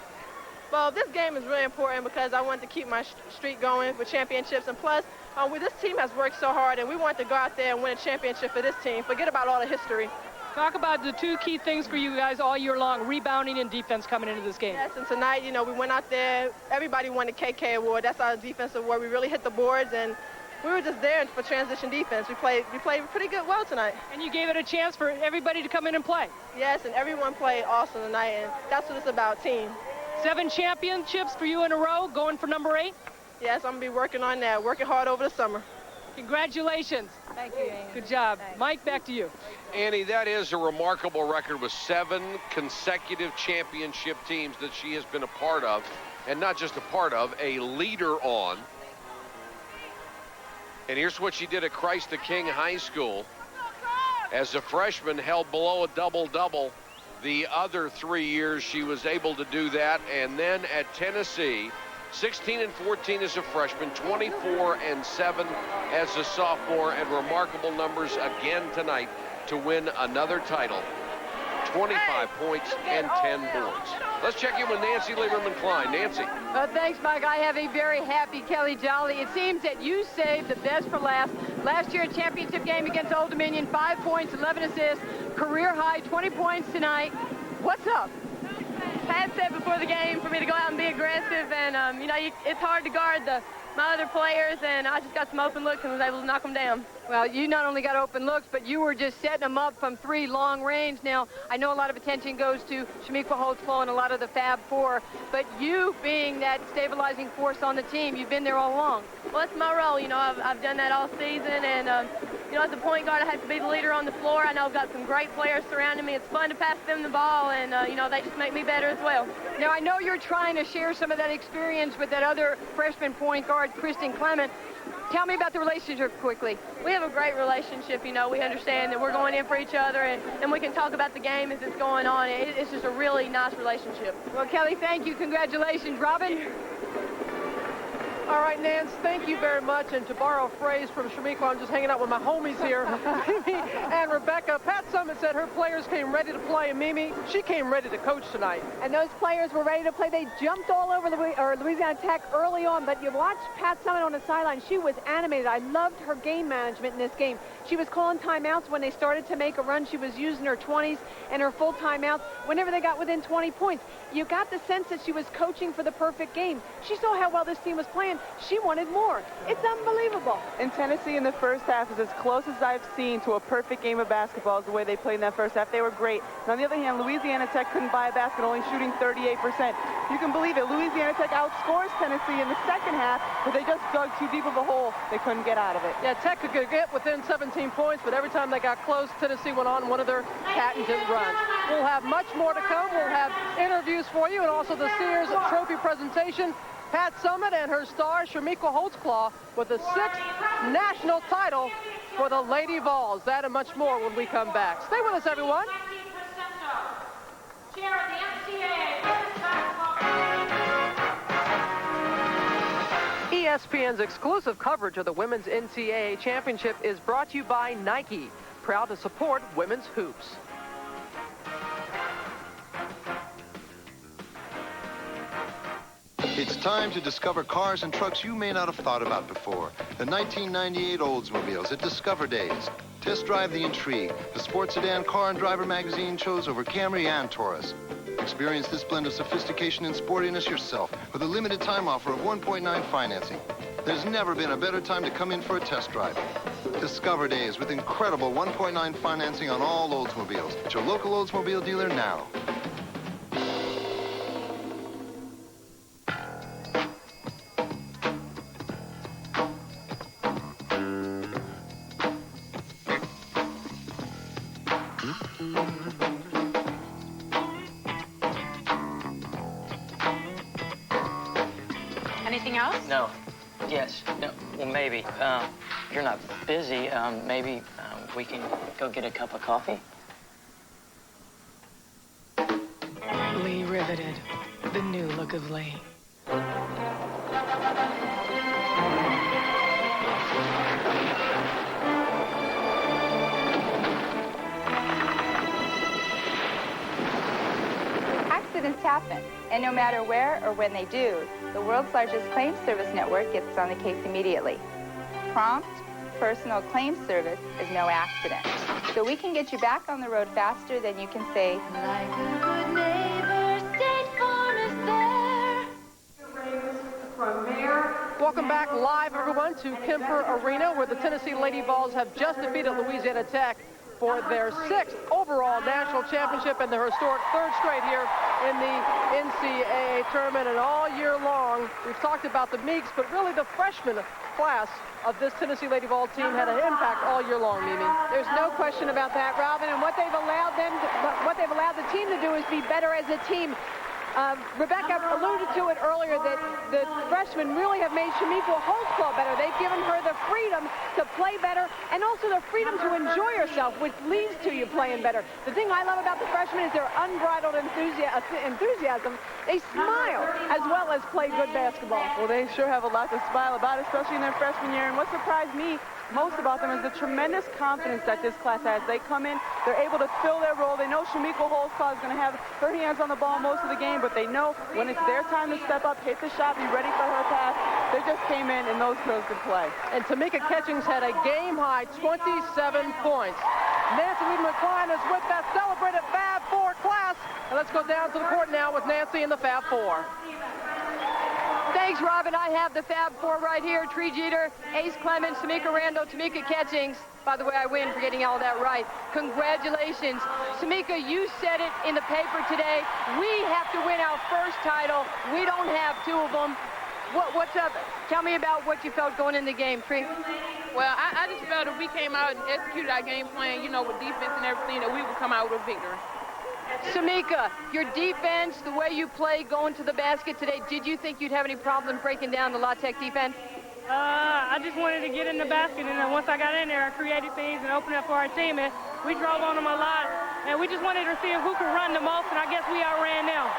Well, this game is really important because I want to keep my streak going with championships. And plus, this team has worked so hard, and we want to go out there and win a championship for this team. Forget about all the history. Talk about the two key things for you guys all year long, rebounding and defense coming into this game. Yes, and tonight, you know, we went out there. Everybody won the KK award. That's our defensive award. We really hit the boards, and we were just there for transition defense. We played pretty well tonight. And you gave it a chance for everybody to come in and play. Yes, and everyone played awesome tonight, and that's what it's about, team. 7 championships for you in a row, going for number 8? Yes, I'm going to be working on that, working hard over the summer. Congratulations. Thank you, Annie. Good job. Thanks. Mike, back to you. Annie, that is a remarkable record with 7 consecutive championship teams that she has been a part of, and not just a part of, a leader on. And here's what she did at Christ the King High School. As a freshman, held below a double-double. The other 3 years she was able to do that. And then at Tennessee, 16-14 as a freshman, 24-7 as a sophomore, and remarkable numbers again tonight to win another title. 25 points and 10 boards. Let's check in with Nancy Lieberman-Klein. Nancy. Thanks, Mike. I have a very happy Kelly Jolly. It seems that you saved the best for last. Last year, a championship game against Old Dominion, 5 points, 11 assists, career high, 20 points tonight. What's up? Pat said before the game for me to go out and be aggressive, and, you know, it's hard to guard my other players, and I just got some open looks and was able to knock them down. Well, you not only got open looks, but you were just setting them up from 3 long range. Now, I know a lot of attention goes to Shamiqua Holtzclaw and a lot of the Fab Four, but you being that stabilizing force on the team, you've been there all along. Well, that's my role. You know, I've done that all season, and, you know, as a point guard, I have to be the leader on the floor. I know I've got some great players surrounding me. It's fun to pass them the ball, and, you know, they just make me better as well. Now, I know you're trying to share some of that experience with that other freshman point guard, Kristen Clement. Tell me about the relationship quickly. We have a great relationship. You know, we understand that we're going in for each other, and we can talk about the game as it's going on. It's just a really nice relationship. Well, Kelly, thank you. Congratulations. Robin? All right, Nance, thank you very much. And to borrow a phrase from Shamiqua, I'm just hanging out with my homies here, Mimi and Rebecca. Pat Summitt said her players came ready to play, and Mimi, she came ready to coach tonight. And those players were ready to play. They jumped all over Louisiana Tech early on, but you watched Pat Summitt on the sideline. She was animated. I loved her game management in this game. She was calling timeouts when they started to make a run. She was using her 20s and her full timeouts whenever they got within 20 points. You got the sense that she was coaching for the perfect game. She saw how well this team was playing. she wanted more. It's unbelievable. In Tennessee in the first half is as close as I've seen to a perfect game of basketball is the way they played in that first half. They were great. And on the other hand, Louisiana Tech couldn't buy a basket, only shooting 38%. You can believe it. Louisiana Tech outscores Tennessee in the second half, but they just dug too deep of a hole. They couldn't get out of it. Yeah, Tech could get within 17 points, but every time they got close, Tennessee went on one of their patented runs. We'll have much more to come. We'll have interviews for you and also the Sears Trophy presentation. Pat Summitt and her star, Shamika Holtzclaw, with the 6th national title for the Lady Vols. That and much more when we come back. Stay with us, everyone. Chair of the NCAA. ESPN's exclusive coverage of the Women's NCAA Championship is brought to you by Nike, proud to support women's hoops. It's time to discover cars and trucks you may not have thought about before. The 1998 Oldsmobiles at Discover Days. Test drive the intrigue. The Sports Sedan Car and Driver magazine chose over Camry and Taurus. Experience this blend of sophistication and sportiness yourself with a limited time offer of 1.9 financing. There's never been a better time to come in for a test drive. Discover Days with incredible 1.9 financing on all Oldsmobiles. At your local Oldsmobile dealer now. Anything else? No. Yes. No. Well, maybe. You're not busy. Maybe we can go get a cup of coffee. Lee Riveted, the new look of Lee. Accidents happen, and no matter where or when they do, the world's largest claims service network gets on the case immediately. Prompt, personal claims service is no accident. So we can get you back on the road faster than you can say, like a good neighbor, State Farm is there. Welcome back live, everyone, to Kemper Arena, where the Tennessee Lady Vols have just defeated Louisiana Tech for their 6th overall national championship and their historic 3rd straight here in the NCAA tournament. And all year long, we've talked about the Meeks, but really the freshman class of this Tennessee Lady Vol team had an impact all year long, Mimi. There's no question about that, Robin. And what they've allowed the team to do is be better as a team. Rebecca alluded to it earlier that the freshmen really have made Shamika Holtzclaw better. They've given her the freedom to play better and also the freedom to enjoy herself, which leads to you playing better. The thing I love about the freshmen is their unbridled enthusiasm. They smile as well as play good basketball. Well, they sure have a lot to smile about, especially in their freshman year. And what surprised me most about them is the tremendous confidence that this class has. They come in, they're able to fill their role. They know Shamika Holtzclaw is going to have her hands on the ball most of the game, but they know when it's their time to step up, hit the shot, be ready for her pass. They just came in, and those girls could play. And Tamika Catchings had a game-high 27 points. Nancy Weidman-Klein is with that celebrated Fab Four class. And let's go down to the court now with Nancy and the Fab Four. Thanks, Robin. I have the Fab Four right here. Tree Jeter, Ace Clemens, Tamika Randall, Tamika Catchings. By the way, I win for getting all that right. Congratulations. Tamika, you said it in the paper today. We have to win our first title. We don't have 2 of them. What's up? Tell me about what you felt going in the game, Tree. Well, I just felt if we came out and executed our game plan, you know, with defense and everything, that we would come out with a victory. Shamika, your defense, the way you play going to the basket today, did you think you'd have any problem breaking down the La Tech defense? I just wanted to get in the basket, and then once I got in there, I created things and opened up for our team, and we drove on them a lot, and we just wanted to see who could run the most, and I guess we outran them.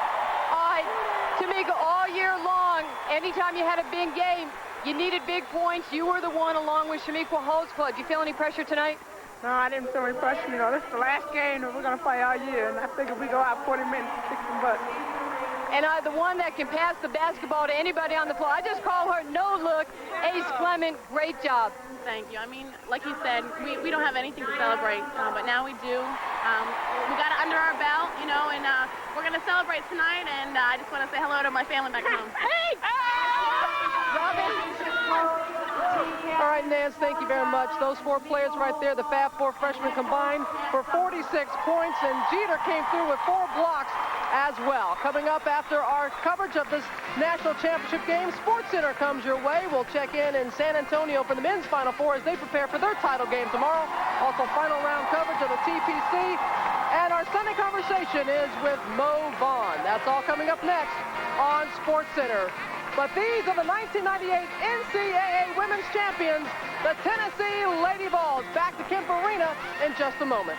All right, Tamika, all year long, anytime you had a big game, you needed big points. You were the one along with Shamika Holtzclaw. Did you feel any pressure tonight? No, I didn't feel any pressure. You know, this is the last game that we're going to play all year, and I figured we go out 40 minutes, kick some butt. And the one that can pass the basketball to anybody on the floor. I just call her no look. Ace Clement, great job. Thank you. I mean, like you said, we don't have anything to celebrate, but now we do. We got it under our belt, you know, and we're going to celebrate tonight, and I just want to say hello to my family back home. Hey! All right, Nance, thank you very much. Those 4 players right there, the Fab 4 freshmen combined for 46 points, and Jeter came through with 4 blocks as well. Coming up after our coverage of this national championship game, SportsCenter comes your way. We'll check in San Antonio for the men's Final Four as they prepare for their title game tomorrow. Also, final round coverage of the TPC. And our Sunday conversation is with Mo Vaughn. That's all coming up next on SportsCenter. But these are the 1998 NCAA Women's Champions, the Tennessee Lady Vols. Back to Kemp Arena in just a moment.